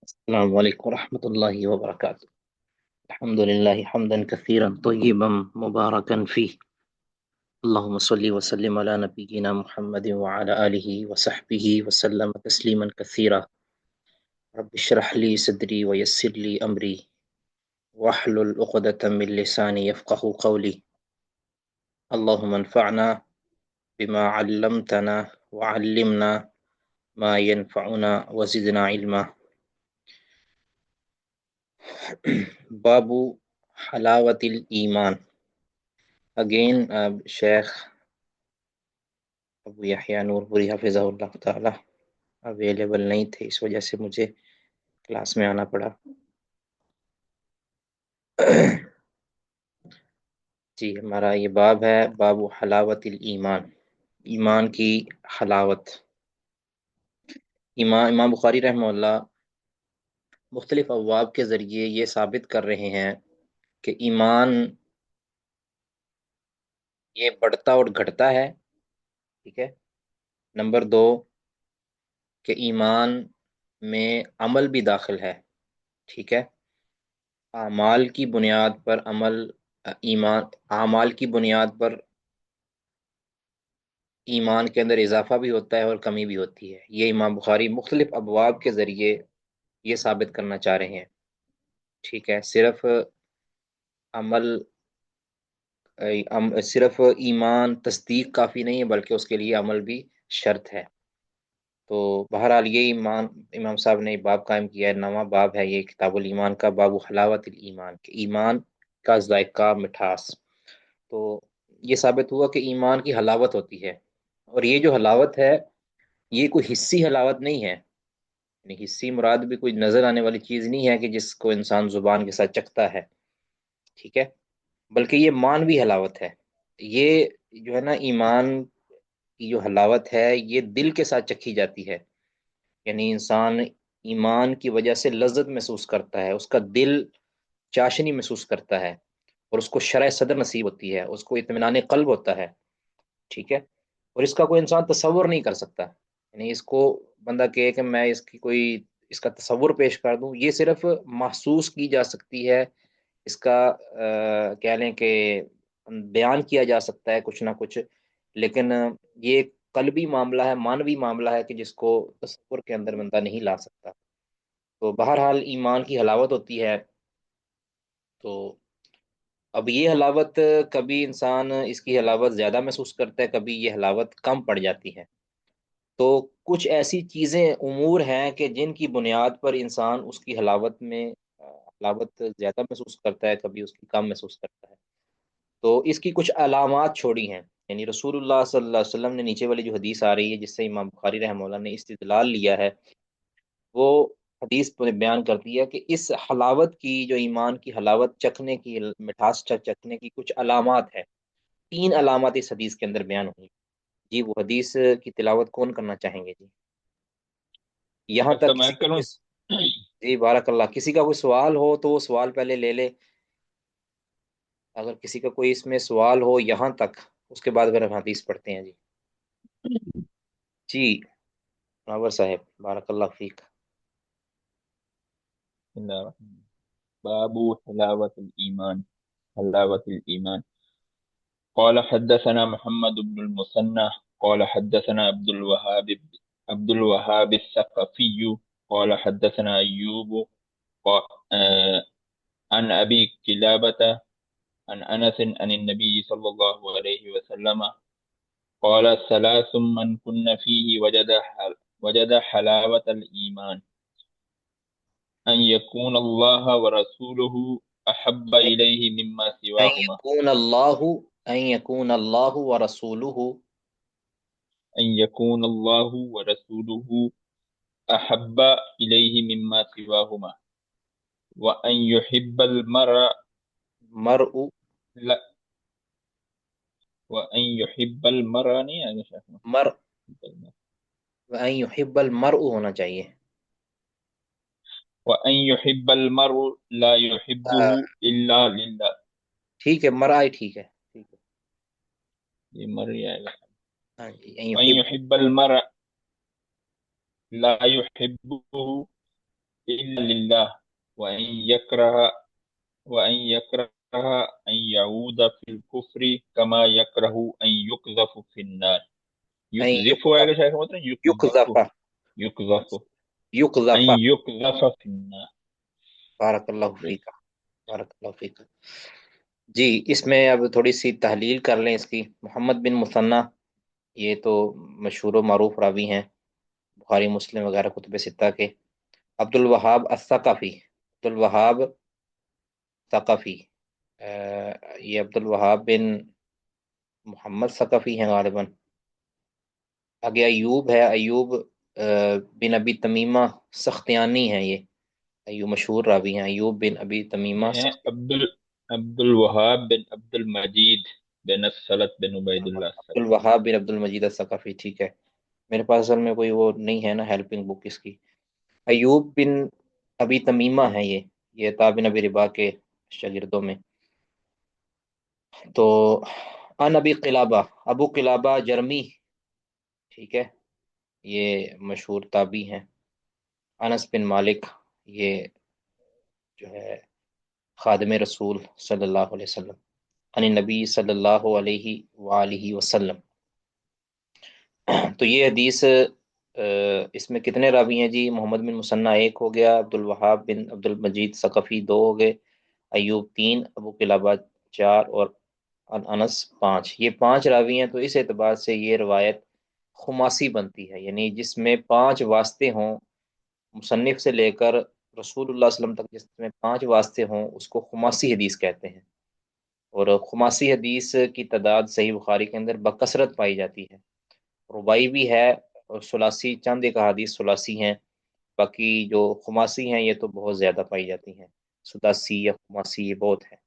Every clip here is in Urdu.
السلام عليكم ورحمة الله وبركاته. الحمد لله حمدا كثيرا طيبا مباركا فيه. اللهم صل وسلم على نبينا محمد وعلى آله وصحبه وسلم تسليما كثيرا. رب اشرح لي صدري ويسر لي أمري واحلل عقدة من لساني يفقه قولي. اللهم انفعنا بما علمتنا وعلمنا ما ينفعنا وزدنا علما. باب حلاوة الإيمان. Again, Sheikh ابو یحییٰ نور پوری حفظہ اللہ تعالی اویلیبل نہیں تھے، اس وجہ سے مجھے کلاس میں آنا پڑا۔ جی ہمارا یہ باب ہے، باب حلاوت الایمان، ایمان کی حلاوت۔ امام بخاری رحمہ اللہ مختلف ابواب کے ذریعے یہ ثابت کر رہے ہیں کہ ایمان یہ بڑھتا اور گھٹتا ہے، ٹھیک ہے۔ نمبر دو کہ ایمان میں عمل بھی داخل ہے، ٹھیک ہے۔ اعمال کی بنیاد پر اعمال کی بنیاد پر ایمان کے اندر اضافہ بھی ہوتا ہے اور کمی بھی ہوتی ہے۔ یہ امام بخاری مختلف ابواب کے ذریعے یہ ثابت کرنا چاہ رہے ہیں، ٹھیک ہے۔ صرف ایمان تصدیق کافی نہیں ہے، بلکہ اس کے لیے عمل بھی شرط ہے۔ تو بہرحال یہ امام صاحب نے باب قائم کیا ہے، نواں باب ہے یہ کتاب الایمان کا، باب حلاوت الایمان، کہ ایمان کا ذائقہ مٹھاس۔ تو یہ ثابت ہوا کہ ایمان کی حلاوت ہوتی ہے، اور یہ جو حلاوت ہے یہ کوئی حصی حلاوت نہیں ہے، یعنی حصی مراد بھی کوئی نظر آنے والی چیز نہیں ہے کہ جس کو انسان زبان کے ساتھ چکھتا ہے، ٹھیک ہے، بلکہ یہ مانوی حلاوت ہے۔ یہ جو ہے نا ایمان کی جو حلاوت ہے یہ دل کے ساتھ چکھی جاتی ہے، یعنی انسان ایمان کی وجہ سے لذت محسوس کرتا ہے، اس کا دل چاشنی محسوس کرتا ہے، اور اس کو شرح صدر نصیب ہوتی ہے، اس کو اطمینان قلب ہوتا ہے، ٹھیک ہے۔ اور اس کا کوئی انسان تصور نہیں کر سکتا، یعنی اس کو بندہ کہے کہ میں اس کا تصور پیش کر دوں، یہ صرف محسوس کی جا سکتی ہے، اس کا کہہ لیں کہ بیان کیا جا سکتا ہے کچھ نہ کچھ، لیکن یہ ایک قلبی معاملہ ہے، مانوی معاملہ ہے کہ جس کو تصور کے اندر بندہ نہیں لا سکتا۔ تو بہرحال ایمان کی حلاوت ہوتی ہے۔ تو اب یہ حلاوت کبھی انسان اس کی حلاوت زیادہ محسوس کرتا ہے، کبھی یہ حلاوت کم پڑ جاتی ہے۔ تو کچھ ایسی چیزیں امور ہیں کہ جن کی بنیاد پر انسان اس کی حلاوت زیادہ محسوس کرتا ہے، کبھی اس کی کم محسوس کرتا ہے۔ تو اس کی کچھ علامات چھوڑی ہیں، یعنی رسول اللہ صلی اللہ علیہ وسلم نے نیچے والی جو حدیث آ رہی ہے جس سے امام بخاری رحمہ اللہ نے استدلال لیا ہے، وہ حدیث پر بیان کرتی ہے کہ اس حلاوت کی، جو ایمان کی حلاوت چکھنے کی، مٹھاس چکھنے کی کچھ علامات ہیں، 3 علامات اس حدیث کے اندر بیان ہوئی۔ جی وہ حدیث کی تلاوت کون کرنا چاہیں گے؟ جی یہاں ڈاکٹر تک صاحب کسی میں کا کروں؟ کوئی، جی بارک اللہ، کسی کا کوئی سوال ہو تو وہ سوال پہلے لے لے، اگر کسی کا کوئی اس میں سوال ہو یہاں تک، اس کے بعد اگر ہم حدیث پڑھتے ہیں۔ جی جی منور صاحب بارک اللہ فیک۔ بسم اللہ الرحمن الرحیم۔ باب حلاوة الإيمان، حلاوة الإيمان. قال حدثنا محمد بن المثنى قال حدثنا عبد الوهاب الثقفي قال حدثنا أيوب عن أبي كلابة عن أنس عن النبي صلى الله عليه وسلم قال 3 من كن فيه وجد حلاوة الإيمان: أن يكون الله ورسوله أحب إليه مما ان سواهما. یکون اللہ ان یکون اللہ ورسولہ أن يكون الله ورسوله أحب إليه مما سواهما. وأن يحب المرء مرء لا وأن يحب المرء نہیں آگے شاید مر ان یحب المرء ہونا چاہیے۔ وأن يحب المرء لا يحبه إلا لله. ٹھیک ہے، مرء ٹھیک ہے، ٹھیک ہے، یہ مر آئے گا. ہاں جی، ان وأن یحب، يحب المرء لا يحبه إلا لله وأن يكره وأن يكره أن يعود في الكفر كما يكره أن يقذف في النار. أن يقذف يقذف آئے شاید مطلب يقذف يقذف. يقذف أن يقذف يقذف في النار. بارک اللہ فیک، بارک اللہ فیک۔ جی اس میں اب تھوڑی سی تحلیل کر لیں اس کی۔ محمد بن مثنى یہ تو مشہور و معروف راوی ہیں بخاری مسلم وغیرہ کتب ستہ کے۔ عبد الوہاب الثقفی، عبد الوہاب ثقفی، یہ عبد الوہاب بن محمد ثقفی ہیں غالباً۔ آگے ایوب ہے، ایوب بن ابی تمیمہ سختیانی ہیں، یہ ایوب مشہور راوی ہیں، ایوب بن ابی تمیمہ یہ ہیں سختی۔ عبد الوہاب بن عبد المجید بن السلط بن عبید اللہ عبد السلط۔ الوہاب بن عبد المجید الثقفی، ٹھیک ہے۔ میرے پاس اصل میں کوئی وہ نہیں ہے نا ہیلپنگ بک اس کی۔ ایوب بن ابی تمیمہ ہیں یہ طا بن ابی ربا کے شاگردوں میں۔ تو ان ابی قلابہ، ابو قلابہ جرمی، ٹھیک ہے، یہ مشہور تابعی ہیں۔ انس بن مالک، یہ جو ہے خادم رسول صلی اللہ علیہ وسلم، عن نبی صلی اللہ علیہ وآلہ وسلم۔ تو یہ حدیث اس میں کتنے راوی ہیں جی؟ محمد بن مثنى ایک ہو گیا، عبد الوہاب بن عبد المجید ثقفی دو ہو گئے، ایوب تین، ابو قلابہ چار، اور انس پانچ۔ یہ پانچ راوی ہیں، تو اس اعتبار سے یہ روایت خماسی بنتی ہے، یعنی جس میں پانچ واسطے ہوں، مصنف سے لے کر رسول اللہ صلی اللہ علیہ وسلم تک جس میں پانچ واسطے ہوں اس کو خماسی حدیث کہتے ہیں۔ اور خماسی حدیث کی تعداد صحیح بخاری کے اندر بکثرت پائی جاتی ہے، رباعی بھی ہے، اور ثلاثی چند ایک احادیث ثلاثی ہیں، باقی جو خماسی ہیں یہ تو بہت زیادہ پائی جاتی ہیں، سداسی یا خماسی یہ بہت ہے۔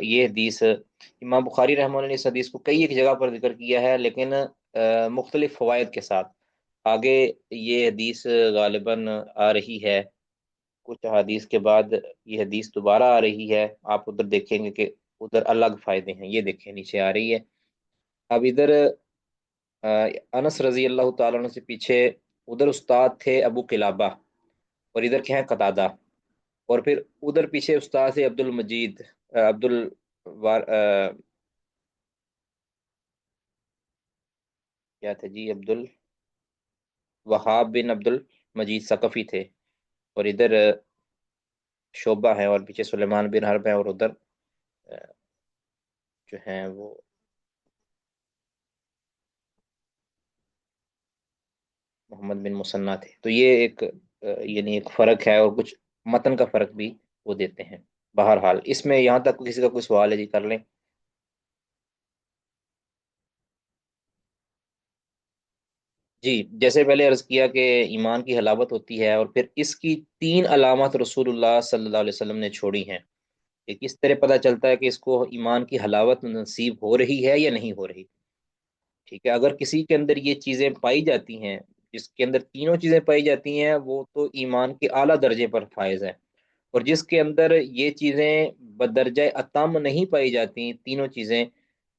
یہ حدیث امام بخاری رحمہ اللہ نے اس حدیث کو کئی ایک جگہ پر ذکر کیا ہے، لیکن مختلف فوائد کے ساتھ۔ آگے یہ حدیث غالباً آ رہی ہے، کچھ حدیث کے بعد یہ حدیث دوبارہ آ رہی ہے، آپ ادھر دیکھیں گے کہ ادھر الگ فائدے ہیں، یہ دیکھیں نیچے آ رہی ہے۔ اب ادھر انس رضی اللہ تعالیٰ عنہ سے پیچھے ادھر استاد تھے ابو قلابہ، اور ادھر کیا ہے قتادہ، اور پھر ادھر پیچھے استاد سے عبد المجید عبد الوار کیا تھے جی، عبد الوہاب بن عبد المجید ثقفی تھے، اور ادھر شعبہ ہے، اور پیچھے سلیمان بن حرب ہے، اور ادھر جو ہیں وہ محمد بن مثنى تھے۔ تو یہ ایک یعنی ایک فرق ہے، اور کچھ متن کا فرق بھی وہ دیتے ہیں۔ بہرحال اس میں یہاں تک کسی کا کوئی سوال ہے جی، کر لیں۔ جی جیسے پہلے عرض کیا کہ ایمان کی حلاوت ہوتی ہے، اور پھر اس کی تین علامات رسول اللہ صلی اللہ علیہ وسلم نے چھوڑی ہیں کہ کس طرح پتہ چلتا ہے کہ اس کو ایمان کی حلاوت نصیب ہو رہی ہے یا نہیں ہو رہی۔ ٹھیک ہے، اگر کسی کے اندر یہ چیزیں پائی جاتی ہیں، جس کے اندر تینوں چیزیں پائی جاتی ہیں، وہ تو ایمان کے اعلیٰ درجے پر فائز ہے، اور جس کے اندر یہ چیزیں بدرجہ اتم نہیں پائی جاتی تینوں چیزیں،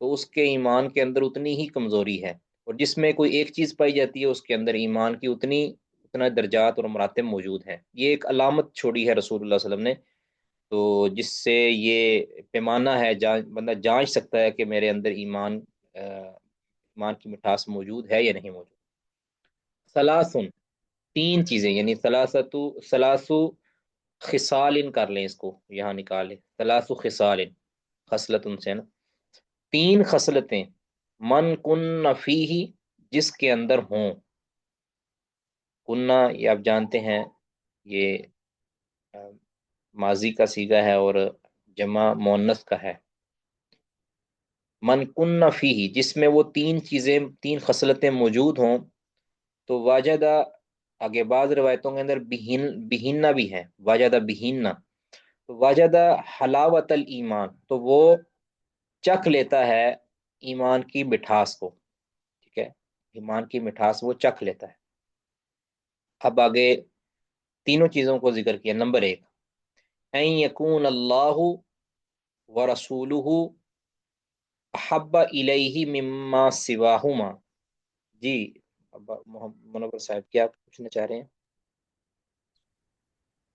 تو اس کے ایمان کے اندر اتنی ہی کمزوری ہے، اور جس میں کوئی ایک چیز پائی جاتی ہے اس کے اندر ایمان کی اتنا درجات اور مراتب موجود ہیں۔ یہ ایک علامت چھوڑی ہے رسول اللہ صلی اللہ علیہ وسلم نے، تو جس سے یہ پیمانہ ہے، بندہ جانچ سکتا ہے کہ میرے اندر ایمان کی مٹھاس موجود ہے یا نہیں موجود۔ ثلاثن، تین چیزیں، یعنی ثلاثو خصال کر لیں اس کو، یہاں نکالیں ثلاث خصال، خصلت ان سے نا، تین خصلتیں، من کن فیہ، جس کے اندر ہوں، کننا یہ آپ جانتے ہیں یہ ماضی کا صیغہ ہے اور جمع مؤنث کا ہے۔ من کن فیہ، جس میں وہ تین چیزیں، تین خصلتیں موجود ہوں، تو واجدہ، آگے بعض روایتوں کے اندر بہنہ بھی ہے، واجدہ بہنہ، تو واجدہ حلاوت الایمان، تو وہ چکھ لیتا ہے ایمان کی مٹھاس کو، ٹھیک ہے، ایمان کی مٹھاس وہ چکھ لیتا ہے۔ اب آگے تینوں چیزوں کو ذکر کیا۔ نمبر ایک، ان یکون اللہ ورسولہ احب الیہ مما سواہما۔ جی منور صاحب کیا پوچھنا چاہ رہے ہیں؟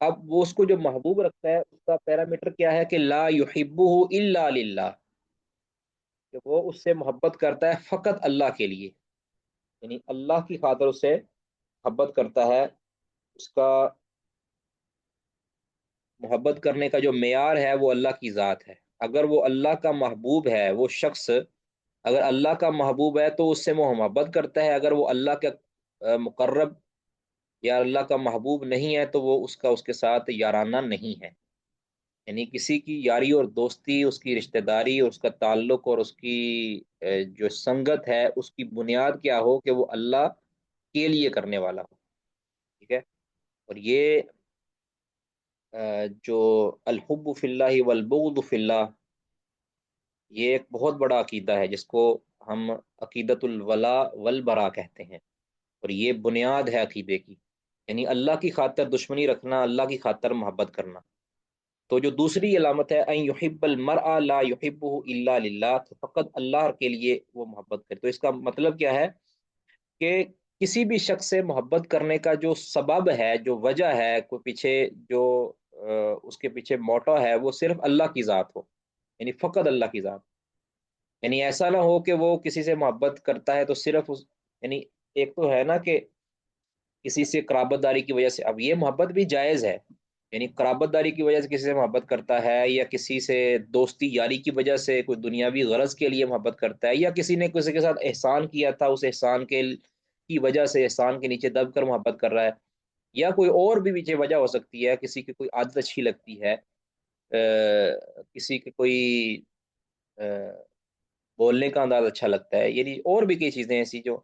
اب وہ اس کو جو محبوب رکھتا ہے اس کا پیرامیٹر کیا ہے کہ لا یحبہ الا للہ، کہ وہ اس سے محبت کرتا ہے فقط اللہ کے لیے، یعنی اللہ کی خاطر اس سے محبت کرتا ہے۔ اس کا محبت کرنے کا جو معیار ہے وہ اللہ کی ذات ہے۔ اگر وہ اللہ کا محبوب ہے، وہ شخص اگر اللہ کا محبوب ہے تو اس سے وہ محبت کرتا ہے، اگر وہ اللہ کا مقرب یا اللہ کا محبوب نہیں ہے تو وہ اس کے ساتھ یارانہ نہیں ہے۔ یعنی کسی کی یاری اور دوستی، اس کی رشتہ داری، اس کا تعلق اور اس کی جو سنگت ہے، اس کی بنیاد کیا ہو کہ وہ اللہ کے لیے کرنے والا ہو، ٹھیک ہے۔ اور یہ جو الحب فی اللہ والبغض فی اللہ، یہ ایک بہت بڑا عقیدہ ہے جس کو ہم عقیدت الولا والبرا کہتے ہیں، اور یہ بنیاد ہے عقیدے کی، یعنی اللہ کی خاطر دشمنی رکھنا، اللہ کی خاطر محبت کرنا۔ تو جو دوسری علامت ہے ان یحب المرء لا یحبہ الا للہ، تو فقط اللہ کے لیے وہ محبت کرے، تو اس کا مطلب کیا ہے کہ کسی بھی شخص سے محبت کرنے کا جو سبب ہے، جو وجہ ہے، کوئی پیچھے جو اس کے پیچھے موٹو ہے، وہ صرف اللہ کی ذات ہو، یعنی فقط اللہ کی ذات، یعنی ایسا نہ ہو کہ وہ کسی سے محبت کرتا ہے تو صرف یعنی ایک تو ہے نا کہ کسی سے قرابت داری کی وجہ سے، اب یہ محبت بھی جائز ہے، یعنی قرابت داری کی وجہ سے کسی سے محبت کرتا ہے، یا کسی سے دوستی یاری کی وجہ سے کوئی دنیاوی غرض کے لیے محبت کرتا ہے، یا کسی نے کسی کے ساتھ احسان کیا تھا، اس احسان کی وجہ سے احسان کے نیچے دب کر محبت کر رہا ہے، یا کوئی اور بھی پیچھے وجہ ہو سکتی ہے، کسی کی کوئی عادت اچھی لگتی ہے، کسی کی کوئی بولنے کا انداز اچھا لگتا ہے، یعنی اور بھی کئی چیزیں ایسی جو،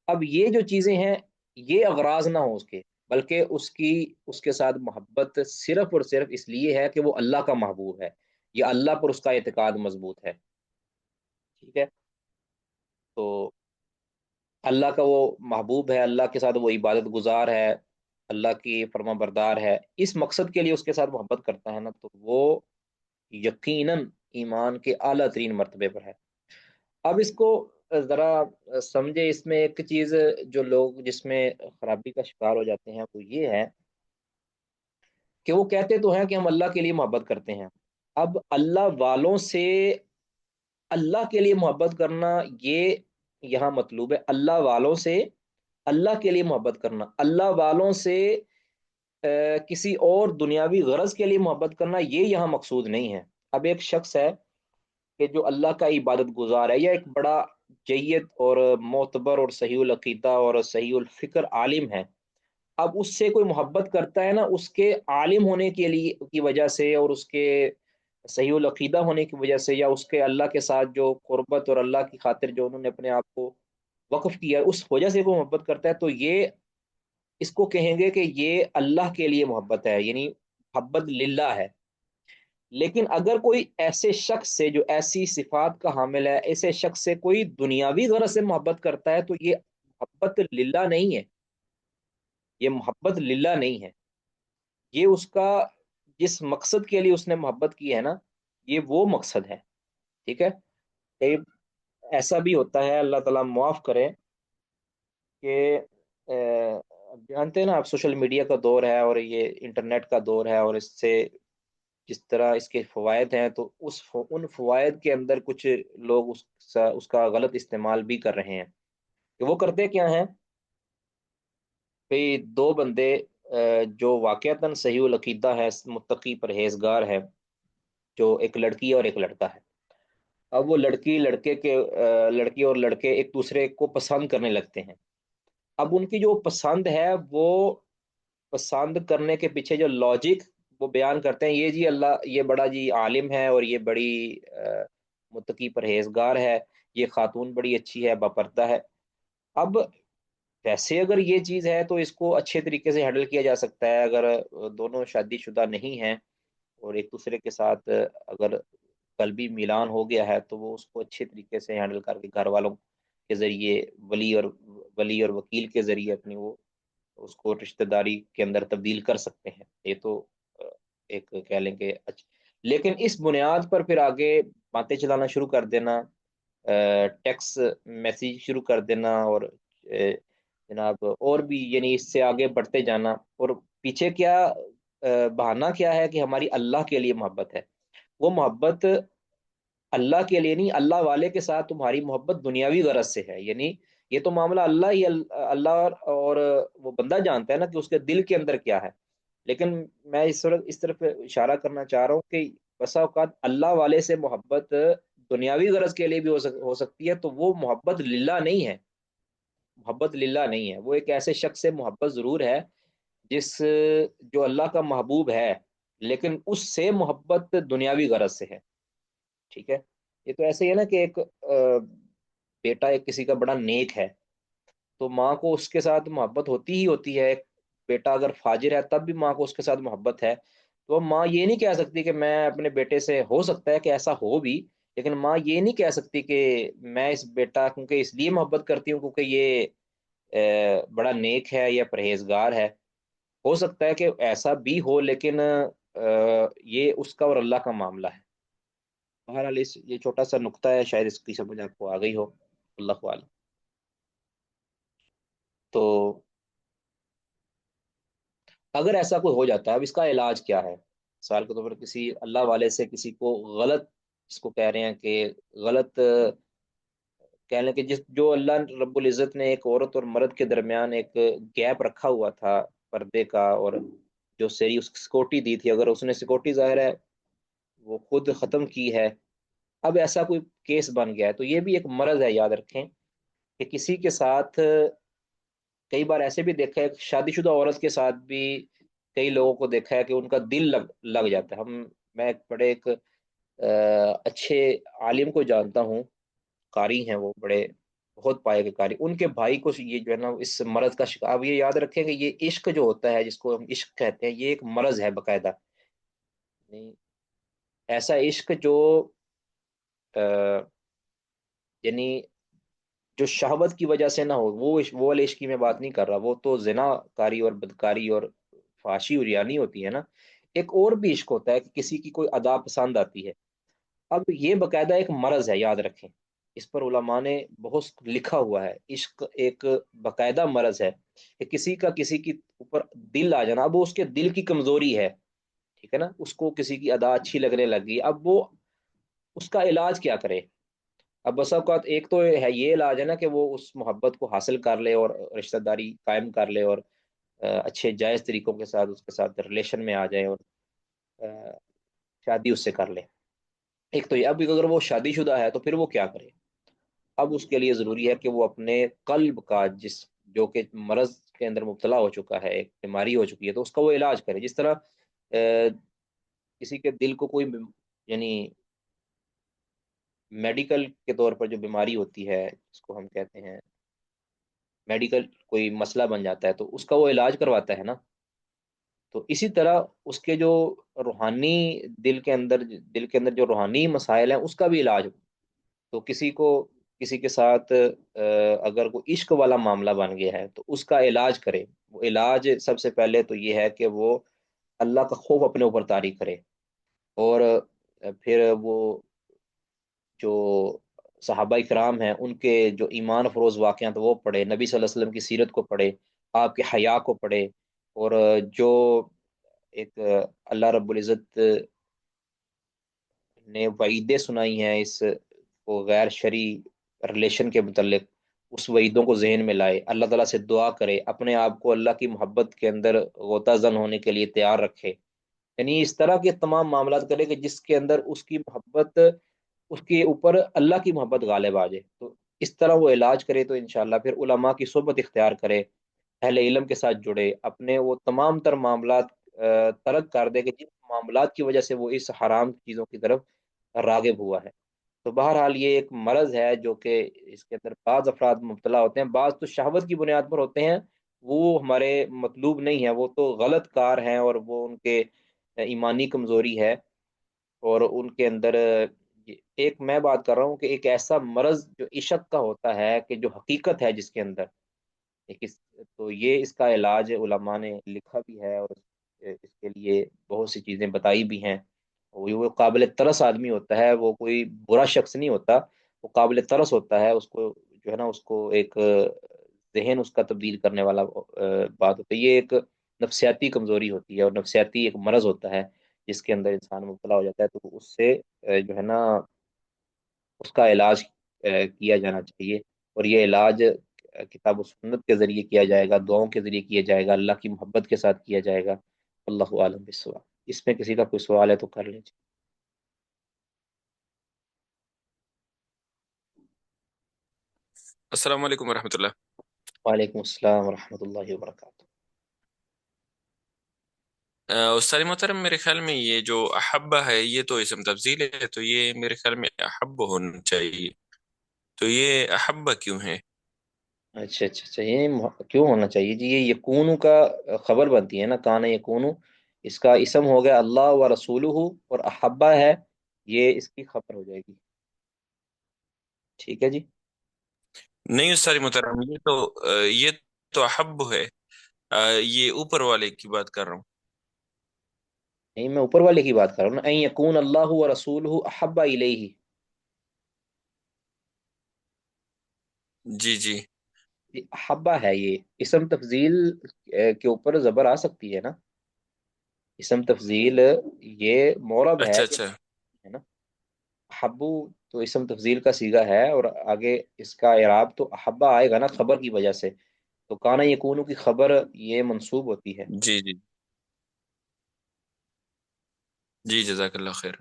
اب یہ جو چیزیں ہیں یہ اغراض نہ ہو اس کے، بلکہ اس کے ساتھ محبت صرف اور صرف اس لیے ہے کہ وہ اللہ کا محبوب ہے، یا اللہ پر اس کا اعتقاد مضبوط ہے، ٹھیک ہے۔ تو اللہ کا وہ محبوب ہے، اللہ کے ساتھ وہ عبادت گزار ہے، اللہ کی فرما بردار ہے، اس مقصد کے لیے اس کے ساتھ محبت کرتا ہے نا، تو وہ یقیناً ایمان کے اعلیٰ ترین مرتبے پر ہے۔ اب اس کو ذرا سمجھے، اس میں ایک چیز جو لوگ جس میں خرابی کا شکار ہو جاتے ہیں وہ یہ ہے کہ وہ کہتے تو ہیں کہ ہم اللہ کے لیے محبت کرتے ہیں، اب اللہ والوں سے اللہ کے لیے محبت کرنا یہ یہاں مطلوب ہے، اللہ والوں سے اللہ کے لیے محبت کرنا، اللہ والوں سے کسی اور دنیاوی غرض کے لیے محبت کرنا یہ یہاں مقصود نہیں ہے۔ اب ایک شخص ہے کہ جو اللہ کا عبادت گزار ہے، یا ایک بڑا جید اور معتبر اور صحیح العقیدہ اور صحیح الفکر عالم ہے، اب اس سے کوئی محبت کرتا ہے نا، اس کے عالم ہونے کے لیے کی وجہ سے، اور اس کے صحیح العقیدہ ہونے کی وجہ سے، یا اس کے اللہ کے ساتھ جو قربت اور اللہ کی خاطر جو انہوں نے اپنے آپ کو وقف کیا ہے، اس وجہ سے وہ محبت کرتا ہے، تو یہ اس کو کہیں گے کہ یہ اللہ کے لیے محبت ہے، یعنی محبت للہ ہے۔ لیکن اگر کوئی ایسے شخص سے جو ایسی صفات کا حامل ہے، ایسے شخص سے کوئی دنیاوی غرض سے محبت کرتا ہے، تو یہ محبت للہ نہیں ہے، یہ محبت للہ نہیں ہے، یہ اس کا جس مقصد کے لیے اس نے محبت کی ہے نا، یہ وہ مقصد ہے، ٹھیک ہے۔ کئی ایسا بھی ہوتا ہے، اللہ تعالیٰ معاف کرے، کہ اب جانتے ہیں نا آپ سوشل میڈیا کا دور ہے اور یہ انٹرنیٹ کا دور ہے، اور اس سے جس طرح اس کے فوائد ہیں، تو ان فوائد کے اندر کچھ لوگ اس کا غلط استعمال بھی کر رہے ہیں، کہ وہ کرتے کیا ہیں، کہ دو بندے جو واقعتاً صحیح العقیدہ ہے، متقی پرہیزگار ہے، جو ایک لڑکی ہے اور ایک لڑکا ہے، اب وہ لڑکی اور لڑکے ایک دوسرے کو پسند کرنے لگتے ہیں، اب ان کی جو پسند ہے، وہ پسند کرنے کے پیچھے جو لاجک وہ بیان کرتے ہیں، یہ جی اللہ یہ بڑا جی عالم ہے، اور یہ بڑی متقی پرہیزگار ہے، یہ خاتون بڑی اچھی ہے، باپردہ ہے۔ اب ویسے اگر یہ چیز ہے تو اس کو اچھے طریقے سے ہینڈل کیا جا سکتا ہے، اگر دونوں شادی شدہ نہیں ہیں اور ایک دوسرے کے ساتھ اگر قلبی میلان ہو گیا ہے، تو وہ اس کو اچھے طریقے سے ہینڈل کر کے گھر والوں کے ذریعے، ولی اور وکیل کے ذریعے اپنی وہ اس کو رشتہ داری کے اندر تبدیل کر سکتے ہیں، یہ تو ایک کہہ لیں کہ لیکن اس بنیاد پر پھر آگے باتیں چلانا شروع کر دینا، ٹیکس میسیج شروع کر دینا، اور جناب اور بھی، یعنی اس سے آگے بڑھتے جانا، اور پیچھے کیا بہانہ کیا ہے کہ ہماری اللہ کے لیے محبت ہے، وہ محبت اللہ کے لیے نہیں، اللہ والے کے ساتھ تمہاری محبت دنیاوی غرض سے ہے، یعنی یہ تو معاملہ اللہ ہی اللہ اور وہ بندہ جانتا ہے نا کہ اس کے دل کے اندر کیا ہے۔ لیکن میں اس طرف اشارہ کرنا چاہ رہا ہوں کہ بسا اوقات اللہ والے سے محبت دنیاوی غرض کے لیے بھی ہو سکتی ہے، تو وہ محبت للہ نہیں ہے، محبت للہ نہیں ہے، وہ ایک ایسے شخص سے محبت ضرور ہے جس جو اللہ کا محبوب ہے، لیکن اس سے محبت دنیاوی غرض سے ہے، ٹھیک ہے۔ یہ تو ایسے ہی ہے نا کہ ایک بیٹا ایک کسی کا بڑا نیک ہے، تو ماں کو اس کے ساتھ محبت ہوتی ہی ہوتی ہے، ایک بیٹا اگر فاجر ہے تب بھی ماں کو اس کے ساتھ محبت ہے، تو ماں یہ نہیں کہہ سکتی کہ میں اپنے بیٹے سے، ہو سکتا ہے کہ ایسا ہو بھی، لیکن ماں یہ نہیں کہہ سکتی کہ میں اس بیٹا کیونکہ اس لیے محبت کرتی ہوں کیونکہ یہ بڑا نیک ہے یا پرہیزگار ہے۔ ہو سکتا ہے کہ ایسا بھی ہو، لیکن یہ اس کا اور اللہ کا معاملہ ہے۔ بہرحال یہ چھوٹا سا نقطہ ہے، شاید اس کی سمجھ آپ کو آ گئی ہو، اللہ عالم۔ تو اگر ایسا کوئی ہو جاتا ہے، اب اس کا علاج کیا ہے؟ مثال کے طور پر کسی اللہ والے سے کسی کو غلط، جس کو کہہ رہے ہیں کہ غلط کہہ لیں کہ جو اللہ رب العزت نے ایک عورت اور مرد کے درمیان ایک گیپ رکھا ہوا تھا پردے کا، اور جو سیری اس سکوٹی دی تھی، اگر اس نے سکوٹی ظاہر ہے وہ خود ختم کی ہے، اب ایسا کوئی کیس بن گیا ہے، تو یہ بھی ایک مرض ہے، یاد رکھیں کہ کسی کے ساتھ کئی بار ایسے بھی دیکھا ہے، شادی شدہ عورت کے ساتھ بھی کئی لوگوں کو دیکھا ہے کہ ان کا دل لگ جاتا ہے۔ میں ایک بڑے ایک اچھے عالم کو جانتا ہوں، قاری ہیں وہ، بڑے بہت پائے کے قاری، ان کے بھائی کو یہ جو ہے نا اس مرض کا شکار، اب یہ یاد رکھیں کہ یہ عشق جو ہوتا ہے جس کو ہم عشق کہتے ہیں، یہ ایک مرض ہے باقاعدہ، نہیں ایسا عشق جو یعنی جو شہوت کی وجہ سے نہ ہو، وہ والے عشق کی میں بات نہیں کر رہا، وہ تو زنا کاری اور بدکاری اور فحاشی اور ریانی ہوتی ہے نا۔ ایک اور بھی عشق ہوتا ہے کہ کسی کی کوئی ادا پسند آتی ہے، اب یہ باقاعدہ ایک مرض ہے، یاد رکھیں، اس پر علماء نے بہت لکھا ہوا ہے، عشق ایک باقاعدہ مرض ہے کہ کسی کا کسی کی اوپر دل آ جانا، اب وہ اس کے دل کی کمزوری ہے، ٹھیک ہے نا، اس کو کسی کی ادا اچھی لگنے لگی، اب وہ اس کا علاج کیا کرے؟ اب بس اوقات ایک تو ہے یہ علاج ہے نا کہ وہ اس محبت کو حاصل کر لے اور رشتہ داری قائم کر لے، اور اچھے جائز طریقوں کے ساتھ اس کے ساتھ ریلیشن میں آ جائے، اور شادی اس سے کر لے۔ ایک تو یہ، اب اگر وہ شادی شدہ ہے تو پھر وہ کیا کرے؟ اب اس کے لیے ضروری ہے کہ وہ اپنے قلب کا جو کہ مرض کے اندر مبتلا ہو چکا ہے، ایک بیماری ہو چکی ہے، تو اس کا وہ علاج کرے، جس طرح کسی کے دل کو کوئی یعنی میڈیکل کے طور پر جو بیماری ہوتی ہے جس کو ہم کہتے ہیں میڈیکل، کوئی مسئلہ بن جاتا ہے تو اس کا وہ علاج کرواتا ہے نا، تو اسی طرح اس کے جو روحانی دل کے اندر جو روحانی مسائل ہیں اس کا بھی علاج ہو۔ تو کسی کے ساتھ اگر کوئی عشق والا معاملہ بن گیا ہے تو اس کا علاج کرے، وہ علاج سب سے پہلے تو یہ ہے کہ وہ اللہ کا خوف اپنے اوپر طاری کرے، اور پھر وہ جو صحابہ کرام ہیں ان کے جو ایمان افروز واقعات وہ پڑھے، نبی صلی اللہ علیہ وسلم کی سیرت کو پڑھے، آپ کے حیا کو پڑھے، اور جو ایک اللہ رب العزت نے وعیدیں سنائی ہیں اس کو غیر شرعی ریلیشن کے متعلق، اس وعیدوں کو ذہن میں لائے، اللہ تعالیٰ سے دعا کرے، اپنے آپ کو اللہ کی محبت کے اندر غوطہ زن ہونے کے لیے تیار رکھے، یعنی اس طرح کے تمام معاملات کرے کہ جس کے اندر اس کی محبت، اس کے اوپر اللہ کی محبت غالب آ جائے، تو اس طرح وہ علاج کرے، تو انشاءاللہ پھر علماء کی صحبت اختیار کرے، اہل علم کے ساتھ جڑے، اپنے وہ تمام تر معاملات ترک کر دے کہ جن معاملات کی وجہ سے وہ اس حرام چیزوں کی طرف راغب ہوا ہے۔ تو بہرحال یہ ایک مرض ہے جو کہ اس کے اندر بعض افراد مبتلا ہوتے ہیں، بعض تو شہوت کی بنیاد پر ہوتے ہیں، وہ ہمارے مطلوب نہیں ہے، وہ تو غلط کار ہیں، اور وہ ان کے ایمانی کمزوری ہے، اور ان کے اندر ایک میں بات کر رہا ہوں کہ ایک ایسا مرض جو عشق کا ہوتا ہے کہ جو حقیقت ہے جس کے اندر تو یہ اس کا علاج علماء نے لکھا بھی ہے، اور اس کے لیے بہت سی چیزیں بتائی بھی ہیں، وہ قابل ترس آدمی ہوتا ہے، وہ کوئی برا شخص نہیں ہوتا، وہ قابل ترس ہوتا ہے، اس کو جو ہے نا اس کو ایک ذہن اس کا تبدیل کرنے والا بات ہوتی ہے، یہ ایک نفسیاتی کمزوری ہوتی ہے، اور نفسیاتی ایک مرض ہوتا ہے جس کے اندر انسان مبتلا ہو جاتا ہے، تو اس سے جو ہے نا اس کا علاج کیا جانا چاہیے، اور یہ علاج کتاب و سنت کے ذریعے کیا جائے گا، دعاؤں کے ذریعے کیا جائے گا، اللہ کی محبت کے ساتھ کیا جائے گا۔ اللہ عالم بالصواب۔ اس میں کسی کا کوئی سوال ہے تو کر لیجیے۔ السلام علیکم ورحمۃ اللہ۔ وعلیکم السلام ورحمۃ اللہ وبرکاتہ۔ استاد محترم، میرے خیال میں یہ جو احبہ ہے یہ تو اسم تفضیل ہے، تو یہ میرے خیال میں احب ہونا چاہیے، تو یہ احبہ کیوں ہے؟ اچھا اچھا اچھا، یہ کیوں ہونا چاہیے جی؟ یہ یکونو کا خبر بنتی ہے نا، کان یکونو، اس کا اسم ہو گیا اللہ و رسولہ، اور احبہ ہے یہ اس کی خبر ہو جائے گی۔ ٹھیک ہے جی۔ نہیں استاد محترم، یہ تو احب ہے، یہ اوپر والے کی بات کر رہا ہوں۔ نہیں، میں اوپر والے کی بات کر رہا ہوں نا، ان یکون اللہ و رسولہ احب الیہ۔ جی جی۔ یہ احبہ ہے، یہ اسم تفضیل کے اوپر زبر آ سکتی ہے نا، اسم تفضیل یہ مورب ہے اچھا یہ، اچھا۔ ہے نا؟ حبو تو اسم تفضیل کا صیغہ ہے، اور آگے اس کا اعراب تو احبہ آئے گا نا خبر کی وجہ سے، تو کانا یکونو کی خبر یہ منصوب ہوتی ہے۔ جی جی جی، جزاک اللہ خیر۔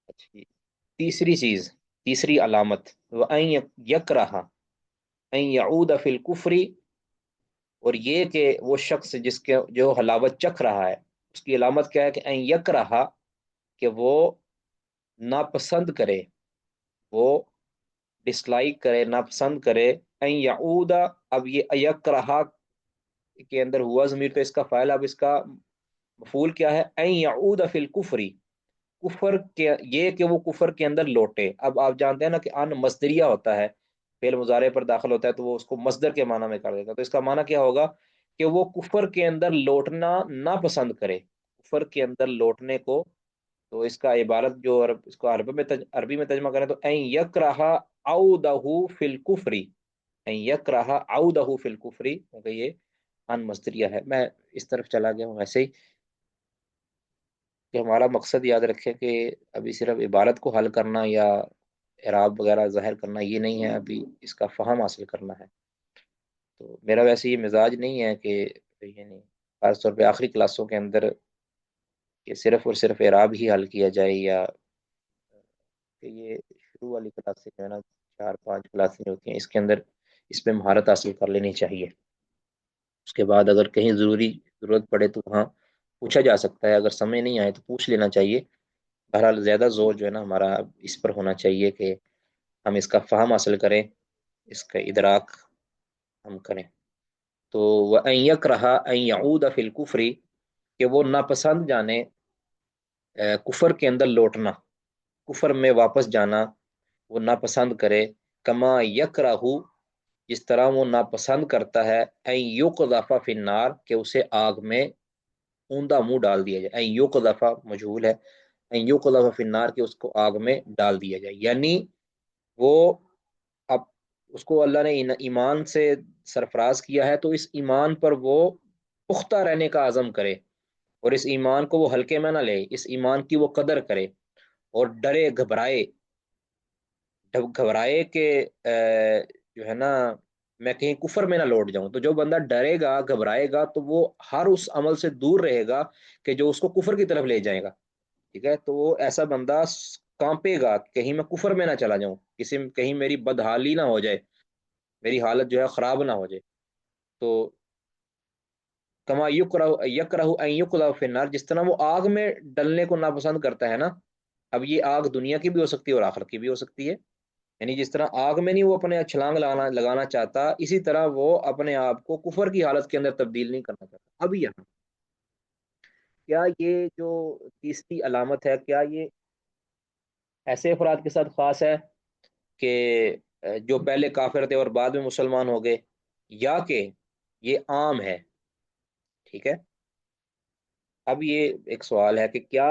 اچھی تیسری چیز، تیسری علامت، وَأَن يَكْرَهَ أَن يَعُودَ فِي الْكُفْرِ، اور یہ کہ وہ شخص جس کے جو حلاوت چکھ رہا ہے، اس کی علامت کیا ہے کہ ان یکرہا، کہ وہ ناپسند کرے، وہ ڈس لائک کرے، ناپسند کرے، ان یعودا، اب یہ یکرہا کے اندر ہوا ضمیر تو اس کا فاعل، اب اس کا مفعول کیا ہے؟ ان یعود فی الکفری، کفر کے، یہ کہ وہ کفر کے اندر لوٹے۔ اب آپ جانتے ہیں نا کہ ان مصدریہ ہوتا ہے، فعل مضارع پر داخل ہوتا ہے تو وہ اس کو مصدر کے معنی میں کر دیتا ہے، تو اس کا معنی کیا ہوگا کہ وہ کفر کے اندر لوٹنا ناپسند کرے، کفر کے اندر لوٹنے کو۔ تو اس کا عبارت جو اس کو عربی میں ترجمہ کریں تو این یکرہ عودہ فی الکفری، این یکرہ عودہ فی الکفری، کیونکہ یہ ان مصدریہ ہے۔ میں اس طرف چلا گیا ہوں ویسے ہی، کہ ہمارا مقصد یاد رکھے کہ ابھی صرف عبارت کو حل کرنا یا اعراب وغیرہ ظاہر کرنا یہ نہیں ہے، ابھی اس کا فہم حاصل کرنا ہے۔ تو میرا ویسے یہ مزاج نہیں ہے کہ یعنی خاص طور پہ آخری کلاسوں کے اندر کہ صرف اور صرف اعراب ہی حل کیا جائے، یا کہ یہ شروع والی کلاسیں جو ہے نا 4 5 کلاسیں ہوتی ہیں، اس کے اندر اس پہ مہارت حاصل کر لینی چاہیے۔ اس کے بعد اگر کہیں ضرورت پڑے تو وہاں پوچھا جا سکتا ہے، اگر سمجھ نہیں آئے تو پوچھ لینا چاہیے۔ بہرحال زیادہ زور جو ہے نا ہمارا اس پر ہونا چاہیے کہ ہم اس کا فہم حاصل کریں، اس کا ادراک ہم کریں۔ تو وَأَن يَكْرَهَ أَن يَعُودَ فِي الْكُفْرِ، کہ وہ ناپسند جانے کفر کے اندر لوٹنا، کفر میں واپس جانا وہ ناپسند کرے، کما یکرہ، جس طرح وہ ناپسند کرتا ہے، این یقذف فی النار، کہ اسے آگ میں اوندا منہ ڈال دیا جائے۔ این یقذف مجہول ہے، این یقذف فی النار، کہ اس کو آگ میں ڈال دیا جائے، یعنی وہ اب اس کو اللہ نے ایمان سے سرفراز کیا ہے، تو اس ایمان پر وہ پختہ رہنے کا عزم کرے، اور اس ایمان کو وہ ہلکے میں نہ لے، اس ایمان کی وہ قدر کرے، اور ڈرے گھبرائے، گھبرائے کہ جو ہے نا میں کہیں کفر میں نہ لوٹ جاؤں۔ تو جو بندہ ڈرے گا گھبرائے گا تو وہ ہر اس عمل سے دور رہے گا کہ جو اس کو کفر کی طرف لے جائے گا، ٹھیک ہے؟ تو وہ ایسا بندہ کانپے گا، کہیں میں کفر میں نہ چلا جاؤں، کہیں میری بدحالی نہ ہو جائے، میری حالت جو ہے خراب نہ ہو جائے۔ تو کما یکرہ ان یقذف فی النار، جس طرح وہ آگ میں ڈلنے کو ناپسند کرتا ہے نا، اب یہ آگ دنیا کی بھی ہو سکتی ہے اور آخرت کی بھی ہو سکتی ہے، یعنی جس طرح آگ میں نہیں وہ اپنے چھلانگ لگانا چاہتا، اسی طرح وہ اپنے آپ کو کفر کی حالت کے اندر تبدیل نہیں کرنا چاہتا۔ اب یہاں کیا یہ جو تیسری علامت ہے، کیا یہ ایسے افراد کے ساتھ خاص ہے کہ جو پہلے کافر تھے اور بعد میں مسلمان ہو گئے، یا کہ یہ عام ہے؟ ٹھیک ہے، اب یہ ایک سوال ہے کہ کیا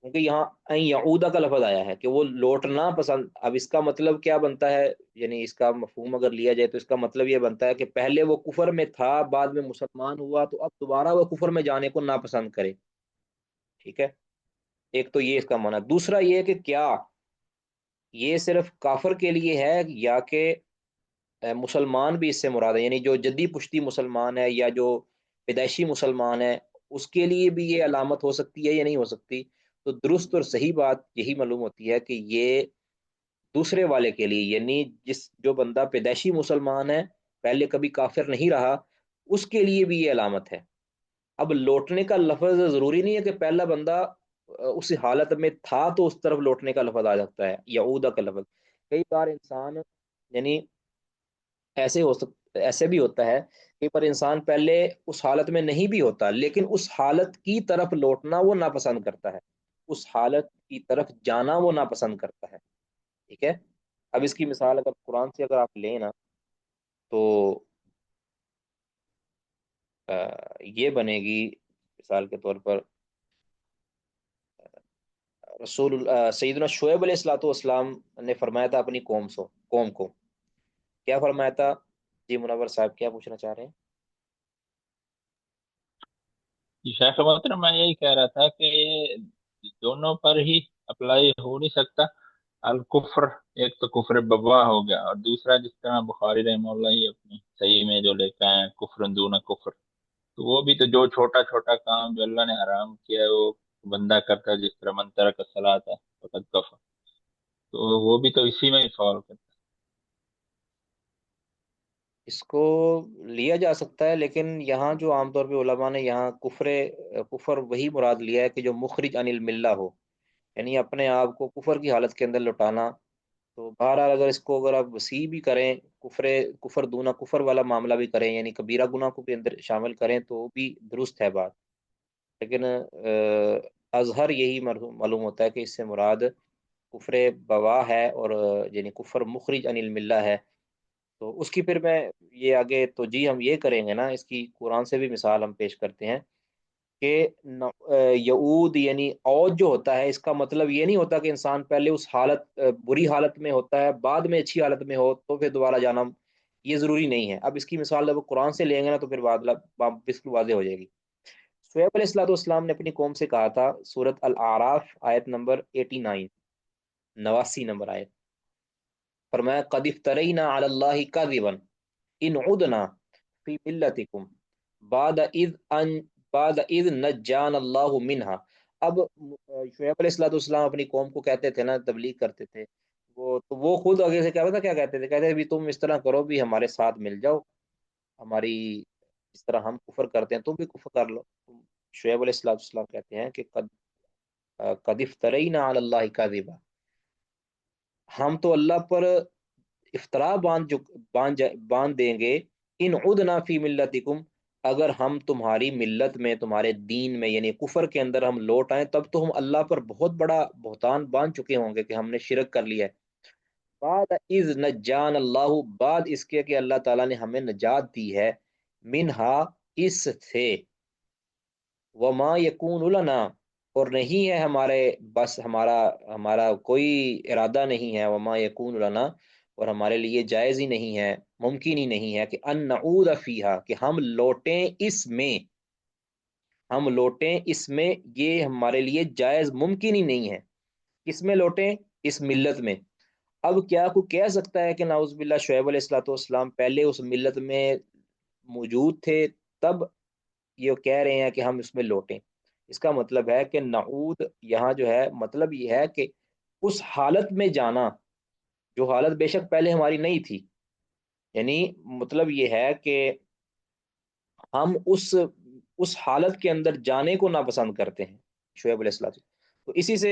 کیونکہ یہاں این یعودہ کا لفظ آیا ہے کہ وہ لوٹنا پسند. اب اس کا مطلب کیا بنتا ہے، یعنی اس کا مفہوم اگر لیا جائے تو اس کا مطلب یہ بنتا ہے کہ پہلے وہ کفر میں تھا، بعد میں مسلمان ہوا، تو اب دوبارہ وہ کفر میں جانے کو ناپسند کرے. ٹھیک ہے، ایک تو یہ اس کا معنی. دوسرا یہ کہ کیا یہ صرف کافر کے لیے ہے یا کہ مسلمان بھی اس سے مراد ہے، یعنی جو جدی پشتی مسلمان ہے یا جو پیدائشی مسلمان ہے اس کے لیے بھی یہ علامت ہو سکتی ہے یا نہیں ہو سکتی. تو درست اور صحیح بات یہی معلوم ہوتی ہے کہ یہ دوسرے والے کے لیے، یعنی جو بندہ پیدائشی مسلمان ہے، پہلے کبھی کافر نہیں رہا، اس کے لیے بھی یہ علامت ہے. اب لوٹنے کا لفظ ضروری نہیں ہے کہ پہلا بندہ اس حالت میں تھا تو اس طرف لوٹنے کا لفظ آ جاتا ہے، یعودہ کا لفظ. کئی بار انسان، یعنی ایسے بھی ہوتا ہے کہ پر انسان پہلے اس حالت میں نہیں بھی ہوتا، لیکن اس حالت کی طرف لوٹنا وہ ناپسند کرتا ہے، اس حالت کی طرف جانا وہ ناپسند کرتا ہے. ٹھیک ہے. اب اس کی مثال اگر قرآن سے اگر آپ لیں نا تو یہ بنے گی مثال کے طور پر سیدنا شعیب علیہ الصلوۃ والسلام نے فرمایا تھا اپنی قوم کو کیا فرمایا تھا؟ جی منور صاحب کیا پوچھنا چاہ رہے ہیں؟ جی شیخ محترم، میں یہی کہہ رہا تھا کہ یہ دونوں پر ہی اپلائی ہو نہیں سکتا الکفر. ایک تو کفر بوا ہو گیا، اور دوسرا جس طرح بخاری رحمہ اللہ ہی اپنی صحیح میں جو لے کے آئے ہیں کفر دون کفر، تو وہ بھی تو جو چھوٹا چھوٹا کام جو اللہ نے حرام کیا ہے وہ بندہ کرتا ہے، جس طرح من ترک الصلاۃ فقد کفر، تو وہ بھی تو اسی میں ہی فال کرتا اس کو لیا جا سکتا ہے، لیکن یہاں جو عام طور پہ علماء نے یہاں کفر وہی مراد لیا ہے کہ جو مخرج عن الملہ ہو، یعنی اپنے آپ کو کفر کی حالت کے اندر لٹانا. تو بہرحال اگر آپ وسیع بھی کریں، کفر کفر دونا کفر والا معاملہ بھی کریں، یعنی کبیرہ گناہ کو بھی اندر شامل کریں تو بھی درست ہے بات. لیکن اظہر یہی معلوم ہوتا ہے کہ اس سے مراد کفر بواہ ہے، اور یعنی کفر مخرج عن الملہ ہے. تو اس کی پھر میں یہ آگے تو جی ہم یہ کریں گے نا، اس کی قرآن سے بھی مثال ہم پیش کرتے ہیں کہ یعود یعنی عود جو ہوتا ہے، اس کا مطلب یہ نہیں ہوتا کہ انسان پہلے اس حالت بری حالت میں ہوتا ہے، بعد میں اچھی حالت میں ہو تو پھر دوبارہ جانا، یہ ضروری نہیں ہے. اب اس کی مثال جب قرآن سے لیں گے نا تو پھر بالکل واضح ہو جائے گی. شعیب علیہ الصلوۃ والسلام نے اپنی قوم سے کہا تھا، سورت الاعراف آیت نمبر 89، 89 نمبر آیت، فرمایا قد افترینا علی اللہ کذبا ان عدنا فی ملتکم بعد اذ نجان اللہ منہا. اب شعیب علیہ الصلوۃ والسلام اپنی قوم کو کہتے تھے نا، تبلیغ کرتے تھے، وہ خود آگے سے کیا کہتے تھے؟ کہتے تھے بھی تم اس طرح کرو، بھی ہمارے ساتھ مل جاؤ، ہماری اس طرح ہم کفر کرتے ہیں تم بھی کفر کر لو. شعیب علیہ الصلوۃ والسلام کہتے ہیں کہ قد افترینا علی اللہ کذبا، ہم تو اللہ پر افطرا باندھ دیں گے، ان عدنا فی ملتکم، اگر ہم تمہاری ملت میں، تمہارے دین میں یعنی کفر کے اندر ہم لوٹ آئیں، تب تو ہم اللہ پر بہت بڑا بہتان باندھ چکے ہوں گے کہ ہم نے شرک کر لیا ہے. بعد اذ نجان اللہ، بعد اس کے کہ اللہ تعالیٰ نے ہمیں نجات دی ہے، منہا اس سے، وما یکون لنا، اور نہیں ہے ہمارے بس، ہمارا کوئی ارادہ نہیں ہے، وما یکون لنا، اور ہمارے لیے جائز ہی نہیں ہے، ممکن ہی نہیں ہے کہ ان نعود فیہا، کہ ہم لوٹیں اس میں، ہم لوٹیں اس میں، یہ ہمارے لیے جائز ممکن ہی نہیں ہے. کس میں لوٹیں؟ اس ملت میں. اب کیا کوئی کہہ سکتا ہے کہ نعوذ باللہ شعیب علیہ الصلوۃ والسلام پہلے اس ملت میں موجود تھے تب یہ کہہ رہے ہیں کہ ہم اس میں لوٹیں؟ اس کا مطلب ہے کہ نعود یہاں جو ہے مطلب یہ ہے کہ اس حالت میں جانا جو حالت بے شک پہلے ہماری نہیں تھی، یعنی مطلب یہ ہے کہ ہم اس حالت کے اندر جانے کو ناپسند کرتے ہیں. شعیب علیہ السلام تو اسی سے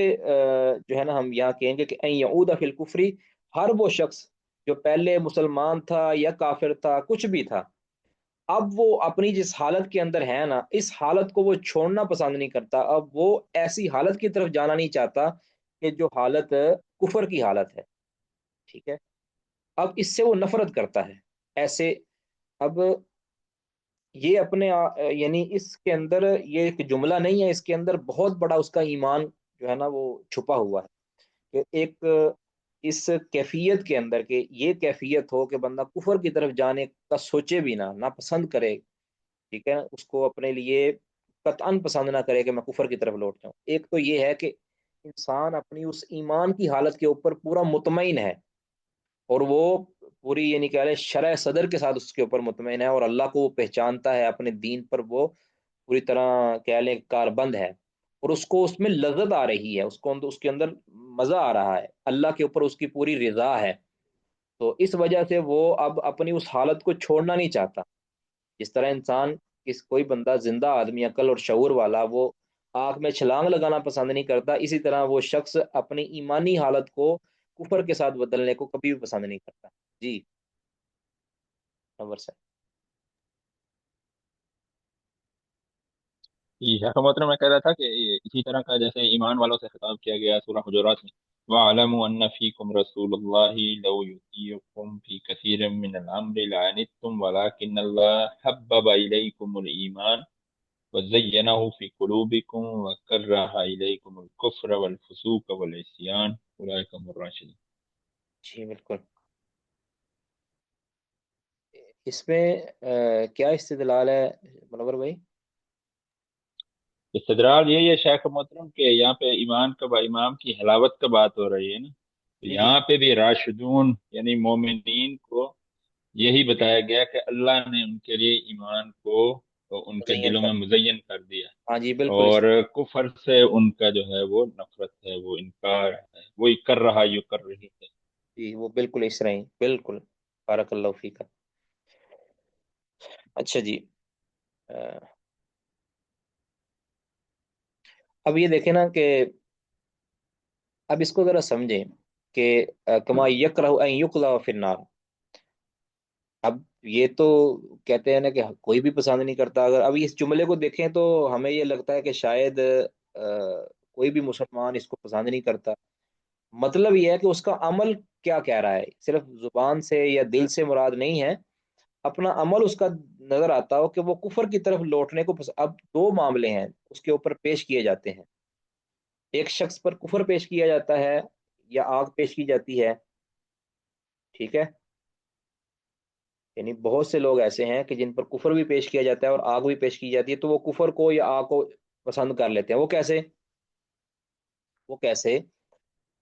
جو ہے نا ہم یہاں کہیں گے کہ ان یعود فی الکفری، ہر وہ شخص جو پہلے مسلمان تھا یا کافر تھا کچھ بھی تھا، اب وہ اپنی جس حالت کے اندر ہے نا، اس حالت کو وہ چھوڑنا پسند نہیں کرتا، اب وہ ایسی حالت کی طرف جانا نہیں چاہتا کہ جو حالت کفر کی حالت ہے. ٹھیک ہے. اب اس سے وہ نفرت کرتا ہے ایسے. اب یہ اپنے یعنی اس کے اندر یہ ایک جملہ نہیں ہے، اس کے اندر بہت بڑا اس کا ایمان جو ہے نا وہ چھپا ہوا ہے، کہ ایک اس کیفیت کے اندر کہ یہ کیفیت ہو کہ بندہ کفر کی طرف جانے کا سوچے بھی نہ پسند کرے، ٹھیک ہے، اس کو اپنے لیے قطعاً پسند نہ کرے کہ میں کفر کی طرف لوٹ جاؤں۔ ایک تو یہ ہے کہ انسان اپنی اس ایمان کی حالت کے اوپر پورا مطمئن ہے، اور وہ پوری یعنی کہ شرح صدر کے ساتھ اس کے اوپر مطمئن ہے، اور اللہ کو وہ پہچانتا ہے، اپنے دین پر وہ پوری طرح کہہ لیں کاربند ہے، اور اس کو اس میں لذت آ رہی ہے، اس کے اندر مزہ آ رہا ہے، اللہ کے اوپر اس کی پوری رضا ہے، تو اس وجہ سے وہ اب اپنی اس حالت کو چھوڑنا نہیں چاہتا۔ جس طرح انسان کوئی بندہ زندہ آدمی عقل اور شعور والا وہ آگ میں چھلانگ لگانا پسند نہیں کرتا، اسی طرح وہ شخص اپنی ایمانی حالت کو کفر کے ساتھ بدلنے کو کبھی بھی پسند نہیں کرتا۔ جی نمبر سے جی شیخ محترم، میں کہہ رہا تھا کہ اسی طرح کا جیسے ایمان والوں سے خطاب کیا گیا سورہ حجرات میں، وَاعْلَمُوا أَنَّ فِيكُمْ رَسُولَ اللَّهِ لَوْ يُطِيعُكُمْ فِي كَثِيرٍ مِّنَ الْأَمْرِ لَعَنِتُّمْ وَلَٰكِنَّ اللَّهَ حَبَّبَ إِلَيْكُمُ الْإِيمَانَ وَزَيَّنَهُ فِي قُلُوبِكُمْ وَكَرَّهَ إِلَيْكُمُ الْكُفْرَ وَالْفُسُوقَ وَالْعِصْيَانَ أُولَٰئِكَ هُمُ الرَّاشِدُونَ۔ جی بالکل، اس میں کیا استدلال ہے منور بھائی؟ استدلال یہی ہے شیخ محترم کہ یہاں پہ ایمان کا امام کی حلاوت کا بات ہو رہی ہے نا، تو جی جی یہاں پہ بھی راشدون یعنی مومنین کو یہی بتایا گیا کہ اللہ نے ان کے لیے ایمان کو تو ان کے مزین دلوں کر، میں مزین کر دیا، ہاں جی بالکل اور کفر سے ان کا جو ہے وہ نفرت ہے، وہ انکار ہے، وہ کر رہا یو کر رہی ہے۔ جی وہ بالکل اس طرح ہی، بالکل، بارک اللہ فیک۔ اچھا جی، اب یہ دیکھیں نا کہ اب اس کو ذرا سمجھیں کہ کما یکرہ ان یقذف فی النار، اب یہ تو کہتے ہیں نا کہ کوئی بھی پسند نہیں کرتا، اگر ابھی اس جملے کو دیکھیں تو ہمیں یہ لگتا ہے کہ شاید کوئی بھی مسلمان اس کو پسند نہیں کرتا۔ مطلب یہ ہے کہ اس کا عمل کیا کہہ رہا ہے، صرف زبان سے یا دل سے مراد نہیں ہے، اپنا عمل اس کا نظر آتا ہو کہ وہ کفر کی طرف لوٹنے کو اب دو معاملے ہیں اس کے اوپر پیش کیے جاتے ہیں، ایک شخص پر کفر پیش کیا جاتا ہے یا آگ پیش کی جاتی ہے، ٹھیک ہے، یعنی بہت سے لوگ ایسے ہیں کہ جن پر کفر بھی پیش کیا جاتا ہے اور آگ بھی پیش کی جاتی ہے، تو وہ کفر کو یا آگ کو پسند کر لیتے ہیں۔ وہ کیسے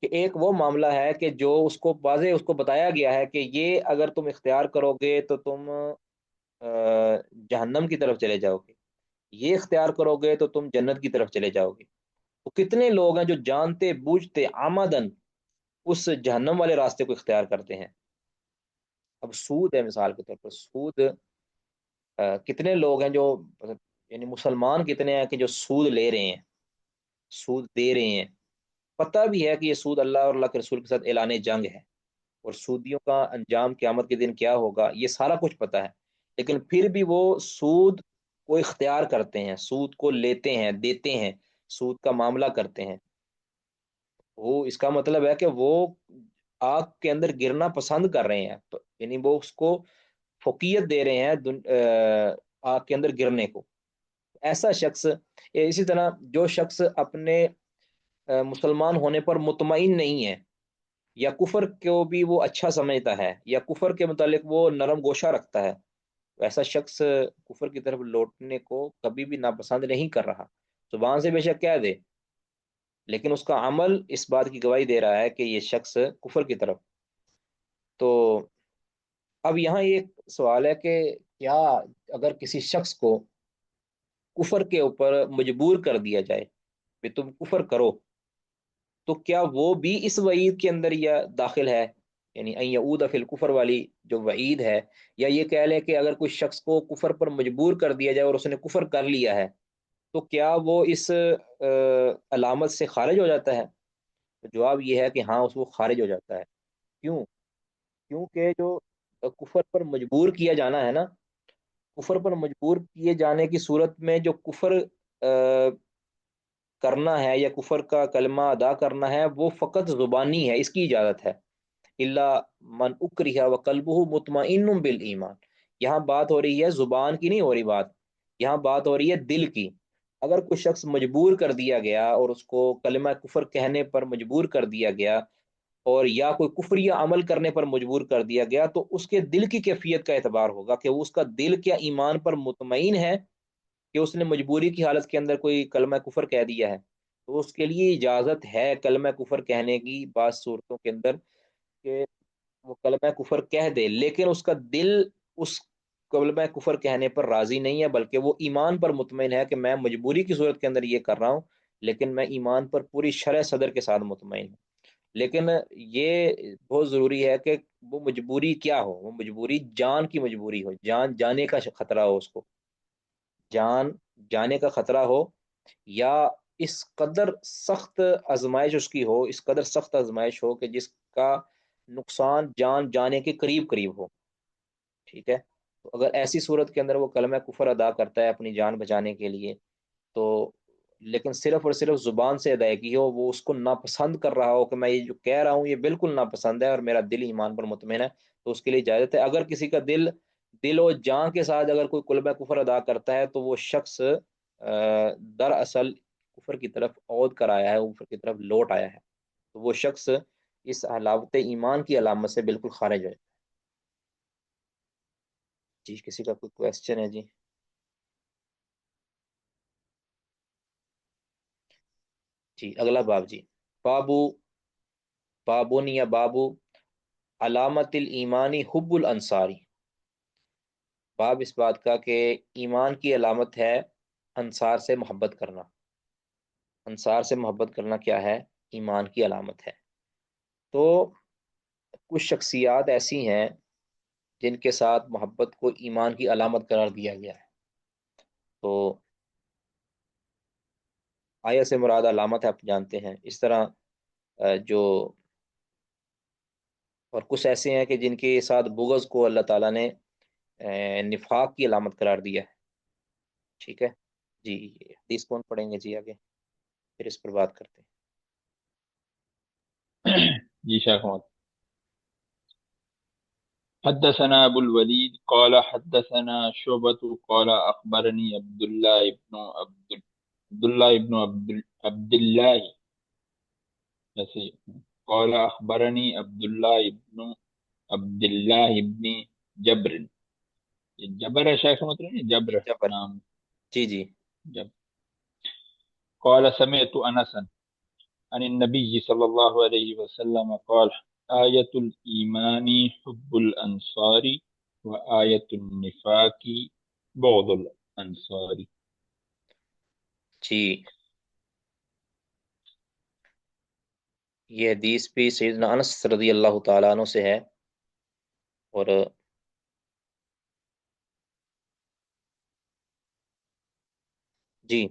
کہ ایک وہ معاملہ ہے کہ جو اس کو واضح اس کو بتایا گیا ہے کہ یہ اگر تم اختیار کرو گے تو تم جہنم کی طرف چلے جاؤ گے، یہ اختیار کرو گے تو تم جنت کی طرف چلے جاؤ گے، تو کتنے لوگ ہیں جو جانتے بوجھتے آمدن اس جہنم والے راستے کو اختیار کرتے ہیں۔ اب سود ہے، مثال کے طور پر سود، کتنے لوگ ہیں جو یعنی مسلمان کتنے ہیں کہ جو سود لے رہے ہیں، سود دے رہے ہیں، پتہ بھی ہے کہ یہ سود اللہ اور اللہ کے رسول کے ساتھ اعلان جنگ ہے، اور سودیوں کا انجام قیامت کے دن کیا ہوگا یہ سارا کچھ پتہ ہے، لیکن پھر بھی وہ سود کو اختیار کرتے ہیں، سود کو لیتے ہیں، دیتے ہیں، سود کا معاملہ کرتے ہیں، وہ اس کا مطلب ہے کہ وہ آگ کے اندر گرنا پسند کر رہے ہیں، تو یعنی وہ اس کو فوقیت دے رہے ہیں آگ کے اندر گرنے کو۔ ایسا شخص، اسی طرح جو شخص اپنے مسلمان ہونے پر مطمئن نہیں ہے، یا کفر کو بھی وہ اچھا سمجھتا ہے، یا کفر کے متعلق وہ نرم گوشہ رکھتا ہے، ایسا شخص کفر کی طرف لوٹنے کو کبھی بھی ناپسند نہیں کر رہا، زبان سے بے شک کہہ دے، لیکن اس کا عمل اس بات کی گواہی دے رہا ہے کہ یہ شخص کفر کی طرف۔ تو اب یہاں ایک سوال ہے کہ کیا اگر کسی شخص کو کفر کے اوپر مجبور کر دیا جائے کہ تم کفر کرو، تو کیا وہ بھی اس وعید کے اندر یا داخل ہے، یعنی ان یعود فی الکفر والی جو وعید ہے، یا یہ کہہ لیں کہ اگر کوئی شخص کو کفر پر مجبور کر دیا جائے اور اس نے کفر کر لیا ہے تو کیا وہ اس علامت سے خارج ہو جاتا ہے؟ جواب یہ ہے کہ ہاں اس وہ خارج ہو جاتا ہے۔ کیوں؟ کیونکہ جو کفر پر مجبور کیا جانا ہے نا، کفر پر مجبور کیے جانے کی صورت میں جو کفر کرنا ہے یا کفر کا کلمہ ادا کرنا ہے وہ فقط زبانی ہے، اس کی اجازت ہے، الا من اکرہ وقلبہ مطمئن بالایمان، یہاں بات ہو رہی ہے زبان کی، نہیں ہو رہی بات، یہاں بات ہو رہی ہے دل کی۔ اگر کوئی شخص مجبور کر دیا گیا اور اس کو کلمہ کفر کہنے پر مجبور کر دیا گیا، اور یا کوئی کفری عمل کرنے پر مجبور کر دیا گیا، تو اس کے دل کی کیفیت کا اعتبار ہوگا کہ وہ اس کا دل کیا ایمان پر مطمئن ہے کہ اس نے مجبوری کی حالت کے اندر کوئی کلمہ کفر کہہ دیا ہے، تو اس کے لیے اجازت ہے کلمہ کفر کہنے کی بعض صورتوں کے اندر، کہ وہ کلمہ کفر کہہ دے لیکن اس کا دل اس کلمہ کفر کہنے پر راضی نہیں ہے، بلکہ وہ ایمان پر مطمئن ہے کہ میں مجبوری کی صورت کے اندر یہ کر رہا ہوں، لیکن میں ایمان پر پوری شرح صدر کے ساتھ مطمئن ہوں۔ لیکن یہ بہت ضروری ہے کہ وہ مجبوری کیا ہو، وہ مجبوری جان کی مجبوری ہو، جان جانے کا خطرہ ہو، اس کو جان جانے کا خطرہ ہو، یا اس قدر سخت آزمائش اس کی ہو، اس قدر سخت آزمائش ہو کہ جس کا نقصان جان جانے کے قریب قریب ہو، ٹھیک ہے۔ تو اگر ایسی صورت کے اندر وہ کلمہ کفر ادا کرتا ہے اپنی جان بچانے کے لیے، تو لیکن صرف اور صرف زبان سے ادائیگی ہو، وہ اس کو ناپسند کر رہا ہو کہ میں یہ جو کہہ رہا ہوں یہ بالکل ناپسند ہے اور میرا دل ایمان پر مطمئن ہے، تو اس کے لیے اجازت ہے۔ اگر کسی کا دل و جان کے ساتھ اگر کوئی کلمہ کفر ادا کرتا ہے، تو وہ شخص دراصل کفر کی طرف عود کر آیا ہے، کفر کی طرف لوٹ آیا ہے، تو وہ شخص اس حلاوت ایمان کی علامت سے بالکل خارج ہے۔ جی کسی کا کوئی کوشچن ہے؟ جی جی اگلا باب جی، بابو بابون یا بابو علامت الایمانی حب الانصاری، باب اس بات کا کہ ایمان کی علامت ہے انصار سے محبت کرنا۔ انصار سے محبت کرنا کیا ہے؟ ایمان کی علامت ہے۔ تو کچھ شخصیات ایسی ہیں جن کے ساتھ محبت کو ایمان کی علامت قرار دیا گیا ہے، تو آیا سے مراد علامت ہے، آپ جانتے ہیں۔ اس طرح جو اور کچھ ایسے ہیں کہ جن کے ساتھ بغض کو اللہ تعالیٰ نے نفاق کی علامت قرار دیا ہے، ٹھیک ہے جی۔ حدیث کون پڑھیں گے جی آگے، پھر اس پر بات کرتے ہیں۔ جی شیخ محمد، حدثنا ابو الولید قال حدثنا شعبة قال اخبرني عبد الله بن عبد الله جیسے قال اخبرني عبد الله بن جبر، یہ جبر ہے شیخ محمد نہیں جی جبر جبر، نام جی جی جب قال سمعت انسا عن النبي صلى الله عليه وسلم قال آية الإيمان حب الأنصار وآية النفاق بغض الأنصار۔ جی، یہ حدیث بھی سیدنا انس رضی اللہ تعالیٰ عنہ سے ہے، اور جی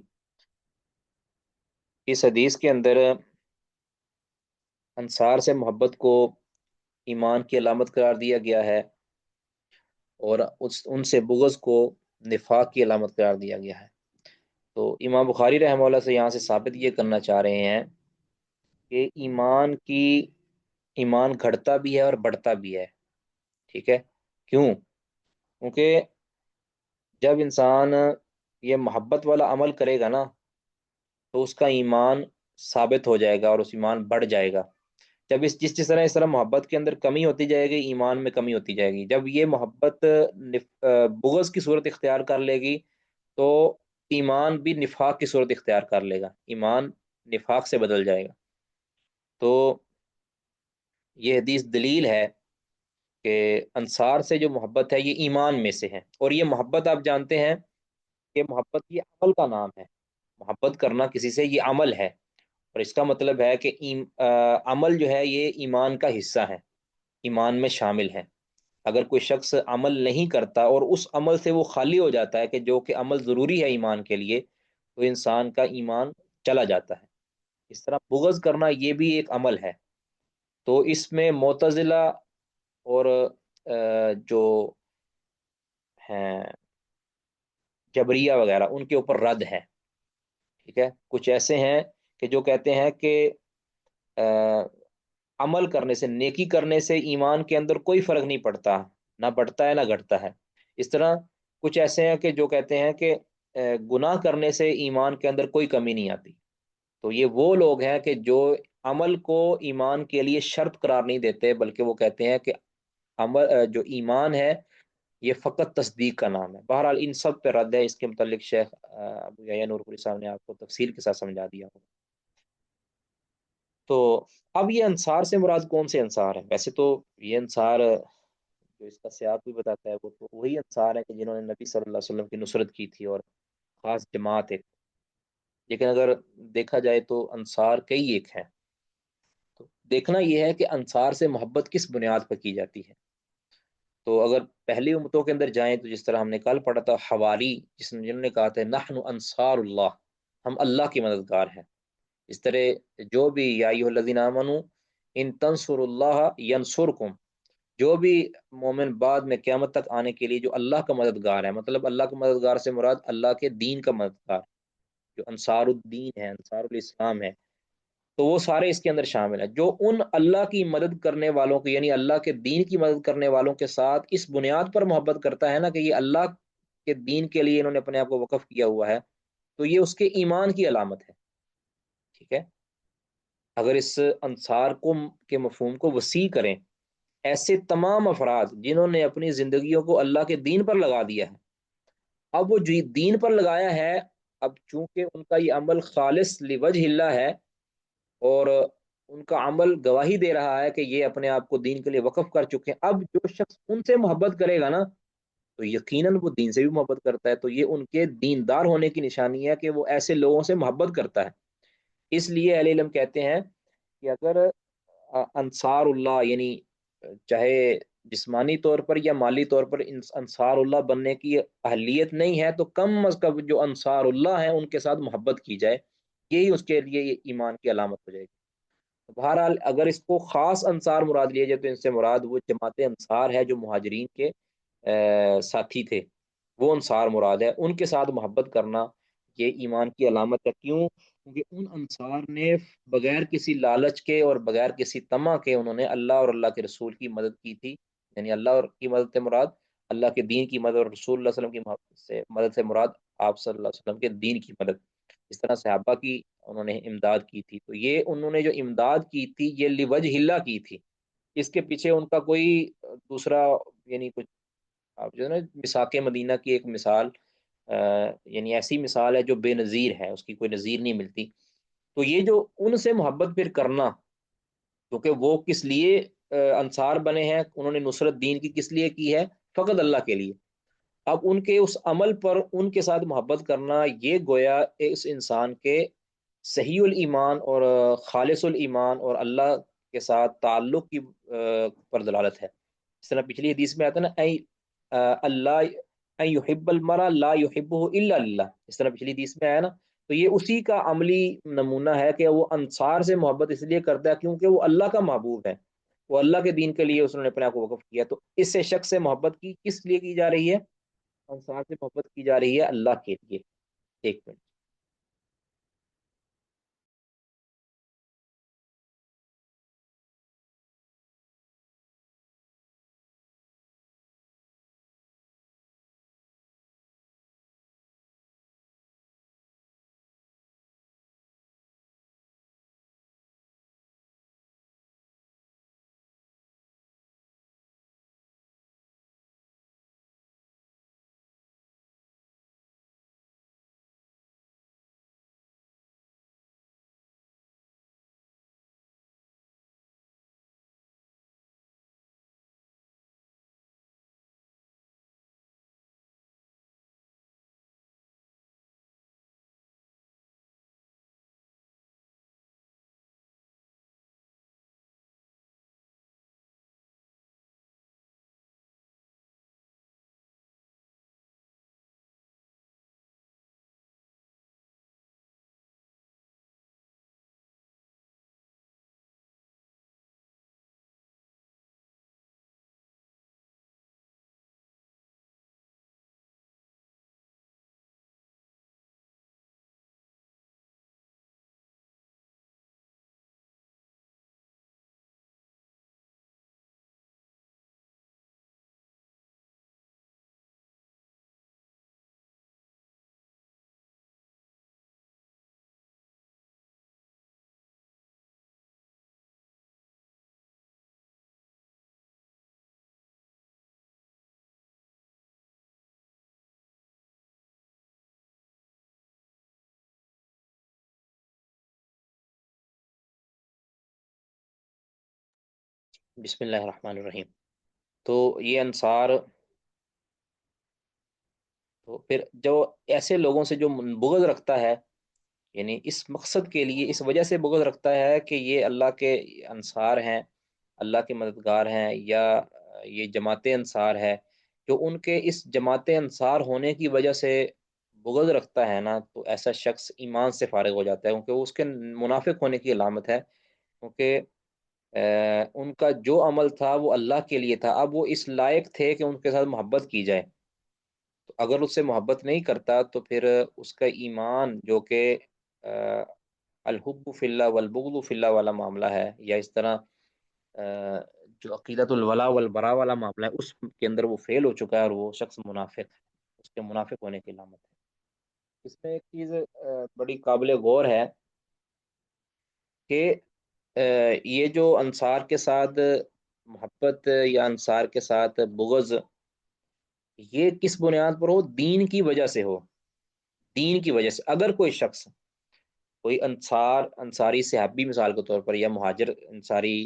اس حدیث کے اندر انصار سے محبت کو ایمان کی علامت قرار دیا گیا ہے، اور ان سے بغض کو نفاق کی علامت قرار دیا گیا ہے۔ تو امام بخاری رحمہ اللہ سے یہاں سے ثابت یہ کرنا چاہ رہے ہیں کہ ایمان گھٹتا بھی ہے اور بڑھتا بھی ہے، ٹھیک ہے۔ کیوں؟ کیونکہ جب انسان یہ محبت والا عمل کرے گا نا، تو اس کا ایمان ثابت ہو جائے گا اور اس ایمان بڑھ جائے گا۔ جب جس طرح محبت کے اندر کمی ہوتی جائے گی، ایمان میں کمی ہوتی جائے گی۔ جب یہ محبت بغض کی صورت اختیار کر لے گی، تو ایمان بھی نفاق کی صورت اختیار کر لے گا، ایمان نفاق سے بدل جائے گا۔ تو یہ حدیث دلیل ہے کہ انصار سے جو محبت ہے یہ ایمان میں سے ہے، اور یہ محبت آپ جانتے ہیں کہ محبت یہ عمل کا نام ہے، محبت کرنا کسی سے یہ عمل ہے، اور اس کا مطلب ہے کہ عمل جو ہے یہ ایمان کا حصہ ہے، ایمان میں شامل ہے۔ اگر کوئی شخص عمل نہیں کرتا اور اس عمل سے وہ خالی ہو جاتا ہے، کہ جو کہ عمل ضروری ہے ایمان کے لیے، تو انسان کا ایمان چلا جاتا ہے۔ اس طرح بغض کرنا یہ بھی ایک عمل ہے۔ تو اس میں معتزلہ اور جو ہیں جبریہ وغیرہ، ان کے اوپر رد ہے، ٹھیک ہے۔ کچھ ایسے ہیں کہ جو کہتے ہیں کہ عمل کرنے سے، نیکی کرنے سے ایمان کے اندر کوئی فرق نہیں پڑتا، نہ بڑھتا ہے نہ گھٹتا ہے۔ اس طرح کچھ ایسے ہیں کہ جو کہتے ہیں کہ گناہ کرنے سے ایمان کے اندر کوئی کمی نہیں آتی۔ تو یہ وہ لوگ ہیں کہ جو عمل کو ایمان کے لیے شرط قرار نہیں دیتے، بلکہ وہ کہتے ہیں کہ عمل جو ایمان ہے یہ فقط تصدیق کا نام ہے۔ بہرحال ان سب پہ رد ہے، اس کے متعلق شیخ ابو یحییٰ نور پوری صاحب نے آپ کو تفصیل کے ساتھ سمجھا دیا ہوگا۔ تو اب یہ انصار سے مراد کون سے انصار ہیں؟ ویسے تو یہ انصار جو اس کا سیاق بھی بتاتا ہے وہ تو وہی انصار ہیں کہ جنہوں نے نبی صلی اللہ علیہ وسلم کی نصرت کی تھی، اور خاص جماعت ایک۔ لیکن اگر دیکھا جائے تو انصار کئی ایک ہیں۔ تو دیکھنا یہ ہے کہ انصار سے محبت کس بنیاد پر کی جاتی ہے۔ تو اگر پہلی امتوں کے اندر جائیں تو جس طرح ہم نے کل پڑھا تھا، حواری جنہوں نے کہا تھا نحن انصار اللہ، ہم اللہ کے مددگار ہیں۔ اس طرح جو بھی یا ایھا الذین آمنوا ان تنصر اللہ ینصرکم، جو بھی مومن بعد میں قیامت تک آنے کے لیے جو اللہ کا مددگار ہے، مطلب اللہ کا مددگار سے مراد اللہ کے دین کا مددگار، جو انصار الدین ہے، انصار الاسلام ہے، تو وہ سارے اس کے اندر شامل ہیں۔ جو ان اللہ کی مدد کرنے والوں کو، یعنی اللہ کے دین کی مدد کرنے والوں کے ساتھ اس بنیاد پر محبت کرتا ہے نا کہ یہ اللہ کے دین کے لیے انہوں نے اپنے آپ کو وقف کیا ہوا ہے، تو یہ اس کے ایمان کی علامت ہے۔ ٹھیک ہے، اگر اس انصار کو کے مفہوم کو وسیع کریں، ایسے تمام افراد جنہوں نے اپنی زندگیوں کو اللہ کے دین پر لگا دیا ہے، اب وہ جو دین پر لگایا ہے، اب چونکہ ان کا یہ عمل خالص لوجہ اللہ ہے، اور ان کا عمل گواہی دے رہا ہے کہ یہ اپنے آپ کو دین کے لیے وقف کر چکے ہیں، اب جو شخص ان سے محبت کرے گا نا تو یقیناً وہ دین سے بھی محبت کرتا ہے، تو یہ ان کے دیندار ہونے کی نشانی ہے کہ وہ ایسے لوگوں سے محبت کرتا ہے۔ اس لیے اہل علم کہتے ہیں کہ اگر انصار اللہ، یعنی چاہے جسمانی طور پر یا مالی طور پر انصار اللہ بننے کی اہلیت نہیں ہے، تو کم از کم جو انصار اللہ ہیں ان کے ساتھ محبت کی جائے، یہی اس کے لیے یہ ایمان کی علامت ہو جائے گی۔ بہرحال اگر اس کو خاص انصار مراد لیا جائے تو ان سے مراد وہ جماعت انصار ہے جو مہاجرین کے ساتھی تھے، وہ انصار مراد ہے۔ ان کے ساتھ محبت کرنا یہ ایمان کی علامت ہے۔ کیوں؟ کیونکہ ان انصار نے بغیر کسی لالچ کے اور بغیر کسی طمع کے انہوں نے اللہ اور اللہ کے رسول کی مدد کی تھی، یعنی اللہ اور کی مدد سے مراد اللہ کے دین کی مدد، اور رسول اللہ صلی اللہ علیہ وسلم کی مدد سے مراد آپ صلی اللہ علیہ وسلم کے دین کی مدد۔ اس طرح صحابہ کی انہوں نے امداد کی تھی، تو یہ انہوں نے جو امداد کی تھی یہ لوجہ اللہ کی تھی، اس کے پیچھے ان کا کوئی دوسرا یعنی کچھ، آپ جو ہے نا مساق مدینہ کی ایک مثال، یعنی ایسی مثال ہے جو بے نظیر ہے، اس کی کوئی نظیر نہیں ملتی۔ تو یہ جو ان سے محبت پھر کرنا، کیونکہ وہ کس لیے انصار بنے ہیں، انہوں نے نصرت دین کی کس لیے کی ہے؟ فقط اللہ کے لیے۔ اب ان کے اس عمل پر ان کے ساتھ محبت کرنا یہ گویا اس انسان کے صحیح الایمان اور خالص الایمان اور اللہ کے ساتھ تعلق کی پر دلالت ہے۔ اس طرح پچھلی حدیث میں آتا ہے نا، اللہ ان یحب المرء لا یحبہ الا اللہ، اس طرح پچھلی حدیث میں آیا نا، تو یہ اسی کا عملی نمونہ ہے کہ وہ انصار سے محبت اس لیے کرتا ہے کیونکہ وہ اللہ کا محبوب ہے، وہ اللہ کے دین کے لیے اس نے اپنے آپ کو وقف کیا۔ تو اس سے شخص سے محبت کی کس لیے کی جا رہی ہے؟ انصار سے محبت کی جا رہی ہے اللہ کے لیے۔ ایک منٹ۔ بسم اللہ الرحمن الرحیم. تو یہ انصار، تو پھر جو ایسے لوگوں سے جو بغض رکھتا ہے، یعنی اس مقصد کے لیے اس وجہ سے بغض رکھتا ہے کہ یہ اللہ کے انصار ہیں، اللہ کے مددگار ہیں، یا یہ جماعت انصار ہے، جو ان کے اس جماعت انصار ہونے کی وجہ سے بغض رکھتا ہے نا، تو ایسا شخص ایمان سے فارغ ہو جاتا ہے، کیونکہ وہ اس کے منافق ہونے کی علامت ہے. کیونکہ ان کا جو عمل تھا وہ اللہ کے لیے تھا، اب وہ اس لائق تھے کہ ان کے ساتھ محبت کی جائے. تو اگر اس سے محبت نہیں کرتا تو پھر اس کا ایمان جو کہ الحب فی اللہ والبغض فی اللہ والا معاملہ ہے، یا اس طرح جو عقیدت الولا والبرا والا معاملہ ہے، اس کے اندر وہ فیل ہو چکا ہے، اور وہ شخص منافق ہے، اس کے منافق ہونے کی علامت ہے. اس میں ایک چیز بڑی قابل غور ہے کہ یہ جو انصار کے ساتھ محبت یا انصار کے ساتھ بغض، یہ کس بنیاد پر ہو؟ دین کی وجہ سے ہو. دین کی وجہ سے اگر کوئی شخص، کوئی انصاری صحابی مثال کے طور پر، یا مہاجر انصاری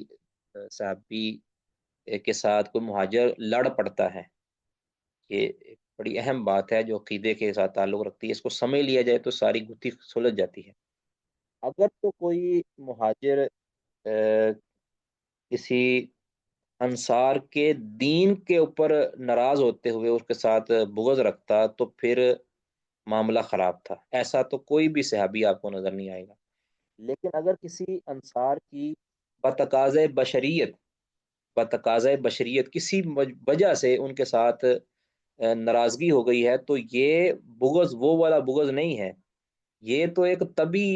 صحابی کے ساتھ کوئی مہاجر لڑ پڑتا ہے، یہ ایک بڑی اہم بات ہے جو عقیدے کے ساتھ تعلق رکھتی ہے، اس کو سمجھ لیا جائے تو ساری گتھی سلجھ جاتی ہے. اگر تو کوئی مہاجر کسی انصار کے دین کے اوپر ناراض ہوتے ہوئے اس کے ساتھ بغض رکھتا، تو پھر معاملہ خراب تھا. ایسا تو کوئی بھی صحابی آپ کو نظر نہیں آئے گا. لیکن اگر کسی انصار کی بتقاضۂ بشریت بتقاضۂ بشریت کسی وجہ سے ان کے ساتھ ناراضگی ہو گئی ہے، تو یہ بغض وہ والا بغض نہیں ہے. یہ تو ایک طبی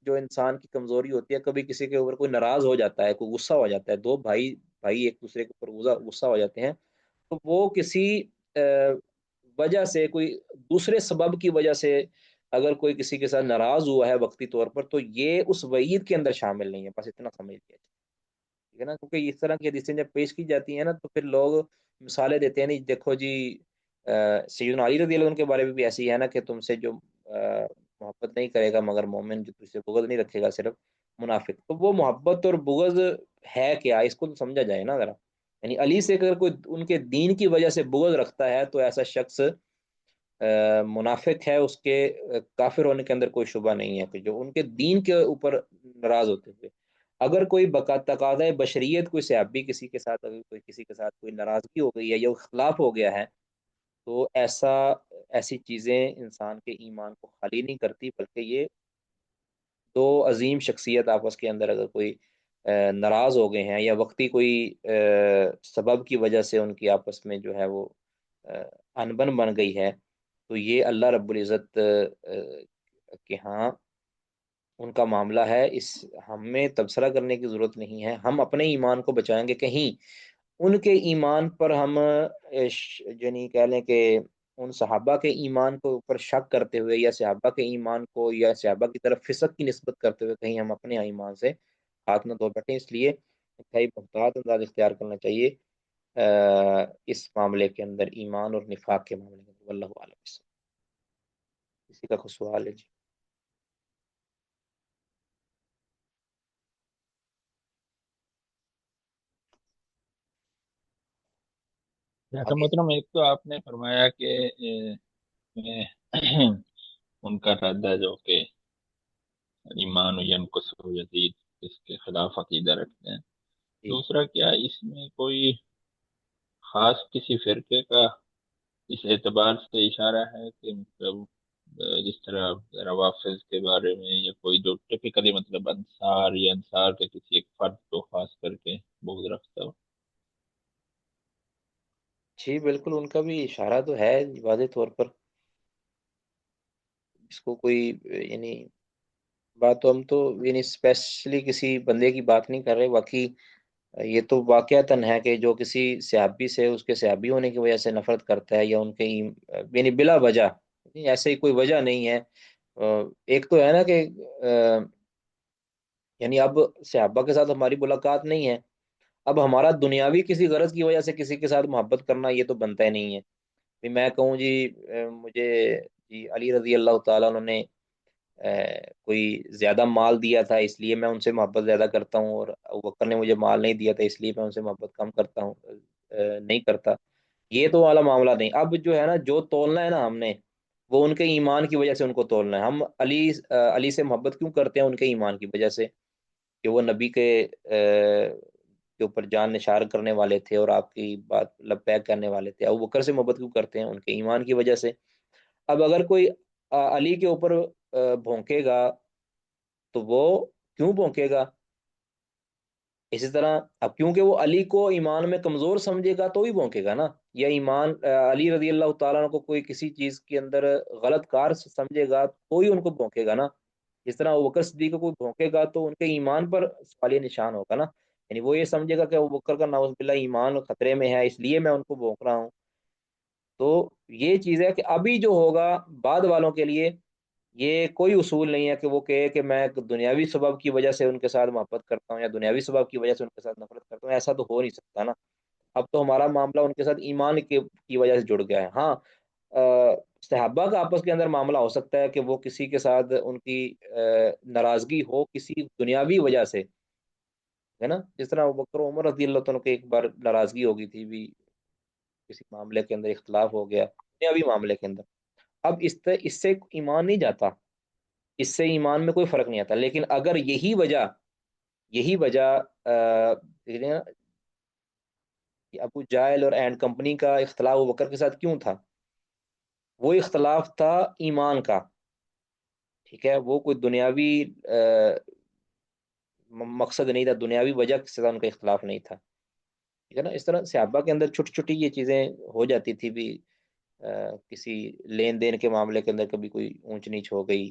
جو انسان کی کمزوری ہوتی ہے، کبھی کسی کے اوپر کوئی ناراض ہو جاتا ہے، کوئی غصہ ہو جاتا ہے، دو بھائی بھائی ایک دوسرے کے اوپر غصہ ہو جاتے ہیں، تو وہ کسی وجہ سے، کوئی دوسرے سبب کی وجہ سے اگر کوئی کسی کے ساتھ ناراض ہوا ہے وقتی طور پر، تو یہ اس وعید کے اندر شامل نہیں ہے. بس اتنا سمجھ لیا جائے، ٹھیک ہے نا. کیونکہ اس طرح کی حدیثیں جب پیش کی جاتی ہیں نا، تو پھر لوگ مثالیں دیتے ہیں، نہیں دیکھو جی سیدنا علی رضی اللہ عنہ کے بارے میں بھی ایسی ہے نا کہ تم سے جو محبت نہیں کرے گا مگر مومن، جو تجھ سے بغض نہیں رکھے گا صرف منافق. تو وہ محبت اور بغض ہے کیا، اس کو تو سمجھا جائے نا ذرا. یعنی علی سے اگر کوئی ان کے دین کی وجہ سے بغض رکھتا ہے تو ایسا شخص منافق ہے، اس کے کافر ہونے کے اندر کوئی شبہ نہیں ہے، کہ جو ان کے دین کے اوپر ناراض ہوتے ہوئے. اگر کوئی تقاضۂ بشریت کوئی صحابی کسی کے ساتھ، اگر کوئی کسی کے ساتھ کوئی ناراضگی ہو گئی ہے یا اختلاف ہو گیا ہے، تو ایسی چیزیں انسان کے ایمان کو خالی نہیں کرتی، بلکہ یہ دو عظیم شخصیت آپس کے اندر اگر کوئی ناراض ہو گئے ہیں، یا وقتی کوئی سبب کی وجہ سے ان کی آپس میں جو ہے وہ انبن بن گئی ہے، تو یہ اللہ رب العزت کے ہاں ان کا معاملہ ہے. ہمیں تبصرہ کرنے کی ضرورت نہیں ہے، ہم اپنے ایمان کو بچائیں گے. کہیں ان کے ایمان پر ہم یعنی کہہ لیں کہ ان صحابہ کے ایمان کو اوپر شک کرتے ہوئے، یا صحابہ کے ایمان کو یا صحابہ کی طرف فسق کی نسبت کرتے ہوئے کہیں ہم اپنے ایمان سے ہاتھ نہ دھو بیٹھیں. اس لیے انتہائی محتاط انداز اختیار کرنا چاہیے اس معاملے کے اندر، ایمان اور نفاق کے معاملے کے اندر. واللہ اعلم. کسی کا کوئی سوال ہے جی؟ جیسا آگے. محترم، ایک تو آپ نے فرمایا کہ میں ان کا رد ہے جو کہ ایمان و ینقص و یزید، اس کے خلاف عقیدہ رکھتے ہیں. جی دوسرا، کیا اس میں کوئی خاص کسی فرقے کا اس اعتبار سے اشارہ ہے کہ مطلب جس طرح روافظ کے بارے میں، یا کوئی جو ٹپیکلی مطلب انصار یا انصار کے کسی ایک فرد کو خاص کر کے بغض رکھتا ہو؟ جی بالکل، ان کا بھی اشارہ تو ہے واضح طور پر. اس کو کوئی یعنی بات تو ہم تو یعنی اسپیشلی کسی بندے کی بات نہیں کر رہے. باقی یہ تو واقعتاً ہے کہ جو کسی صحابی سے اس کے صحابی ہونے کی وجہ سے نفرت کرتا ہے، یا ان کے یعنی بلا وجہ، ایسے ہی کوئی وجہ نہیں ہے. ایک تو ہے نا کہ یعنی اب صحابہ کے ساتھ ہماری ملاقات نہیں ہے، اب ہمارا دنیاوی کسی غرض کی وجہ سے کسی کے ساتھ محبت کرنا یہ تو بنتا ہی نہیں ہے. میں کہوں جی مجھے جی علی رضی اللہ تعالیٰ عنہ نے کوئی زیادہ مال دیا تھا اس لیے میں ان سے محبت زیادہ کرتا ہوں، اور ابو بکر نے مجھے مال نہیں دیا تھا اس لیے میں ان سے محبت کم کرتا ہوں، نہیں کرتا، یہ تو والا معاملہ نہیں۔ اب جو ہے نا، جو تولنا ہے نا ہم نے، وہ ان کے ایمان کی وجہ سے ان کو تولنا ہے۔ ہم علی سے محبت کیوں کرتے ہیں؟ ان کے ایمان کی وجہ سے، کہ وہ نبی کے اوپر جان نثار کرنے والے تھے اور آپ کی بات لبیک کرنے والے تھے۔ ابو بکر سے محبت کیوں کرتے ہیں؟ ان کے ایمان کی وجہ سے۔ اب اگر کوئی علی کے اوپر بھونکے گا تو وہ کیوں بھونکے گا؟ اسی طرح اب کیونکہ وہ علی کو ایمان میں کمزور سمجھے گا تو ہی بھونکے گا نا، یا ایمان علی رضی اللہ تعالیٰ عنہ کو کوئی کسی چیز کے اندر غلط کار سمجھے گا تو ہی ان کو بھونکے گا نا۔ جس طرح ابوبکر صدیق کو کوئی بھونکے گا تو ان کے ایمان پر سوالیہ نشان ہوگا نا، یعنی وہ یہ سمجھے گا کہ ابوبکر کا نعوذ باللہ ایمان خطرے میں ہے اس لیے میں ان کو بھونک رہا ہوں۔ تو یہ چیز ہے کہ ابھی جو ہوگا بعد والوں کے لیے یہ کوئی اصول نہیں ہے کہ وہ کہے کہ میں دنیاوی سبب کی وجہ سے ان کے ساتھ محبت کرتا ہوں یا دنیاوی سبب کی وجہ سے ان کے ساتھ نفرت کرتا ہوں، ایسا تو ہو نہیں سکتا نا۔ اب تو ہمارا معاملہ ان کے ساتھ ایمان کی وجہ سے جڑ گیا ہے۔ ہاں، صحابہ کا آپس کے اندر معاملہ ہو سکتا ہے کہ وہ کسی کے ساتھ ان کی ناراضگی ہو کسی دنیاوی وجہ سے، ہے نا، جس طرح ابوبکر و عمر رضی اللہ عنہ کو ایک بار ناراضگی ہوگی تھی بھی، کسی معاملے کے اندر اختلاف ہو گیا دنیاوی معاملے کے اندر۔ اب اس سے ایمان نہیں جاتا، اس سے ایمان میں کوئی فرق نہیں آتا، لیکن اگر یہی وجہ دیکھیں نا کہ ابو جائل اور اینڈ کمپنی کا اختلاف ابوبکر کے ساتھ کیوں تھا؟ وہ اختلاف تھا ایمان کا، ٹھیک ہے، وہ کوئی دنیاوی مقصد نہیں تھا، دنیاوی وجہ سے ان کا اختلاف نہیں تھا، ٹھیک ہے نا۔ اس طرح صحابہ کے اندر چھوٹی چھوٹی یہ چیزیں ہو جاتی تھی بھی، کسی لین دین کے معاملے کے اندر کبھی کوئی اونچ نیچ ہو گئی،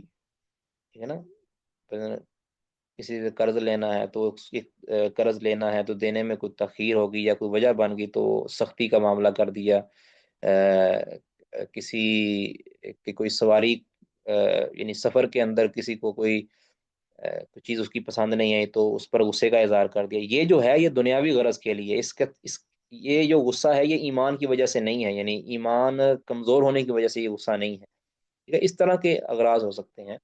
ٹھیک ہے نا، کسی سے قرض لینا ہے تو قرض لینا ہے تو دینے میں کوئی تاخیر ہوگی یا کوئی وجہ بن گئی تو سختی کا معاملہ کر دیا، کسی کی کوئی سواری، یعنی سفر کے اندر کسی کو کوئی چیز اس کی پسند نہیں آئی تو اس پر غصے کا اظہار کر دیا، یہ جو ہے یہ دنیاوی غرض کے لیے، یہ جو غصہ ہے یہ ایمان کی وجہ سے نہیں ہے، یعنی ایمان کمزور ہونے کی وجہ سے یہ غصہ نہیں ہے، ٹھیک ہے، اس طرح کے اغراض ہو سکتے ہیں۔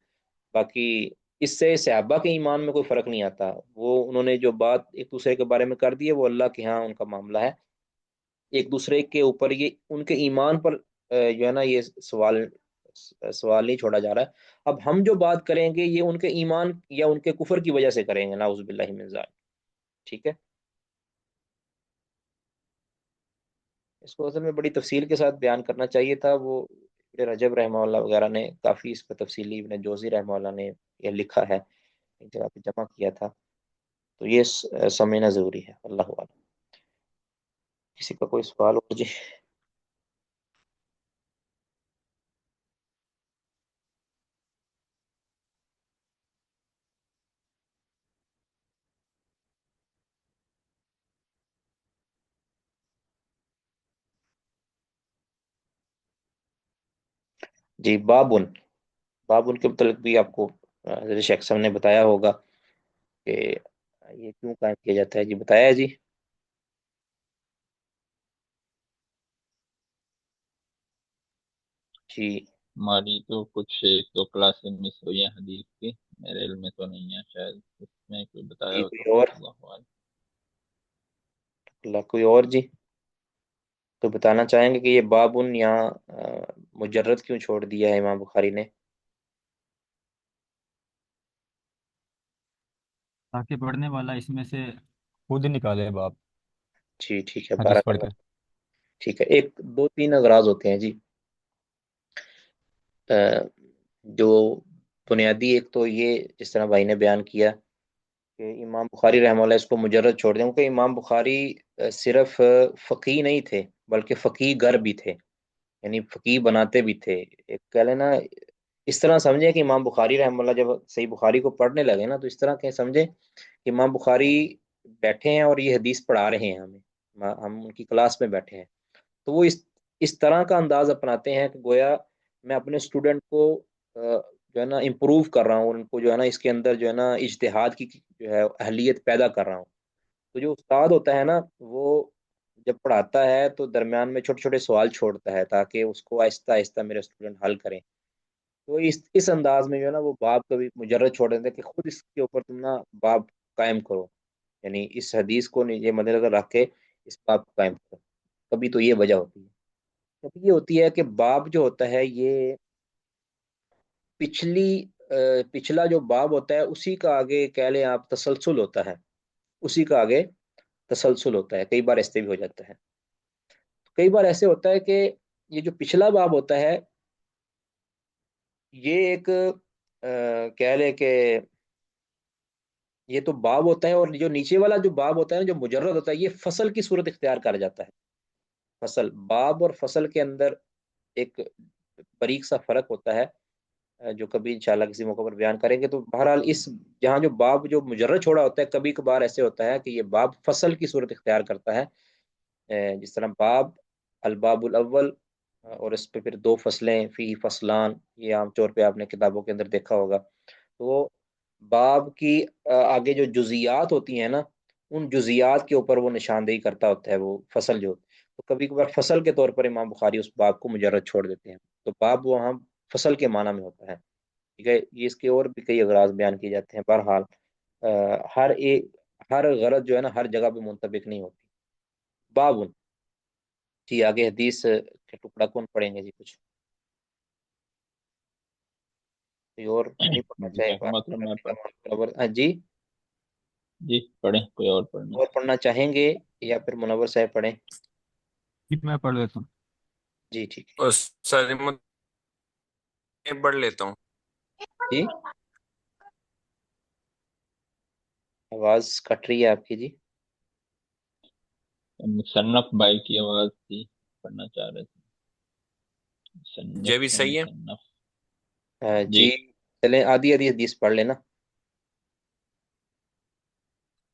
باقی اس سے صحابہ کے ایمان میں کوئی فرق نہیں آتا، وہ انہوں نے جو بات ایک دوسرے کے بارے میں کر دی ہے وہ اللہ کے ہاں ان کا معاملہ ہے، ایک دوسرے کے اوپر یہ ان کے ایمان پر جو ہے نا یہ سوال نہیں چھوڑا جا رہا ہے۔ اب ہم جو بات کریں گے یہ ان کے ایمان یا ان کے کفر کی وجہ سے کریں گے، نعوذ باللہ من ذالک، ٹھیک ہے۔ اس کو اصل میں بڑی تفصیل کے ساتھ بیان کرنا چاہیے تھا، وہ ابن رجب رحمہ اللہ وغیرہ نے کافی اس پہ تفصیلی، ابن جوزی رحمہ اللہ نے یہ لکھا ہے، ایک جگہ پہ جمع کیا تھا، تو یہ سمجھنا ضروری ہے۔ اللہ اعلم۔ کسی کا کوئی سوال ہو جی؟ جی، بابن کے متعلق بھی آپ کو حضرت شیخ صاحب نے بتایا ہوگا کہ یہ کیوں قائم کیا جاتا ہے، جی بتایا ہے جی۔ جی، ہماری تو کچھ ایک دو کلاسیں مس ہوئی ہیں حدیث کی، میرے علم میں تو نہیں ہے، شاید اس میں کوئی بتایا جی ہو تو کوئی اور؟ اللہ عالم۔ اللہ کوئی اور جی؟ تو بتانا چاہیں گے کہ یہ بابن یہاں مجرد کیوں چھوڑ دیا ہے امام بخاری نے؟ تاکہ پڑھنے والا اس میں سے خود نکالے باپ، جی ٹھیک ہے، حدیث بارک پڑھ اللہ، کر۔ ٹھیک ہے، ایک دو تین اغراض ہوتے ہیں جی، جو بنیادی ایک تو یہ جس طرح بھائی نے بیان کیا کہ امام بخاری رحمہ اللہ اس کو مجرد چھوڑ دیں، کیونکہ امام بخاری صرف فقی نہیں تھے بلکہ فقی گر بھی تھے، یعنی فقی بناتے بھی تھے، ایک کہہ لینا اس طرح سمجھیں کہ امام بخاری رحمہ اللہ جب صحیح بخاری کو پڑھنے لگے نا تو اس طرح کہ سمجھیں کہ امام بخاری بیٹھے ہیں اور یہ حدیث پڑھا رہے ہیں ہمیں، ہم ان کی کلاس میں بیٹھے ہیں، تو وہ اس طرح کا انداز اپناتے ہیں کہ گویا میں اپنے اسٹوڈنٹ کو جو ہے نا امپروو کر رہا ہوں، ان کو جو ہے نا اس کے اندر جو ہے نا اجتہاد کی جو ہے اہلیت پیدا کر رہا ہوں۔ تو جو استاد ہوتا ہے نا وہ جب پڑھاتا ہے تو درمیان میں چھوٹے چھوٹے سوال چھوڑتا ہے تاکہ اس کو آہستہ آہستہ میرے اسٹوڈنٹ حل کریں، تو اس انداز میں جو ہے نا وہ باب کبھی مجرد چھوڑ دیتے کہ خود اس کے اوپر تم نا باب قائم کرو، یعنی اس حدیث کو یہ مد نظر رکھ کے اس باب کو قائم کرو. کبھی تو یہ وجہ ہوتی ہے. کبھی یہ ہوتی ہے کہ باب جو ہوتا ہے یہ پچھلی پچھلا جو باب ہوتا ہے اسی کا آگے کہہ لیں آپ تسلسل ہوتا ہے، اسی کا آگے تسلسل ہوتا ہے. کئی بار ایسے بھی ہو جاتا ہے. کئی بار ایسے ہوتا ہے کہ یہ جو پچھلا باب ہوتا ہے یہ ایک کہہ لیں کہ یہ تو باب ہوتا ہے، اور جو نیچے والا جو باب ہوتا ہے نا جو مجرد ہوتا ہے یہ فصل کی صورت اختیار کر جاتا ہے. فصل، باب اور فصل کے اندر ایک باریک سا فرق ہوتا ہے جو کبھی انشاءاللہ کسی موقع پر بیان کریں گے. تو بہرحال اس جہاں جو باب جو مجرد چھوڑا ہوتا ہے کبھی کبھار ایسے ہوتا ہے کہ یہ باب فصل کی صورت اختیار کرتا ہے. جس طرح باب الباب الاول، اور اس پہ پھر دو فصلیں فی فصلان، یہ عام طور پہ آپ نے کتابوں کے اندر دیکھا ہوگا. تو باب کی آگے جو جزیات ہوتی ہیں نا ان جزیات کے اوپر وہ نشاندہی کرتا ہوتا ہے وہ فصل جو. تو کبھی کبھار فصل کے طور پر امام بخاری اس باب کو مجرد چھوڑ دیتے ہیں. تو باب وہاں فصل کے معنی میں ہوتا ہے. ٹھیک ہے، یہ اس کے اور بھی کئی اغراض بیان کیے جاتے ہیں. بہرحال ہر ایک ہر غرض جو ہے نا ہر جگہ پہ منطبق نہیں ہوتی. باب. جی آگے حدیث کا ٹکڑا کون پڑھیں گے جی؟ کچھ کوئی اور نہیں پڑھنا چاہے جزاکم گا؟ اللہ خیر، میں ہاں جی، جی پڑھیں، کوئی اور پڑھنا اور پڑھنا چاہیں گے یا پھر منور صاحب پڑھیں؟ جی میں پڑھ لیتا ہوں. جی ٹھیک ہے. اور ساری میں پڑھ لیتا ہوں. جی آواز کٹ رہی ہے آپ کی جی. مصنف بھائی کی آواز تھی، پڑھنا چاہ رہے تھے. یہ بھی مصنف صحیح ہے. مصنف جی. جی چلیں آدھی آدھی حدیث پڑھ لینا.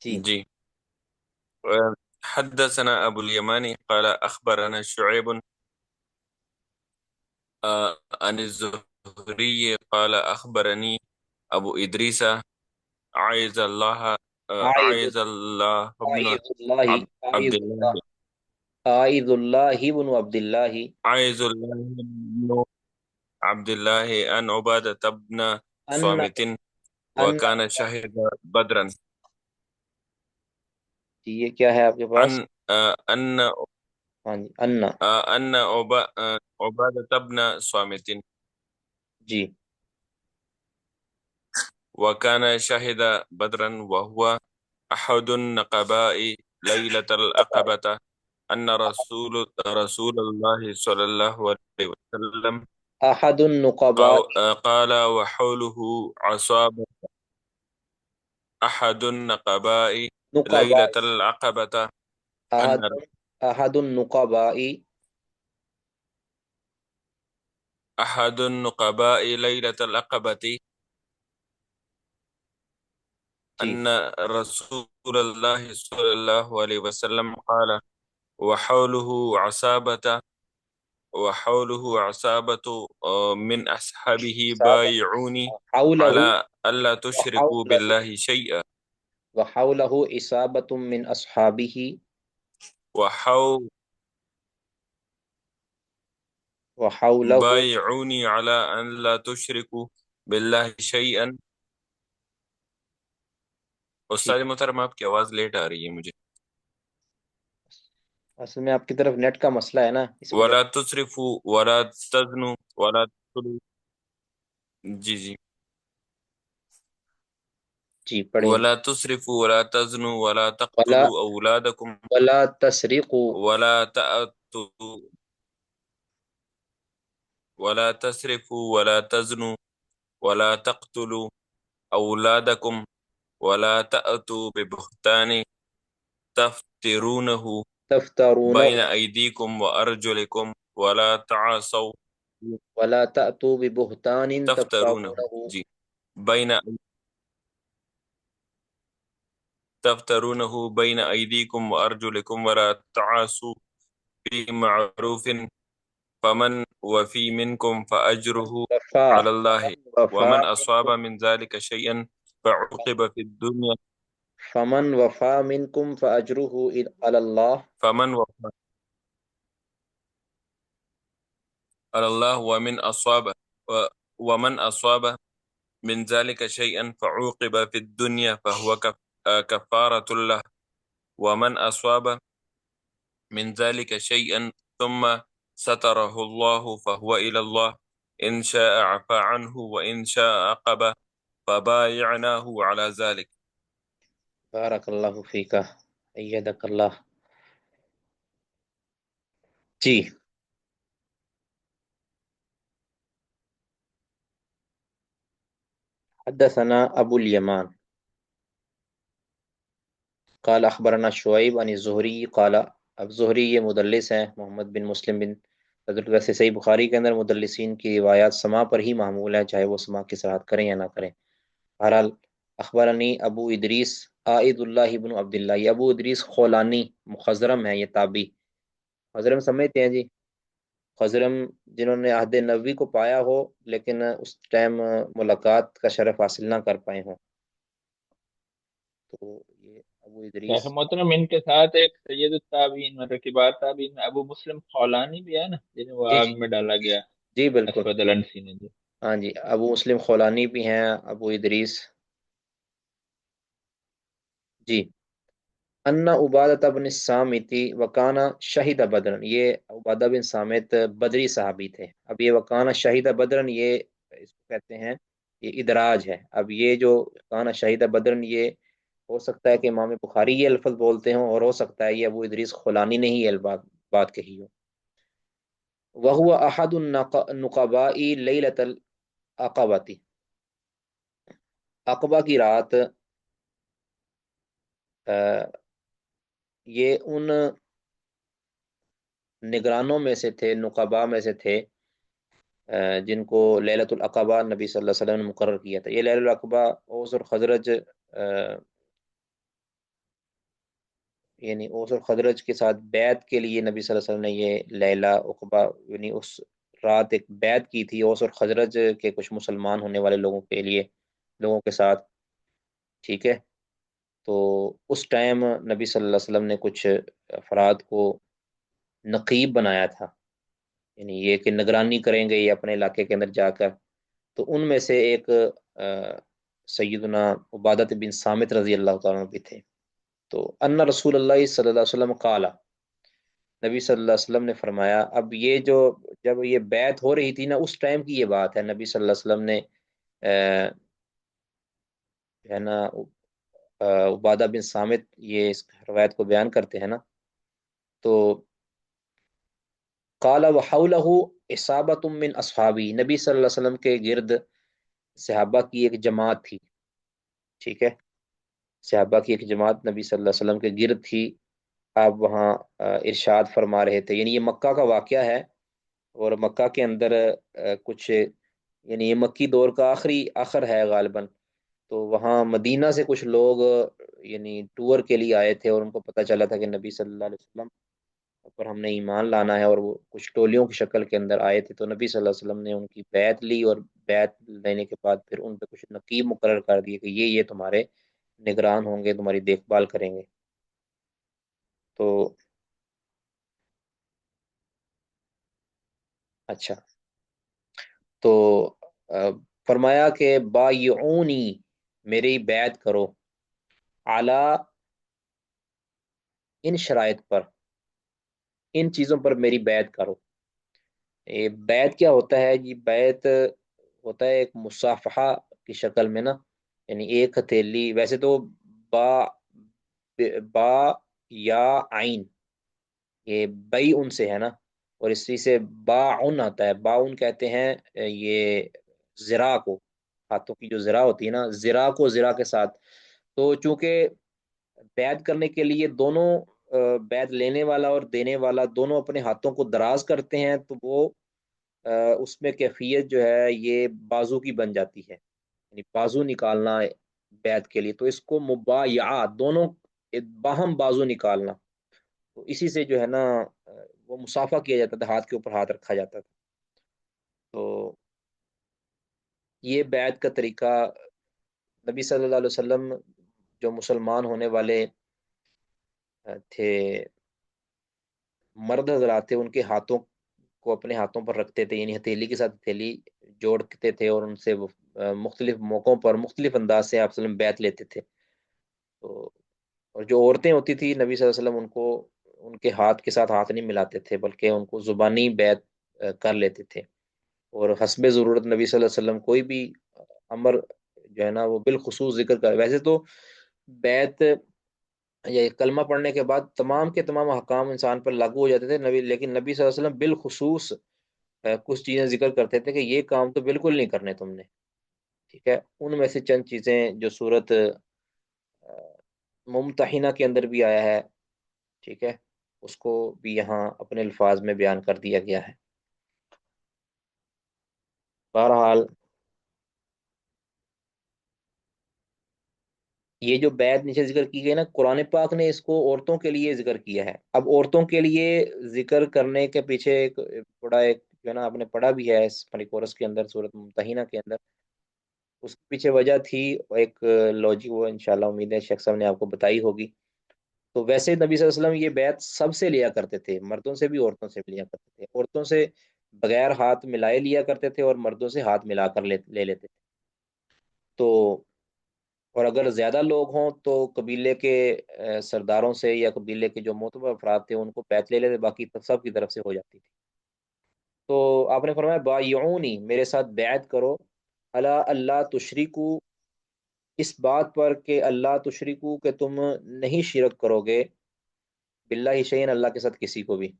جی جی. حدثنا ابو اليماني قال اخبرنا شعيب عن الزهري قال اخبرني ابو ادريس عايز الله عائد عايز الله ابن عائد اللہ عبد عائد اللہ الله عائد اللہ بن عبد اللہ عايز الله بن عبد الله ان عبادة بن ان صامت ان وكان شهد بدرا جی یہ کیا ہے آپ کے پاس؟ ان ہاں جی ان. ان عبادة بن صامت جی وكان شهد بدرا وهو أحد النقباء ليلة العقبة أن رسول الله صلى الله عليه وسلم احد النقباء. قال وحوله عصابة أحد النقباء نقباء ليلة العقبة احد أن احد النقباء. أحد النقباء ليلة العقبة جی أن رسول الله صلى الله عليه وسلم قال وحوله عصابة من أصحابه صحابہ. بايعوني حوله على ألا تشركوا وحوله بالله شيئا وحوله إصابة من أصحابه وحو وحوله. بايعوني على أن لا تشركوا بالله شيئا. ٹھیک استاد محترم آپ کی آواز لیٹ آ رہی ہے مجھے. اصل میں آپ کی طرف نیٹ کا مسئلہ ہے نا اس وجہ ولا تسرفوا ولا تزنوا ولا تقتلوا. جی جی. جی پڑھیں جی. ولا تسرفوا ولا تزنوا ولا ولا تقتلوا أولادكم ولا تسرقوا ولا تأتوا ولا تسرفوا ولا تزنوا ولا تقتلوا أولادكم ولا تأتوا ببهتان تفترونه تفترونه بين أيديكم وأرجلكم ولا تعصوا ولا تأتوا ببهتان تفترونه تفترونه جي بين تفترونه بين أيديكم وأرجلكم ولا تعصوا في معروف فمن وفي منكم فأجره على الله وفى ومن أصاب من ذلك شيئا فعوقب في الدنيا فمن وفى منكم فأجره على الله فمن وفى على الله ومن أصاب ومن أصاب من ذلك شيئا فعوقب في الدنيا فهو كفارة له، ومن أصاب من ذلك شيئا ثم ستره الله فهو إلى الله، إن شاء عفى عنه وإن شاء عقب، فبايعناه على ذلك. بارک اللہ فیکہ، ایدک اللہ. جی. حدثنا ابو الیمان قال اخبرنا شعیب عن الزہری قال. اب زہری یہ مدلس ہیں، محمد بن مسلم بن حضرت. ویسے صحیح بخاری کے اندر مدلسین کی روایات سما پر ہی معمول ہے، چاہے وہ سما کی صراحت کریں یا نہ کریں. بہرحال اخبرنی ابو ادریس عائد اللہ بن عبداللہ، یہ ابو ادریس خولانی مخضرم ہے، یہ تابعی. خضرم سمجھتے ہیں جی؟ خضرم جنہوں نے عہد نبوی کو پایا ہو لیکن اس ٹائم ملاقات کا شرف حاصل نہ کر پائے ہوں. تو یہ ابو ادریس. شیخ محترم ان کے ساتھ ایک سید التابعین مطلب کبار تابعین میں ابو مسلم خولانی بھی ہے نا، جنہیں وہ جی آگ میں ڈالا گیا جی بالکل. اسود الانسی نے جو. ہاں جی، ابو مسلم خولانی بھی ہیں، ابو ادریس. جی. ان عبادہ بن الصامت وکانا شہید بدرن، یہ عبادہ بن صامت بدری صحابی تھے. اب یہ وکانا شہید بدرن، یہ اس کو کہتے ہیں، یہ ادراج ہے. اب یہ جو کانا شہید بدرن، یہ ہو سکتا ہے کہ امام بخاری یہ الفظ بولتے ہوں، اور ہو سکتا ہے یہ ابو ادریس خولانی نے ہی یہ بات کہی ہو. وہو احد النقباء لیلۃ العقبۃ، عقبہ کی رات یہ ان نگرانوں میں سے تھے، نقباء میں سے تھے جن کو لیلۃ العقبہ نبی صلی اللہ علیہ وسلم نے مقرر کیا تھا. یہ لیلۃ العقبہ اوس اور خزرج، یعنی اوس اور خزرج کے ساتھ بیعت کے لیے نبی صلی اللہ علیہ وسلم نے یہ لیلہ عقبہ، یعنی اس رات ایک بیعت کی تھی اوس اور خزرج کے کچھ مسلمان ہونے والے لوگوں کے لیے، لوگوں کے ساتھ. ٹھیک ہے. تو اس ٹائم نبی صلی اللہ علیہ وسلم نے کچھ افراد کو نقیب بنایا تھا، یعنی یہ کہ نگرانی کریں گے یہ اپنے علاقے کے اندر جا کر. تو ان میں سے ایک سیدنا عبادت بن صامت رضی اللہ تعالیٰ عنہ بھی تھے. تو ان رسول اللہ صلی اللہ علیہ وسلم قال، نبی صلی اللہ علیہ وسلم نے فرمایا. اب یہ جو جب یہ بیعت ہو رہی تھی نا، اس ٹائم کی یہ بات ہے. نبی صلی اللہ علیہ وسلم نے جو ہے نا عبادہ بن صامت یہ اس روایت کو بیان کرتے ہیں نا، تو قال وحولہ اصابۃ من اصحابی، نبی صلی اللہ علیہ وسلم کے گرد صحابہ کی ایک جماعت تھی. ٹھیک ہے. صحابہ کی ایک جماعت نبی صلی اللہ علیہ وسلم کے گرد تھی. آپ وہاں ارشاد فرما رہے تھے، یعنی یہ مکہ کا واقعہ ہے، اور مکہ کے اندر کچھ، یعنی یہ مکی دور کا آخر ہے غالباً. تو وہاں مدینہ سے کچھ لوگ یعنی ٹور کے لیے آئے تھے، اور ان کو پتہ چلا تھا کہ نبی صلی اللہ علیہ وسلم پر ہم نے ایمان لانا ہے، اور وہ کچھ ٹولیوں کی شکل کے اندر آئے تھے. تو نبی صلی اللہ علیہ وسلم نے ان کی بیعت لی، اور بیعت لینے کے بعد پھر ان پہ کچھ نقیب مقرر کر دیے کہ یہ تمہارے نگران ہوں گے، تمہاری دیکھ بھال کریں گے. تو اچھا، تو فرمایا کہ بایعونی، میری بیعت کرو، اعلی، ان شرائط پر، ان چیزوں پر میری بیعت کرو. یہ بیعت کیا ہوتا ہے جی؟ بیعت ہوتا ہے ایک مصافحہ کی شکل میں نا، یعنی ایک ہتھیلی. ویسے تو با با یا عین، یہ بئی ان سے ہے نا، اور اسی سے باعن آتا ہے. باعن کہتے ہیں یہ زرا کو، ہاتھوں کی جو زرا ہوتی ہے نا، زرا کو زرا کے ساتھ. تو چونکہ بیعت کرنے کے لیے دونوں، بیعت لینے والا اور دینے والا دونوں اپنے ہاتھوں کو دراز کرتے ہیں، تو وہ اس میں کیفیت جو ہے یہ بازو کی بن جاتی ہے، یعنی بازو نکالنا بیعت کے لیے. تو اس کو مبایعہ، دونوں باہم بازو نکالنا. تو اسی سے جو ہے نا وہ مسافہ کیا جاتا تھا، ہاتھ کے اوپر ہاتھ رکھا جاتا تھا. تو یہ بیعت کا طریقہ نبی صلی اللہ علیہ وسلم جو مسلمان ہونے والے تھے، مرد حضرات تھے، ان کے ہاتھوں کو اپنے ہاتھوں پر رکھتے تھے، یعنی ہتھیلی کے ساتھ ہتھیلی جوڑتے تھے اور ان سے وہ مختلف موقعوں پر مختلف انداز سے آپ صلی اللہ علیہ وسلم بیعت لیتے تھے۔ تو اور جو عورتیں ہوتی تھی نبی صلی اللہ علیہ وسلم ان کو ان کے ہاتھ کے ساتھ ہاتھ نہیں ملاتے تھے، بلکہ ان کو زبانی بیعت کر لیتے تھے، اور حسب ضرورت نبی صلی اللہ علیہ وسلم کوئی بھی امر جو ہے نا وہ بالخصوص ذکر کر، ویسے تو بیعت یا کلمہ پڑھنے کے بعد تمام کے تمام احکام انسان پر لاگو ہو جاتے تھے نبی، لیکن نبی صلی اللہ علیہ وسلم بالخصوص کچھ چیزیں ذکر کرتے تھے کہ یہ کام تو بالکل نہیں کرنے تم نے، ٹھیک ہے۔ ان میں سے چند چیزیں جو صورت ممتحنہ کے اندر بھی آیا ہے، ٹھیک ہے، اس کو بھی یہاں اپنے الفاظ میں بیان کر دیا گیا ہے۔ بہرحال یہ جو بیعت نیچے ذکر کی گئی نا، قرآن پاک نے اس کو عورتوں کے لیے ذکر کیا ہے۔ اب عورتوں کے لیے ذکر کرنے کے پیچھے ایک بڑا ایک جو ہے نا آپ نے پڑھا بھی ہے اس کورس کے اندر، صورت ممتحنہ کے اندر، اس کے پیچھے وجہ تھی ایک لوجک، وہ انشاءاللہ امید ہے شیخ صاحب نے آپ کو بتائی ہوگی۔ تو ویسے نبی صلی اللہ علیہ وسلم یہ بیعت سب سے لیا کرتے تھے، مردوں سے بھی عورتوں سے بھی لیا کرتے تھے، عورتوں سے بغیر ہاتھ ملائے لیا کرتے تھے اور مردوں سے ہاتھ ملا کر لے لیتے تھے۔ تو اور اگر زیادہ لوگ ہوں تو قبیلے کے سرداروں سے یا قبیلے کے جو معتبر افراد تھے ان کو بیعت لے لیتے، باقی سب کی طرف سے ہو جاتی تھی۔ تو آپ نے فرمایا بایعونی، میرے ساتھ بیعت کرو، الا اللہ تشریکو، اس بات پر کہ اللہ تشریکو کہ تم نہیں شرک کرو گے، باللہ شیئن، اللہ کے ساتھ کسی کو بھی۔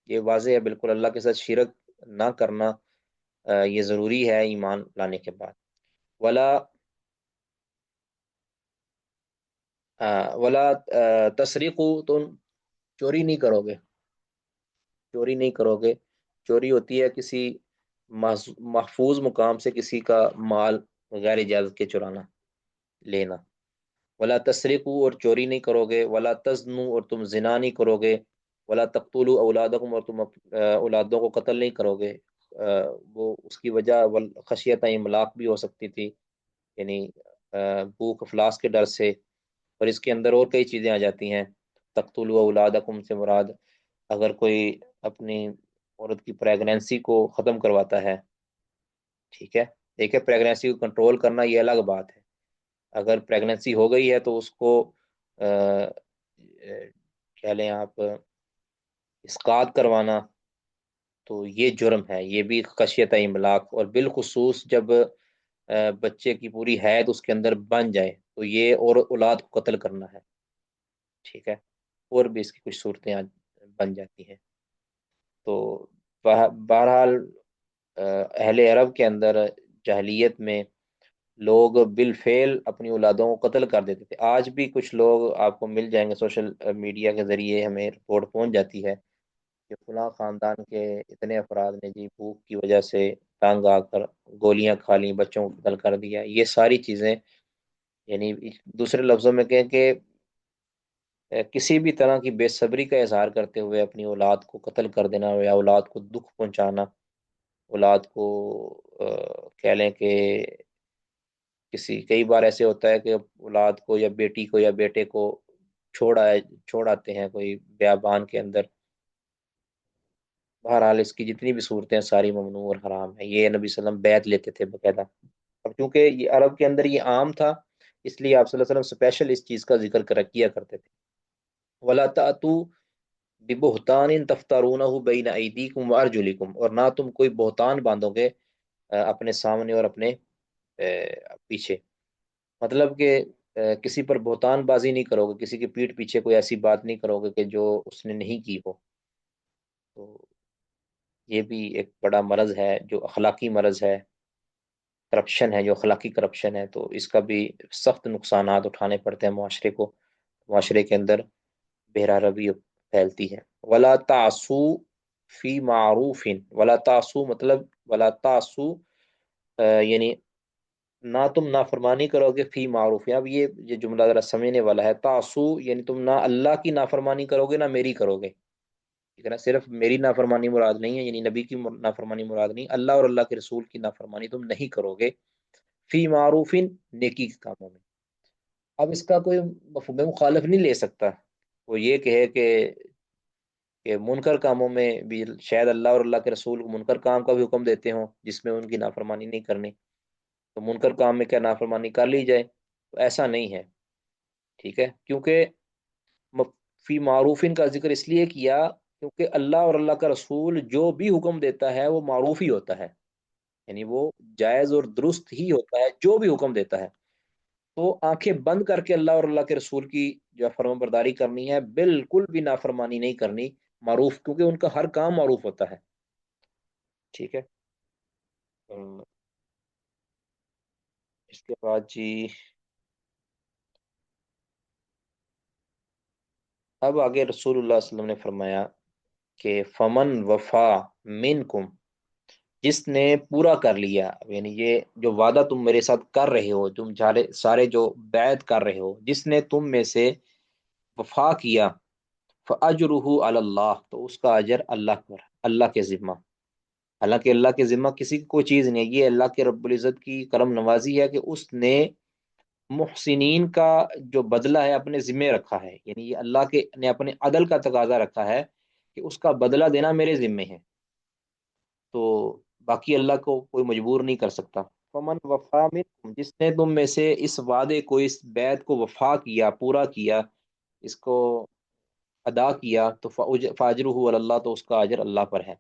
یہ واضح ہے بالکل، اللہ کے ساتھ شرک نہ کرنا یہ ضروری ہے ایمان لانے کے بعد۔ ولا ولا تسریقو، تم چوری نہیں کرو گے، چوری نہیں کرو گے۔ چوری ہوتی ہے کسی محفوظ مقام سے کسی کا مال غیر اجازت کے چرانا، لینا۔ ولا تسرقوا، اور چوری نہیں کرو گے، ولا تزنوا، اور تم زنا نہیں کرو گے، ولا تقتلوا اولادکم، اور تم اولادوں کو قتل نہیں کرو گے۔ وہ اس کی وجہ خشیت املاق بھی ہو سکتی تھی، یعنی بھوک افلاس کے ڈر سے، اور اس کے اندر اور کئی چیزیں آ جاتی ہیں۔ تقتلوا اولادکم سے مراد اگر کوئی اپنی عورت کی پریگنینسی کو ختم کرواتا ہے، ٹھیک ہے، دیکھیں پریگنینسی کو کنٹرول کرنا یہ الگ بات ہے، اگر پریگنینسی ہو گئی ہے تو اس کو کہہ لیں آپ اسقاط کروانا، تو یہ جرم ہے، یہ بھی خشیت املاق، اور بالخصوص جب بچے کی پوری حید اس کے اندر بن جائے تو یہ اور اولاد کو قتل کرنا ہے، ٹھیک ہے، اور بھی اس کی کچھ صورتیں بن جاتی ہیں۔ تو بہرحال اہل عرب کے اندر جاہلیت میں لوگ بالفعل اپنی اولادوں کو قتل کر دیتے تھے۔ آج بھی کچھ لوگ آپ کو مل جائیں گے، سوشل میڈیا کے ذریعے ہمیں رپورٹ پہنچ جاتی ہے کہ فلاں خاندان کے اتنے افراد نے جی بھوک کی وجہ سے تنگ آ کر گولیاں کھا لیں، بچوں کو قتل کر دیا۔ یہ ساری چیزیں یعنی دوسرے لفظوں میں کہیں کہ کسی بھی طرح کی بے صبری کا اظہار کرتے ہوئے اپنی اولاد کو قتل کر دینا یا اولاد کو دکھ پہنچانا، اولاد کو کہہ لیں کہ کئی بار ایسے ہوتا ہے کہ اولاد کو یا بیٹی کو یا بیٹے کو چھوڑ آتے ہیں کوئی بیابان کے اندر۔ بہرحال اس کی جتنی بھی صورتیں ساری ممنوع اور حرام ہیں، یہ نبی صلی اللہ علیہ وسلم بیعت لیتے تھے باقاعدہ۔ اب چونکہ یہ عرب کے اندر یہ عام تھا، اس لیے آپ صلی اللہ علیہ وسلم اسپیشل اس چیز کا ذکر کیا کرتے تھے۔ ولا تأتوا ببہتان تفترونہ بین ایدیکم وارجلکم، اور نہ تم کوئی بہتان باندھو گے اپنے سامنے اور اپنے پیچھے، مطلب کہ کسی پر بہتان بازی نہیں کرو گے، کسی کی پیٹھ پیچھے کوئی ایسی بات نہیں کرو گے کہ جو اس نے نہیں کی ہو۔ تو یہ بھی ایک بڑا مرض ہے جو اخلاقی مرض ہے، کرپشن ہے جو اخلاقی کرپشن ہے، تو اس کا بھی سخت نقصانات اٹھانے پڑتے ہیں معاشرے کو، معاشرے کے اندر بہرا روی پھیلتی ہے۔ ولا تعصو فی معروف، ولا تعصو مطلب ولا تعصو یعنی نہ تم نافرمانی کرو گے فی معروف، اب یہ جملہ ذرا سمجھنے والا ہے۔ تعصو یعنی تم نہ اللہ کی نافرمانی کرو گے نہ میری کرو گے، ٹھیک ہے نا، صرف میری نافرمانی مراد نہیں ہے، یعنی نبی کی نافرمانی مراد نہیں، اللہ اور اللہ کے رسول کی نافرمانی تم نہیں کرو گے، فی معروف، نیکی کے کاموں میں۔ اب اس کا کوئی مفہوم مخالف نہیں لے سکتا، وہ یہ کہے کہ کہ منکر کاموں میں بھی شاید اللہ اور اللہ کے رسول کو منکر کام کا بھی حکم دیتے ہوں جس میں ان کی نافرمانی نہیں کرنی، تو منکر کام میں کیا نافرمانی کر لی جائے، تو ایسا نہیں ہے، ٹھیک ہے، کیونکہ فی معروفین کا ذکر اس لیے کیا کیونکہ اللہ اور اللہ کا رسول جو بھی حکم دیتا ہے وہ معروف ہی ہوتا ہے، یعنی وہ جائز اور درست ہی ہوتا ہے جو بھی حکم دیتا ہے۔ تو آنکھیں بند کر کے اللہ اور اللہ کے رسول کی جو فرما برداری کرنی ہے، بالکل بھی نافرمانی نہیں کرنی، معروف، کیونکہ ان کا ہر کام معروف ہوتا ہے، ٹھیک ہے۔ اس کے بعد جی اب آگے رسول اللہ صلی اللہ علیہ وسلم نے فرمایا کہ فمن وفا منکم، جس نے پورا کر لیا، یعنی یہ جو وعدہ تم میرے ساتھ کر رہے ہو، تم سارے جو بیعت کر رہے ہو، جس نے تم میں سے وفا کیا، فاجرہ علی اللہ، تو اس کا اجر اللہ پر، اللہ کے ذمہ۔ حالانکہ اللہ کے ذمہ کسی کی کوئی چیز نہیں ہے، یہ اللہ کے رب العزت کی کرم نوازی ہے کہ اس نے محسنین کا جو بدلہ ہے اپنے ذمے رکھا ہے، یعنی یہ اللہ کے نے اپنے عدل کا تقاضا رکھا ہے کہ اس کا بدلہ دینا میرے ذمے ہے، تو باقی اللہ کو کوئی مجبور نہیں کر سکتا۔ فمن وفا منکم، جس نے تم میں سے اس وعدے کو، اس بیعت کو وفا کیا، پورا کیا، اس کو ادا کیا، تو فاجرہ علی اللہ، تو اس کا اجر اللہ پر ہے۔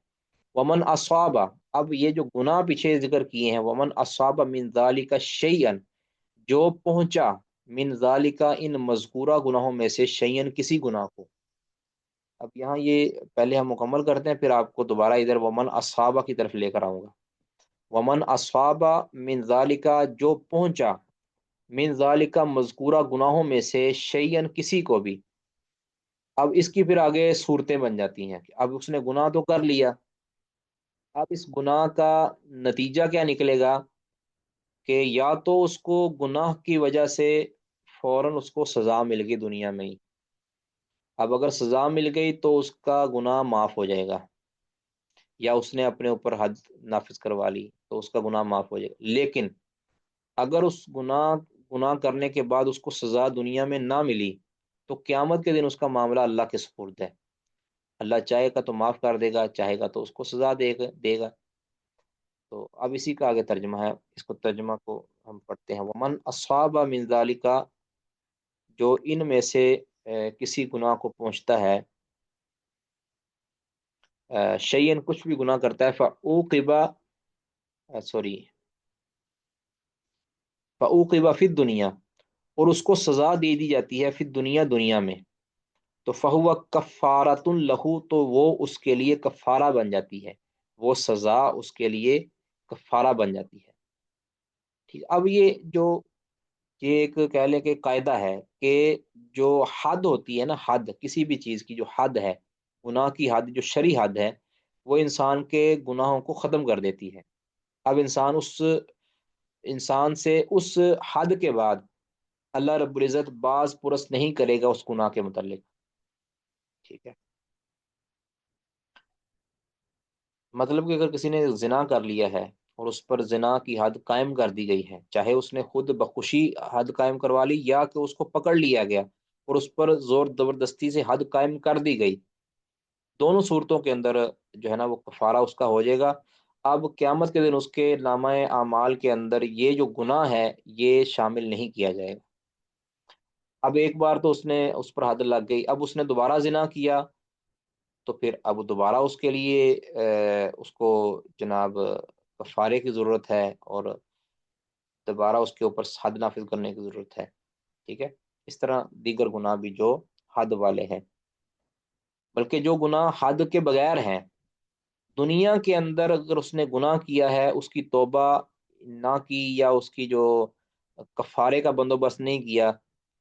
ومن اصاب، اب یہ جو گناہ پیچھے ذکر کیے ہیں، ومن اصاب من ذالک شیئا، جو پہنچا، من ذالک ان مذکورہ گناہوں میں سے، شیئا کسی گناہ کو۔ اب یہاں یہ پہلے ہم مکمل کرتے ہیں، پھر آپ کو دوبارہ ادھر ومن اصحابہ کی طرف لے کر آؤں گا۔ ومن اصحابہ من ذالک، جو پہنچا، من ذالک مذکورہ گناہوں میں سے، شیئن کسی کو بھی۔ اب اس کی پھر آگے صورتیں بن جاتی ہیں کہ اب اس نے گناہ تو کر لیا، اب اس گناہ کا نتیجہ کیا نکلے گا کہ یا تو اس کو گناہ کی وجہ سے فوراً اس کو سزا مل گئی دنیا میں ہی، اب اگر سزا مل گئی تو اس کا گناہ معاف ہو جائے گا، یا اس نے اپنے اوپر حد نافذ کروا لی تو اس کا گناہ معاف ہو جائے گا۔ لیکن اگر اس گناہ کرنے کے بعد اس کو سزا دنیا میں نہ ملی تو قیامت کے دن اس کا معاملہ اللہ کے سپرد ہے، اللہ چاہے گا تو معاف کر دے گا، چاہے گا تو اس کو سزا دے گا۔ تو اب اسی کا آگے ترجمہ ہے، اس کو ترجمہ کو ہم پڑھتے ہیں۔ ومن اصحاب من ذالک، جو ان میں سے کسی گناہ کو پہنچتا ہے، شیئن کچھ بھی گناہ کرتا ہے، فعوقب فی الدنیا، اور اس کو سزا دے دی جاتی ہے، فی الدنیا، دنیا میں، تو فہو کفارۃ لہو، تو وہ اس کے لیے کفارہ بن جاتی ہے، وہ سزا اس کے لیے کفارہ بن جاتی ہے، ٹھیک۔ اب یہ ایک کہہ لیں کہ قاعدہ ہے کہ جو حد ہوتی ہے نا، حد کسی بھی چیز کی جو حد ہے، گناہ کی حد جو شرعی حد ہے، وہ انسان کے گناہوں کو ختم کر دیتی ہے۔ اب انسان سے اس حد کے بعد اللہ رب العزت باز پرس نہیں کرے گا اس گناہ کے متعلق، ٹھیک ہے۔ مطلب کہ اگر کسی نے زنا کر لیا ہے اور اس پر زنا کی حد قائم کر دی گئی ہے، چاہے اس نے خود بخوشی حد قائم کروا لی یا کہ اس کو پکڑ لیا گیا اور اس پر زور زبردستی سے حد قائم کر دی گئی، دونوں صورتوں کے اندر جو ہے نا وہ کفارہ اس کا ہو جائے گا۔ اب قیامت کے دن اس کے نامہ اعمال کے اندر یہ جو گناہ ہے یہ شامل نہیں کیا جائے گا۔ اب ایک بار تو اس پر حد لگ گئی، اب اس نے دوبارہ زنا کیا تو پھر اب دوبارہ اس کے لیے اس کو جناب کفارے کی ضرورت ہے، اور دوبارہ اس کے اوپر حد نافذ کرنے کی ضرورت ہے، ٹھیک ہے۔ اس طرح دیگر گناہ بھی جو حد والے ہیں، بلکہ جو گناہ حد کے بغیر ہیں، دنیا کے اندر اگر اس نے گناہ کیا ہے، اس کی توبہ نہ کی یا اس کی جو کفارے کا بندوبست نہیں کیا،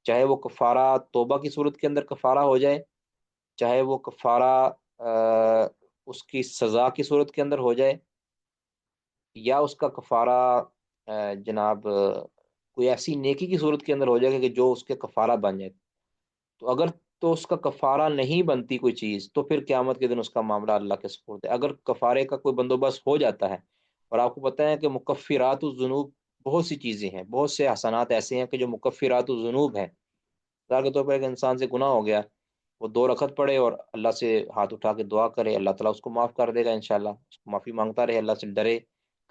چاہے وہ کفارہ توبہ کی صورت کے اندر کفارہ ہو جائے، چاہے وہ کفارہ اس کی سزا کی صورت کے اندر ہو جائے، یا اس کا کفارہ جناب کوئی ایسی نیکی کی صورت کے اندر ہو جائے کہ جو اس کے کفارہ بن جائے، تو اگر تو اس کا کفارہ نہیں بنتی کوئی چیز تو پھر قیامت کے دن اس کا معاملہ اللہ کے سپرد ہے۔ اگر کفارے کا کوئی بندوبست ہو جاتا ہے، اور آپ کو پتہ ہے کہ مکفرات الذنوب بہت سی چیزیں ہیں، بہت سے حسنات ایسے ہیں کہ جو مکفرات الذنوب ہیں، مثال کے طور پر ایک انسان سے گناہ ہو گیا وہ 2 رکعت پڑھے اور اللہ سے ہاتھ اٹھا کے دعا کرے، اللہ تعالیٰ اس کو معاف کر دے گا انشاءاللہ، اس کو معافی مانگتا رہے، اللہ سے ڈرے،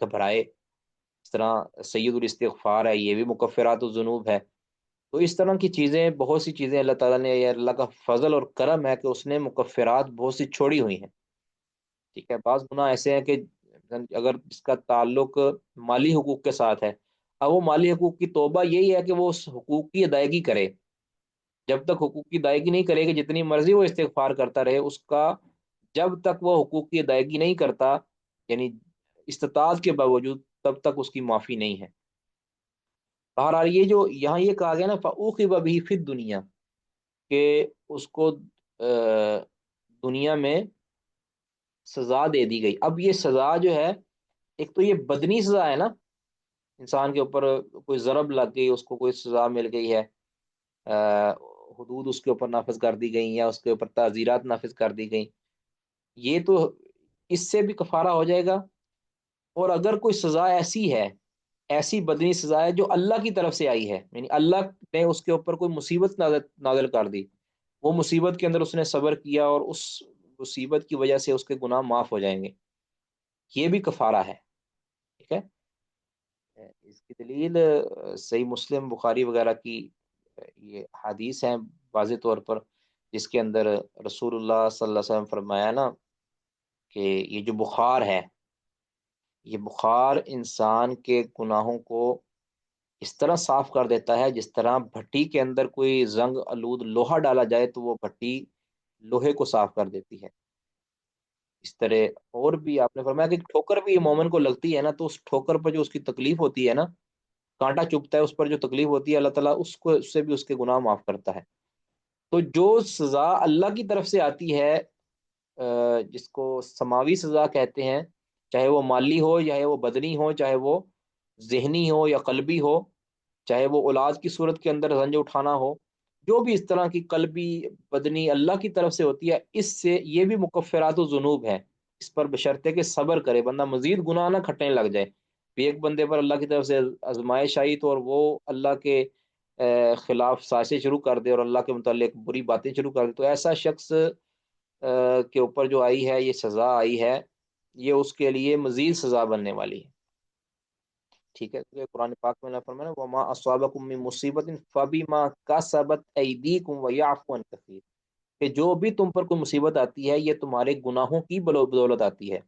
گھبرائے۔ اس طرح سید الاستغفار ہے، یہ بھی مکفرات الذنوب ہے۔ تو اس طرح کی چیزیں، بہت سی چیزیں اللہ تعالیٰ نے، یہ اللہ کا فضل اور کرم ہے کہ اس نے مکفرات بہت سی چھوڑی ہوئی ہیں، ٹھیک ہے۔ بعض گناہ ایسے ہیں کہ اگر اس کا تعلق مالی حقوق کے ساتھ ہے، اب وہ مالی حقوق کی توبہ یہی ہے کہ وہ اس حقوق کی ادائیگی کرے۔ جب تک حقوق کی ادائیگی نہیں کرے گی، جتنی مرضی وہ استغفار کرتا رہے، اس کا جب تک وہ حقوق کی ادائیگی نہیں کرتا، یعنی استطاعت کے باوجود، تب تک اس کی معافی نہیں ہے۔ بہرحال یہ جو یہاں یہ کہا گیا نا فَأُوقِبَ بِهِ فِي الدُّنْيَا، کہ اس کو دنیا میں سزا دے دی گئی۔ اب یہ سزا جو ہے، ایک تو یہ بدنی سزا ہے نا، انسان کے اوپر کوئی ضرب لگ گئی، اس کو کوئی سزا مل گئی ہے، حدود اس کے اوپر نافذ کر دی گئی یا اس کے اوپر تعزیرات نافذ کر دی گئی، یہ تو اس سے بھی کفارہ ہو جائے گا۔ اور اگر کوئی سزا ایسی ہے، ایسی بدنی سزا ہے جو اللہ کی طرف سے آئی ہے، یعنی اللہ نے اس کے اوپر کوئی مصیبت نازل کر دی، وہ مصیبت کے اندر اس نے صبر کیا اور اس مصیبت کی وجہ سے اس کے گناہ معاف ہو جائیں گے، یہ بھی کفارہ ہے، ٹھیک ہے۔ اس کی دلیل صحیح مسلم، بخاری وغیرہ کی یہ حدیث ہیں واضح طور پر، جس کے اندر رسول اللہ صلی اللہ علیہ وسلم فرمایا نا کہ یہ جو بخار ہے، یہ بخار انسان کے گناہوں کو اس طرح صاف کر دیتا ہے جس طرح بھٹی کے اندر کوئی زنگ آلود لوہا ڈالا جائے تو وہ بھٹی لوہے کو صاف کر دیتی ہے، اس طرح۔ اور بھی آپ نے فرمایا کہ ٹھوکر بھی مومن کو لگتی ہے نا، تو اس ٹھوکر پر جو اس کی تکلیف ہوتی ہے نا، کانٹا چبھتا ہے، اس پر جو تکلیف ہوتی ہے، اللہ تعالیٰ اس سے بھی اس کے گناہ معاف کرتا ہے۔ تو جو سزا اللہ کی طرف سے آتی ہے، جس کو سماوی سزا کہتے ہیں، چاہے وہ مالی ہو، چاہے وہ بدنی ہو، چاہے وہ ذہنی ہو یا قلبی ہو، چاہے وہ اولاد کی صورت کے اندر رنج اٹھانا ہو، جو بھی اس طرح کی قلبی بدنی اللہ کی طرف سے ہوتی ہے، اس سے یہ بھی مکفرات و ذنوب ہے، اس پر بشرطے کہ صبر کرے بندہ، مزید گناہ نہ کھٹنے لگ جائے۔ بھی ایک بندے پر اللہ کی طرف سے آزمائش آئی تو اور وہ اللہ کے خلاف سازشیں شروع کر دے اور اللہ کے متعلق بری باتیں شروع کر دے، تو ایسا شخص کے اوپر جو آئی ہے یہ سزا آئی ہے، یہ اس کے لیے مزید سزا بننے والی ہے، ٹھیک ہے۔ تو قرآن پاک میں اللہ فرمایا وما اصابکم من مصیبت فبما کسبت ایدیکم ویعفو عن کثیر، کہ جو بھی تم پر کوئی مصیبت آتی ہے یہ تمہارے گناہوں کی بدولت آتی ہے،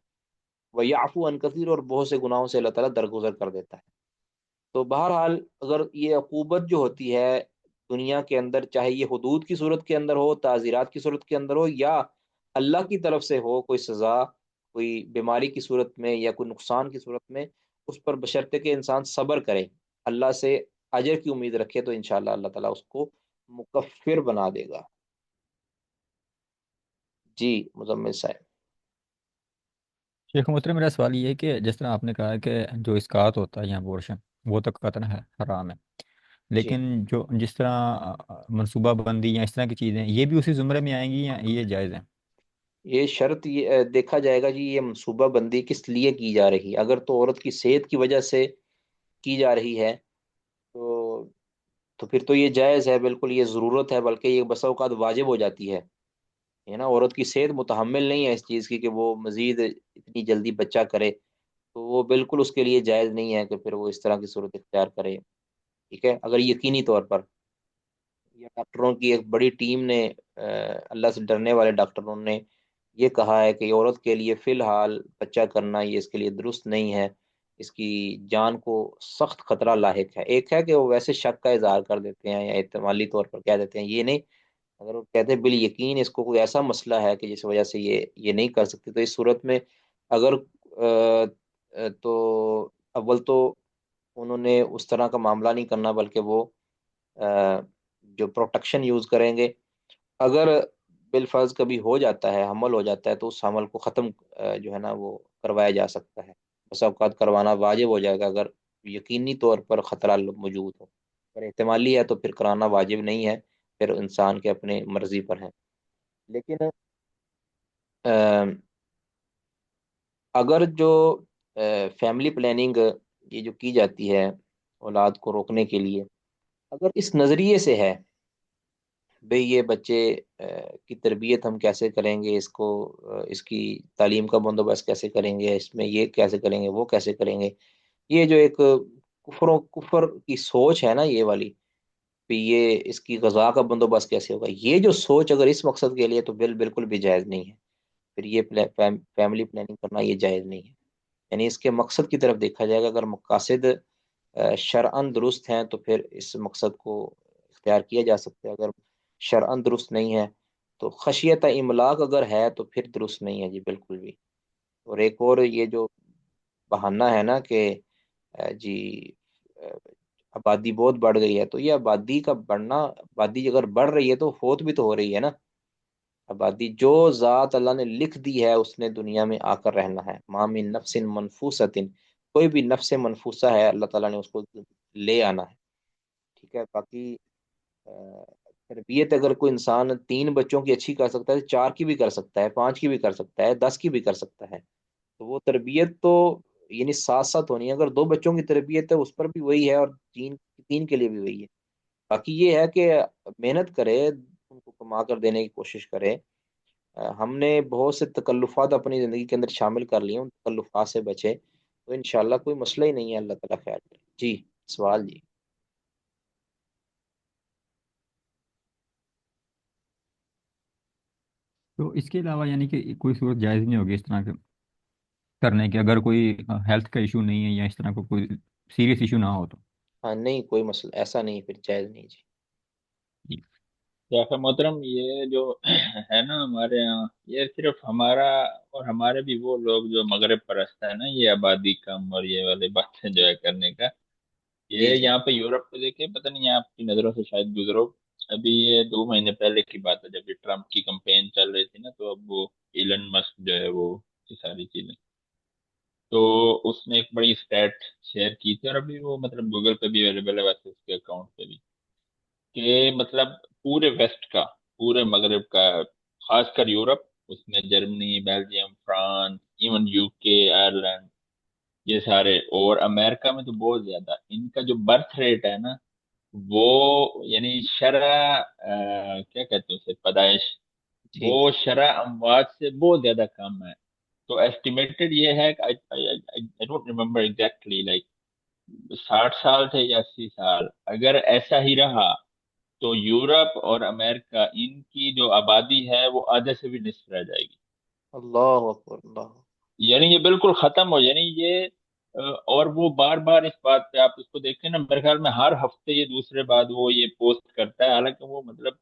ویعفو عن کثیر، اور بہت سے گناہوں سے اللہ تعالیٰ درگزر کر دیتا ہے۔ تو بہرحال اگر یہ عقوبت جو ہوتی ہے دنیا کے اندر، چاہے یہ حدود کی صورت کے اندر ہو، تعزیرات کی صورت کے اندر ہو، یا اللہ کی طرف سے ہو کوئی سزا، کوئی بیماری کی صورت میں یا کوئی نقصان کی صورت میں، اس پر بشرطے کہ انسان صبر کرے، اللہ سے اجر کی امید رکھے، تو انشاءاللہ اللہ تعالیٰ اس کو مکفر بنا دے گا۔ جی مزمل صاحب۔ شیخ محترم، میرا سوال یہ ہے کہ جس طرح آپ نے کہا کہ جو اسقاط ہوتا ہے یا بورشن، وہ تو قطعاً ہے، حرام ہے، جی، لیکن جو جس طرح منصوبہ بندی یا اس طرح کی چیزیں، یہ بھی اسی زمرے میں آئیں گی یا یہ جائز ہیں؟ یہ شرط یہ دیکھا جائے گا جی، یہ منصوبہ بندی کس لیے کی جا رہی ہے۔ اگر تو عورت کی صحت کی وجہ سے کی جا رہی ہے تو پھر تو یہ جائز ہے، بالکل یہ ضرورت ہے، بلکہ یہ بسا اوقات واجب ہو جاتی ہے نا۔ عورت کی صحت متحمل نہیں ہے اس چیز کی کہ وہ مزید اتنی جلدی بچہ کرے، تو وہ بالکل اس کے لیے جائز نہیں ہے کہ پھر وہ اس طرح کی صورت اختیار کرے، ٹھیک ہے۔ اگر یقینی طور پر، یا ڈاکٹروں کی ایک بڑی ٹیم نے، اللہ سے ڈرنے والے ڈاکٹروں نے یہ کہا ہے کہ عورت کے لیے فی الحال بچہ کرنا یہ اس کے لیے درست نہیں ہے، اس کی جان کو سخت خطرہ لاحق ہے۔ ایک ہے کہ وہ ویسے شک کا اظہار کر دیتے ہیں یا احتمالی طور پر کہہ دیتے ہیں، یہ نہیں، اگر وہ کہتے ہیں بال یقین اس کو کوئی ایسا مسئلہ ہے کہ جس وجہ سے یہ نہیں کر سکتی، تو اس صورت میں اگر تو اول تو انہوں نے اس طرح کا معاملہ نہیں کرنا، بلکہ وہ جو پروٹیکشن یوز کریں گے۔ اگر بالفرض کبھی ہو جاتا ہے، حمل ہو جاتا ہے، تو اس حمل کو ختم جو ہے نا وہ کروایا جا سکتا ہے، بس اوقات کروانا واجب ہو جائے گا اگر یقینی طور پر خطرہ موجود ہو۔ اگر احتمالی ہے تو پھر کرانا واجب نہیں ہے، پھر انسان کے اپنے مرضی پر ہے۔ لیکن اگر جو فیملی پلاننگ یہ جو کی جاتی ہے اولاد کو روکنے کے لیے، اگر اس نظریے سے ہے بھئی یہ بچے کی تربیت ہم کیسے کریں گے، اس کو اس کی تعلیم کا بندوبست کیسے کریں گے، اس میں یہ کیسے کریں گے، وہ کیسے کریں گے، یہ جو ایک کفر کی سوچ ہے نا یہ والی، کہ یہ اس کی غذا کا بندوبست کیسے ہوگا، یہ جو سوچ اگر اس مقصد کے لیے تو بالکل بھی جائز نہیں ہے، پھر یہ فیملی پلاننگ کرنا یہ جائز نہیں ہے، یعنی اس کے مقصد کی طرف دیکھا جائے گا، اگر مقاصد شرعن درست ہیں تو پھر اس مقصد کو اختیار کیا جا سکتا ہے، اگر شرعن درست نہیں ہے تو خشیت املاک اگر ہے تو پھر درست نہیں ہے جی بالکل بھی۔ اور ایک اور یہ جو بہانہ ہے نا کہ جی آ، آبادی بہت بڑھ گئی ہے، تو یہ آبادی کا بڑھنا، آبادی اگر بڑھ رہی ہے تو فوت بھی تو ہو رہی ہے نا، آبادی جو ذات اللہ نے لکھ دی ہے اس نے دنیا میں آ کر رہنا ہے، ما من نفس منفوسۃ، کوئی بھی نفس منفوسہ ہے اللہ تعالیٰ نے اس کو لے آنا ہے، ٹھیک ہے۔ باقی تربیت اگر کوئی انسان 3 بچوں کی اچھی کر سکتا ہے، 4 کی بھی کر سکتا ہے، 5 کی بھی کر سکتا ہے، 10 کی بھی کر سکتا ہے، تو وہ تربیت تو یعنی ساتھ ساتھ ہونی ہے، اگر 2 بچوں کی تربیت ہے اس پر بھی وہی ہے، اور تین کے لیے بھی وہی ہے۔ باقی یہ ہے کہ محنت کرے، ان کو کما کر دینے کی کوشش کرے، ہم نے بہت سے تکلفات اپنی زندگی کے اندر شامل کر لیے، ان تکلفات سے بچے تو انشاءاللہ کوئی مسئلہ ہی نہیں ہے، اللہ تعالیٰ خیر کرے جی۔ سوال جی۔ تو اس کے علاوہ یعنی کہ کوئی صورت جائز نہیں ہوگی اس طرح کے کرنے کی، اگر کوئی ہیلتھ کا ایشو نہیں ہے یا اس طرح کا کوئی سیریس ایشو نہ ہو تو؟ ہاں نہیں کوئی مسئلہ ایسا نہیں، پھر جائز نہیں جی۔ جی۔ کیا محترم، یہ جو ہے نا ہمارے یہاں، یہ صرف ہمارا اور ہمارے بھی وہ لوگ جو مغرب پرست ہے نا، یہ آبادی کم اور یہ والی باتیں جو ہے کرنے کا، یہ جی جی یہاں پہ یورپ کو دیکھے، پتہ نہیں آپ کی نظروں سے شاید گزرو، ابھی یہ 2 مہینے پہلے کی بات ہے جب یہ ٹرمپ کی کمپین چل رہی تھی نا، تو اب وہ ایلن مسک جو ہے وہ یہ ساری چیزیں، تو اس نے ایک بڑی اسٹیٹ شیئر کی تھی، اور ابھی وہ مطلب گوگل پہ بھی اویلیبل ہے، ویسے اس کے اکاؤنٹ پہ بھی، کہ مطلب پورے ویسٹ کا، پورے مغرب کا، خاص کر یورپ، اس میں Germany, Belgium, France, even you کے، آئرلینڈ، یہ سارے، اور امریکہ میں تو بہت زیادہ ان کا جو برتھ ریٹ ہے نا، وہ یعنی شرح کیا کہتے ہیں اسے، پیدائش، جی وہ شرح اموات سے بہت زیادہ کم ہے۔ تو ایسٹیمیٹڈ یہ ہے کہ I don't remember exactly like 60 سال تھے یا 80 سال، اگر ایسا ہی رہا تو یورپ اور امریکہ، ان کی جو آبادی ہے وہ آدھے سے بھی نصف رہ جائے گی، اللہ اکبر اللہ۔ یعنی یہ بالکل ختم ہو، یعنی یہ اور وہ بار بار اس بات پہ، آپ اس کو دیکھیں نا، میرے خیال میں ہر ہفتے یہ دوسرے بعد وہ یہ پوسٹ کرتا ہے، حالانکہ وہ مطلب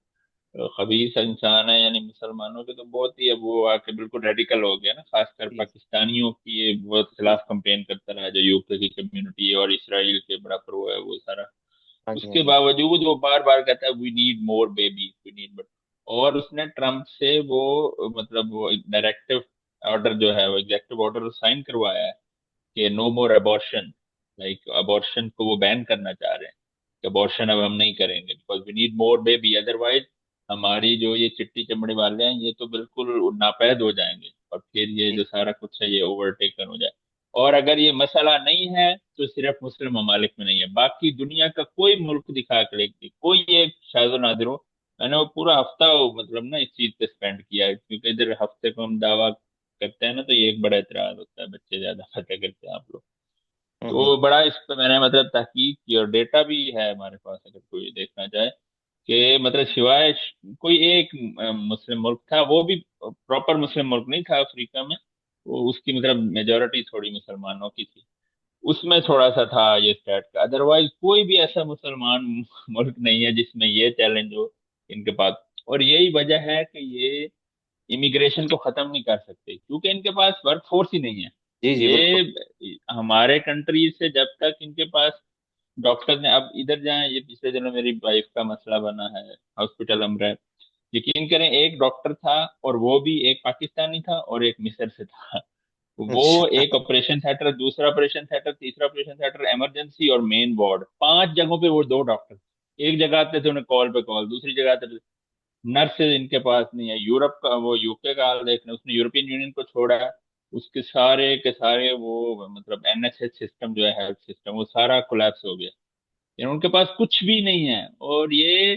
خبیث انسان ہے، یعنی مسلمانوں کے تو بہت ہی، اب وہ آ کے بالکل ریڈیکل ہو گیا نا، خاص کر جی پاکستانیوں کی یہ بہت جی خلاف کمپین کرتا رہا، جو یو کے کی کمیونٹی ہے اور اسرائیل کے برابر وہ ہے وہ سارا، ہاں اس جی ہاں کے جی باوجود وہ بار بار کہتا ہے we need more baby, we need, اور اس نے ٹرمپ سے وہ مطلب وہ ڈائریکٹو آرڈر جو ہے، وہ ایگزیکٹو آرڈر سائن کروایا ہے کہ نو مور ابورشن، لائک ابورشن کو وہ بین کرنا چاہ رہے ہیں، کہ ابورشن اب ہم نہیں کریں گے، because we need more baby, otherwise ہماری جو یہ چٹی چمڑی والے ہیں یہ تو بالکل ناپید ہو جائیں گے، اور پھر یہ جی جو سارا کچھ ہے یہ اوور ٹیکن ہو جائے۔ اور اگر یہ مسئلہ نہیں ہے تو صرف مسلم ممالک میں نہیں ہے، باقی دنیا کا کوئی ملک دکھا کے دیکھ، کوئی ایک شاذ و نادر ہو، میں نے وہ پورا ہفتہ مطلب نا اس چیز پہ اسپینڈ کیا ہے، کیونکہ ادھر ہفتے کو ہم دعویٰ کرتے ہیں نا تو یہ ایک بڑا اعتراض ہوتا ہے، بچے زیادہ فتح کرتے ہیں آپ لوگ، ہوں تو بڑا اس پہ میں نے مطلب تحقیق کی، اور ڈیٹا بھی ہے ہمارے پاس اگر کوئی دیکھنا چاہے، کہ مطلب سوائے کوئی ایک مسلم ملک تھا، وہ بھی پراپر مسلم ملک نہیں تھا افریقہ میں، وہ اس کی مطلب میجورٹی تھوڑی مسلمانوں کی تھی، اس میں تھوڑا سا تھا یہ اسٹیٹ کا، ادروائز کوئی بھی ایسا مسلمان ملک نہیں ہے جس میں یہ چیلنج ہو ان کے پاس، اور یہی وجہ ہے کہ یہ امیگریشن کو ختم نہیں کر سکتے، کیونکہ ان کے پاس ورک فورس ہی نہیں ہے، جی جی بالکل یہ ہمارے کنٹری سے جب تک ان کے پاس ڈاکٹر نے، اب ادھر جائیں، یہ پچھلے دنوں میری وائف کا مسئلہ بنا ہے، ہاسپٹل امر، یقین کریں ایک ڈاکٹر تھا، اور وہ بھی ایک پاکستانی تھا اور ایک مصر سے تھا، وہ اچھا ایک آپریشن تھیٹر، دوسرا آپریشن تھیٹر، تیسرا آپریشن تھیٹر، ایمرجنسی اور مین وارڈ، 5 جگہوں پہ وہ 2 ڈاکٹر، ایک جگہ آتے تھے انہیں کال پہ کال، دوسری جگہ آتے تھے، نرسز ان کے پاس نہیں ہے، یورپ کا، وہ یو کے کا حال دیکھ لیں، اس نے یورپین یونین کو چھوڑا ہے، اس کے سارے وہ مطلب این ایچ ایس سسٹم جو ہے، ہیلتھ سسٹم، وہ سارا کولیپس ہو گیا، یعنی ان کے پاس کچھ بھی نہیں ہے، اور یہ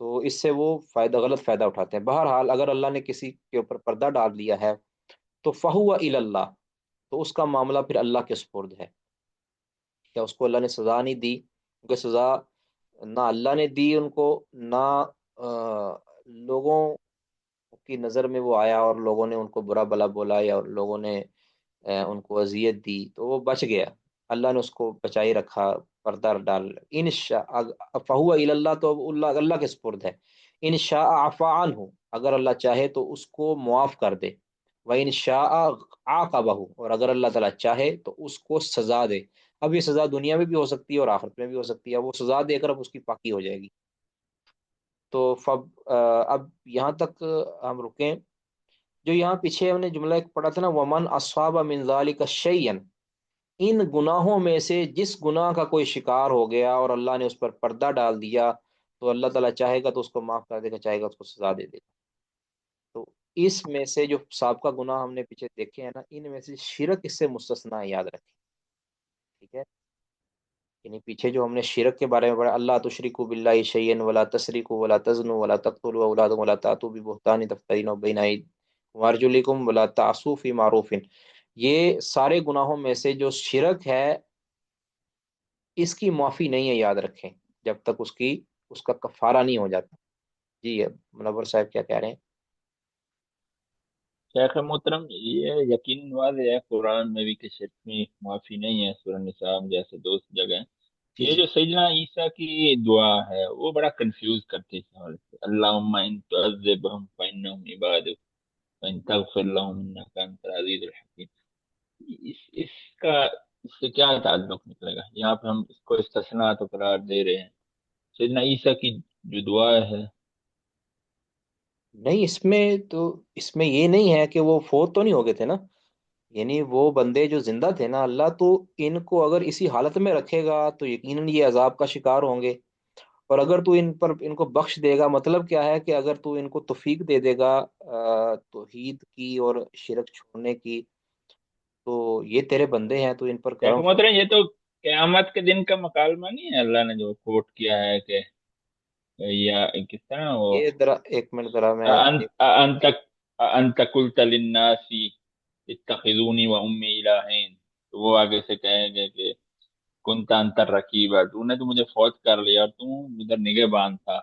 تو اس سے وہ غلط فائدہ اٹھاتے ہیں۔ بہرحال اگر اللہ نے کسی کے اوپر پردہ ڈال دیا ہے تو فہو الی اللہ، تو اس کا معاملہ پھر اللہ کے سپرد ہے۔ کیا اس کو اللہ نے سزا نہیں دی؟ کیونکہ سزا نہ اللہ نے دی ان کو، نہ لوگوں کی نظر میں وہ آیا اور لوگوں نے ان کو برا بلا بولا یا لوگوں نے ان کو اذیت دی تو وہ بچ گیا، اللہ نے اس کو بچائی رکھا، پردہ ڈال۔ ان شاء فہو الی اللہ، تو اب اللہ کے سپرد ہے۔ ان شاء عفا عنہ، اگر اللہ چاہے تو اس کو معاف کر دے، وَإِن شاء عاقبہ، اور اگر اللہ تعالیٰ چاہے تو اس کو سزا دے۔ اب یہ سزا دنیا میں بھی ہو سکتی ہے اور آخرت میں بھی ہو سکتی ہے، وہ سزا دے کر اب اس کی پاکی ہو جائے گی۔ تو اب یہاں تک ہم رکیں۔ جو یہاں پیچھے ہم نے جملہ ایک پڑھا تھا نا، ومن اصاب من ذلک شیئا، ان گناہوں میں سے جس گناہ کا کوئی شکار ہو گیا اور اللہ نے اس پر پردہ ڈال دیا، تو اللہ تعالیٰ چاہے گا تو اس کو معاف کر دے گا، چاہے گا اس کو سزا دے دے گا۔ تو اس میں سے جو سابقہ گناہ ہم نے پیچھے دیکھے ہیں نا، ان میں سے شرک اس سے مستثنا ہے، یاد رکھیں، ٹھیک ہے؟ یعنی پیچھے جو ہم نے شرک کے بارے میں پڑھا، اللہ تشرکوا باللہ شیئا ولا تسرقوا ولا تزنوا ولا تقتلوا اولادکم ولا تأتوا ببہتان تفترینہ بین ایدیکم وارجلکم ولا تعصوا فی معروف، یہ سارے گناہوں میں سے جو شرک ہے اس کی معافی نہیں ہے، یاد رکھیں، جب تک اس کا کفارہ نہیں ہو جاتا۔ جی منور صاحب کیا کہہ رہے ہیں؟ شیخ محترم، یہ یقین واضح ہے قرآن میں بھی کہ شرک میں معافی نہیں ہے، سورہ نساء جیسے دوست جگہ ہیں۔ جی یہ جی جو سیدنا عیسیٰ کی دعا ہے وہ بڑا کنفیوز کرتی ہے اس حوالے سے، اللہم ان تعذبہم فانہم عبادک وان تغفر لہم انک انت العزیز الحکیم، اس کا اس سے کیا تعلق نکلے گا؟ یہاں پہ ہم اس کو استثناء تو قرار دے رہے ہیں، سیدنا عیسیٰ کی جو دعا ہے۔ نہیں، اس میں یہ نہیں ہے کہ وہ فوت تو نہیں ہو گئے تھے نا، یعنی وہ بندے جو زندہ تھے نا، اللہ تو ان کو اگر اسی حالت میں رکھے گا تو یقیناً یہ عذاب کا شکار ہوں گے، اور اگر تو ان کو بخش دے گا، مطلب کیا ہے کہ اگر تو ان کو توفیق دے دے گا توحید کی اور شرک چھوڑنے کی، تو یہ تیرے بندے ہیں، تو ان پر شیخ کرم فرما۔ محترم، یہ تو قیامت کے دن کا مکالمہ نہیں ہے اللہ نے جو کوٹ کیا ہے کہ، یا کس طرح وہ یہ ذرا ایک منٹ ذرا میں انت انت قلت للناس اتخذونی و امی الہین، تو وہ آگے سے کہیں گے کہ کنت انت الرقیبہ، تو نے تو مجھے فوت کر لیا اور تو ادھر نگہبان تھا،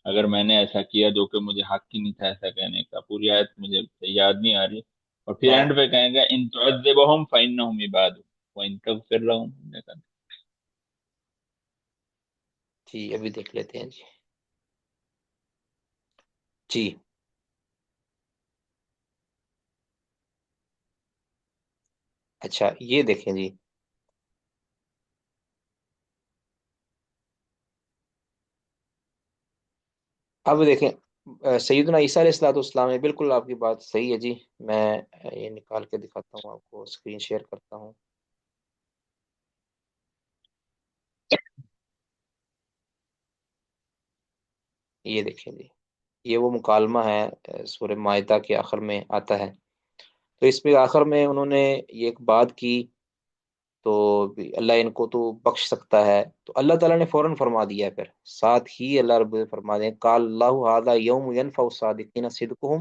اگر میں نے ایسا کیا جو کہ مجھے حق ہی نہیں تھا ایسا کہنے کا۔ پوری آیت مجھے یاد نہیں آ رہی، اور پھر میں اینڈ پہ کہیں گے ان تعذبہم فانہم عبادک وان تغفر لہم انک انت۔ جی ابھی دیکھ لیتے ہیں جی۔ جی اچھا یہ دیکھیں جی، اب دیکھیں سیدنا عیسیٰ علیہ الصلوۃ والسلام ہے، بالکل آپ کی بات صحیح ہے جی۔ میں یہ نکال کے دکھاتا ہوں آپ کو، اسکرین شیئر کرتا ہوں۔ یہ دیکھیں جی، یہ وہ مکالمہ ہے، سورہ مائدہ کے آخر میں آتا ہے۔ تو اس پہ آخر میں انہوں نے یہ ایک بات کی، تو اللہ ان کو تو بخش سکتا ہے، تو اللہ تعالیٰ نے فوراً فرما دیا ہے، پھر ساتھ ہی اللہ رب فرما دیں قال اللہ ھذا یوم ینفع الصادقین صدقہم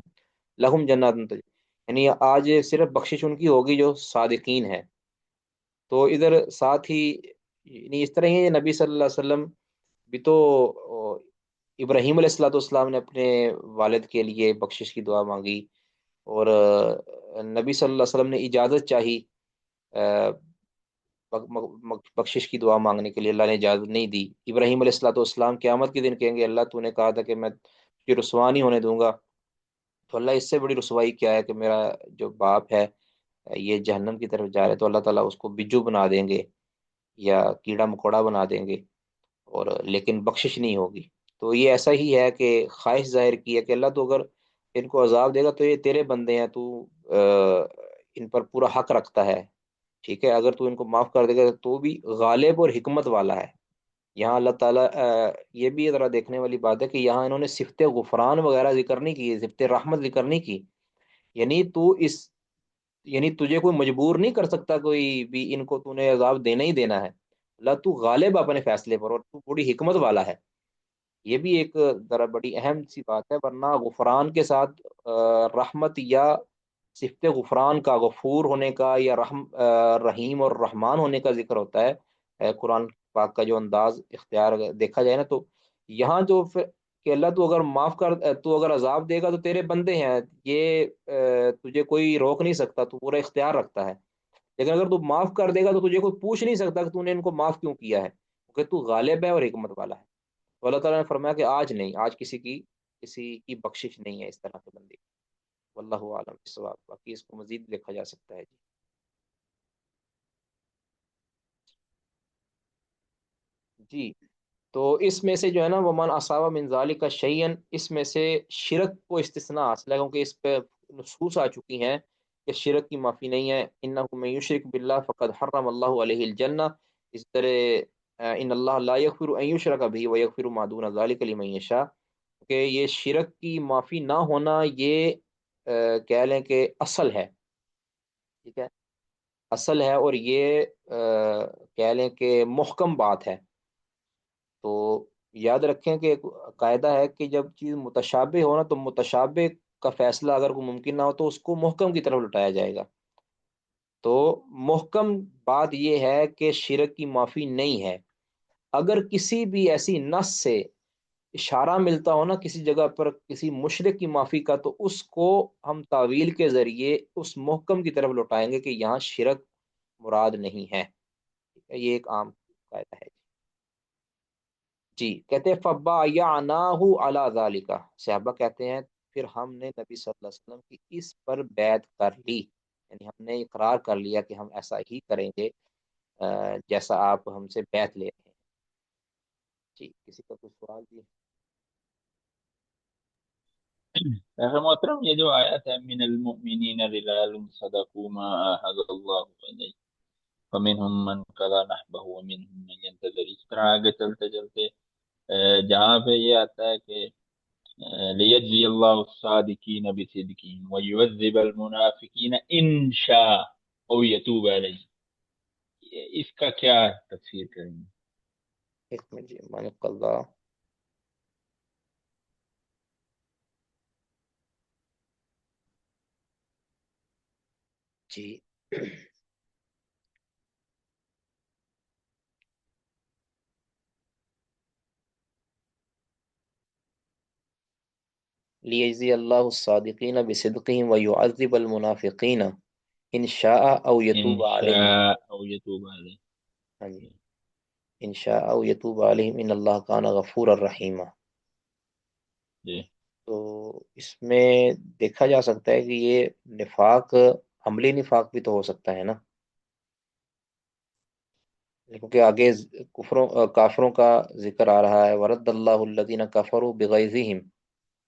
لہم جنات تجری، یعنی آج صرف بخشش ان کی ہوگی جو صادقین ہے۔ تو ادھر ساتھ ہی یعنی اس طرح ہی ہے، نبی صلی اللہ علیہ وسلم بھی تو ابراہیم علیہ الصلوۃ والسلام نے اپنے والد کے لیے بخشش کی دعا مانگی، اور نبی صلی اللہ علیہ وسلم نے اجازت چاہی بخشش کی دعا مانگنے کے لیے، اللہ نے اجازت نہیں دی۔ ابراہیم علیہ الصلوۃ والسلام قیامت کے دن کہیں گے اللہ تو نے کہا تھا کہ میں تجھے رسوا نہیں ہونے دوں گا، تو اللہ اس سے بڑی رسوائی کیا ہے کہ میرا جو باپ ہے یہ جہنم کی طرف جا رہا ہے، تو اللہ تعالیٰ اس کو بجو بنا دیں گے یا کیڑا مکوڑا بنا دیں گے، اور لیکن بخشش نہیں ہوگی۔ تو یہ ایسا ہی ہے کہ خواہش ظاہر کی ہے کہ اللہ تو اگر ان کو عذاب دے گا تو یہ تیرے بندے ہیں، تو ان پر پورا حق رکھتا ہے، ٹھیک ہے، اگر تو ان کو معاف کر دے گا تو بھی غالب اور حکمت والا ہے۔ یہاں اللہ تعالیٰ یہ بھی ذرا دیکھنے والی بات ہے کہ یہاں انہوں نے صفت غفران وغیرہ ذکر نہیں کی، صفت رحمت ذکر نہیں کی، یعنی یعنی تجھے کوئی مجبور نہیں کر سکتا کوئی بھی، ان کو تو نے عذاب دینا ہی دینا ہے، اللہ تو غالب اپنے فیصلے پر، اور تو بڑی حکمت والا ہے۔ یہ بھی ایک ذرا بڑی اہم سی بات ہے، ورنہ غفران کے ساتھ رحمت یا صفت غفران کا، غفور ہونے کا یا رحیم اور رحمان ہونے کا ذکر ہوتا ہے قرآن پاک کا جو انداز اختیار دیکھا جائے نا، تو یہاں جو کہ اللہ تو اگر معاف کر، تو اگر عذاب دے گا تو تیرے بندے ہیں، یہ تجھے کوئی روک نہیں سکتا، تو پورا اختیار رکھتا ہے، لیکن اگر تو معاف کر دے گا تو تجھے کوئی پوچھ نہیں سکتا کہ تو نے ان کو معاف کیوں کیا ہے، کیونکہ تو غالب ہے اور حکمت والا ہے۔ تو اللہ تعالیٰ نے فرمایا کہ آج نہیں، آج کسی کی بخشش نہیں ہے اس طرح کے بندے کی۔ واللہ عالم بالصواب، باقی اس کو مزید لکھا جا سکتا ہے جی۔ تو اس میں سے جو ہے نا، ومن اصاب من ذالک شیئن، اس میں سے شرک کو استثناء حاصل ہے، کیونکہ اس پہ نصوص آ چکی ہیں کہ شرک کی معافی نہیں ہے۔ انہ من یشرک باللہ فقد حرم اللہ علیہ الجنہ، اس طرح ان اللہ لا یغفر ان یشرک بہ ویغفر ما دون ذالک لمن یشاء، کہ یہ شرک کی معافی نہ ہونا، یہ کہہ لیں کہ اصل ہے، ٹھیک ہے، اصل ہے، اور یہ کہہ لیں کہ محکم بات ہے۔ تو یاد رکھیں کہ ایک قاعدہ ہے کہ جب چیز متشابہ ہو نا، تو متشابہ کا فیصلہ اگر کوئی ممکن نہ ہو تو اس کو محکم کی طرف لٹایا جائے گا۔ تو محکم بات یہ ہے کہ شرک کی معافی نہیں ہے۔ اگر کسی بھی ایسی نص سے اشارہ ملتا ہو نا کسی جگہ پر کسی مشرک کی معافی کا، تو اس کو ہم تعویل کے ذریعے اس محکم کی طرف لوٹائیں گے کہ یہاں شرک مراد نہیں ہے۔ یہ ایک عام قاعدہ ہے جی۔ کہتے ہیں فبا علی ذالک، صحابہ کہتے ہیں پھر ہم نے نبی صلی اللہ علیہ وسلم کی اس پر بیعت کر لی، یعنی ہم نے اقرار کر لیا کہ ہم ایسا ہی کریں گے جیسا آپ ہم سے بیعت لے رہے ہیں جی۔ کسی کا کوئی سوال بھی؟ محترم، یہ جو آیت ہے من المؤمنین رجال صدقوا ما عاهدوا الله علیہ فمنهم من قضى نحبه ومنهم من ينتظر، اس طرح آگے چلتے چلتے جہاں پہ یہ آتا ہے کہ لیجزی اللہ الصادقین بصدقہم ویعذب المنافقین ان شاء او یتوب علیہ، اس کا کیا تفسیر کریں گے؟ ایک منٹ جی، مانق اللہ جی۔ لیجزی اللہ الصادقین بصدقہم ویعذب المنافقین ان شاء او ان یتوب علیہم۔ شاء او یتوب علیہ، ہاں جی، ان شاء او یتوب علیہم ان اللہ کان غفور الرحیم۔ جی تو اس میں دیکھا جا سکتا ہے کہ یہ نفاق، عملی نفاق بھی تو ہو سکتا ہے نا، کیونکہ آگے کافروں کا ذکر آ رہا ہے، ورد اللہ الذین کفروا بغیظہم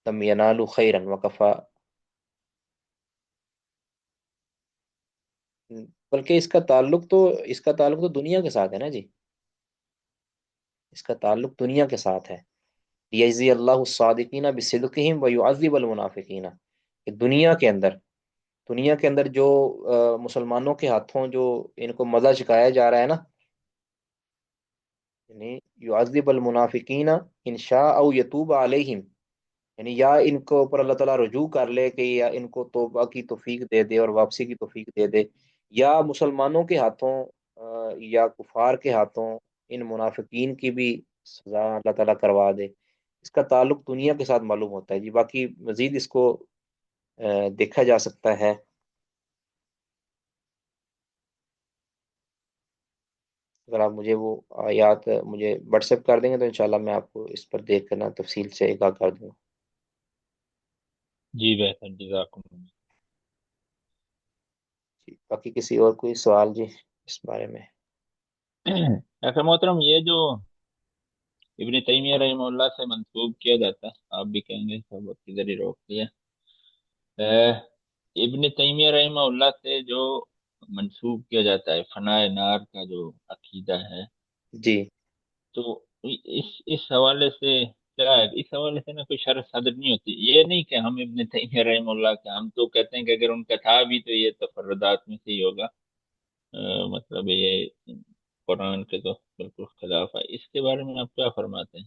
لم ینالوا خیرا وکفى، بلکہ اس کا تعلق تو دنیا کے ساتھ ہے نا جی، اس کا تعلق دنیا کے ساتھ ہے۔ یجزی اللہ الصادقین بصدقہم ویعذب المنافقین، کہ دنیا کے اندر جو مسلمانوں کے ہاتھوں جو ان کو مزہ چکایا جا رہا ہے نا، یعنی یعذب المنافقین ان شاء او یتوب علیہم، یعنی یا ان کو اوپر اللہ تعالیٰ رجوع کر لے کہ یا ان کو توبہ کی توفیق دے دے اور واپسی کی توفیق دے دے، یا مسلمانوں کے ہاتھوں یا کفار کے ہاتھوں ان منافقین کی بھی سزا اللہ تعالیٰ کروا دے، اس کا تعلق دنیا کے ساتھ معلوم ہوتا ہے جی۔ باقی مزید اس کو دیکھا جا سکتا ہے۔ اگر آپ مجھے وہ آیات مجھے واٹس ایپ کر دیں گے تو انشاءاللہ میں آپ کو اس پر دیکھ کر نا تفصیل سے آگاہ کر دوں گا جی، بہتر، جزاکم اللہ۔ جی۔ باقی کسی اور کوئی سوال جی اس بارے میں؟ ایسا محترم، یہ جو ابن تیمیہ رحمہ اللہ سے منسوب کیا جاتا ہے، آپ بھی کہیں گے سب کی ذریعے روک دیا، ابن تیمیہ رحمہ اللہ سے جو منسوب کیا جاتا ہے فنائے نار کا جو عقیدہ ہے، جی تو اس حوالے سے کیا ہے؟ اس حوالے سے نا کوئی شرح صدر نہیں ہوتی، یہ نہیں کہ ہم ابن تیمیہ رحمہ اللہ کے، ہم تو کہتے ہیں کہ اگر ان کا تھا بھی تو یہ تفردات میں سے ہی ہوگا، مطلب یہ قرآن کے تو بالکل خلاف ہے۔ اس کے بارے میں آپ کیا فرماتے ہیں؟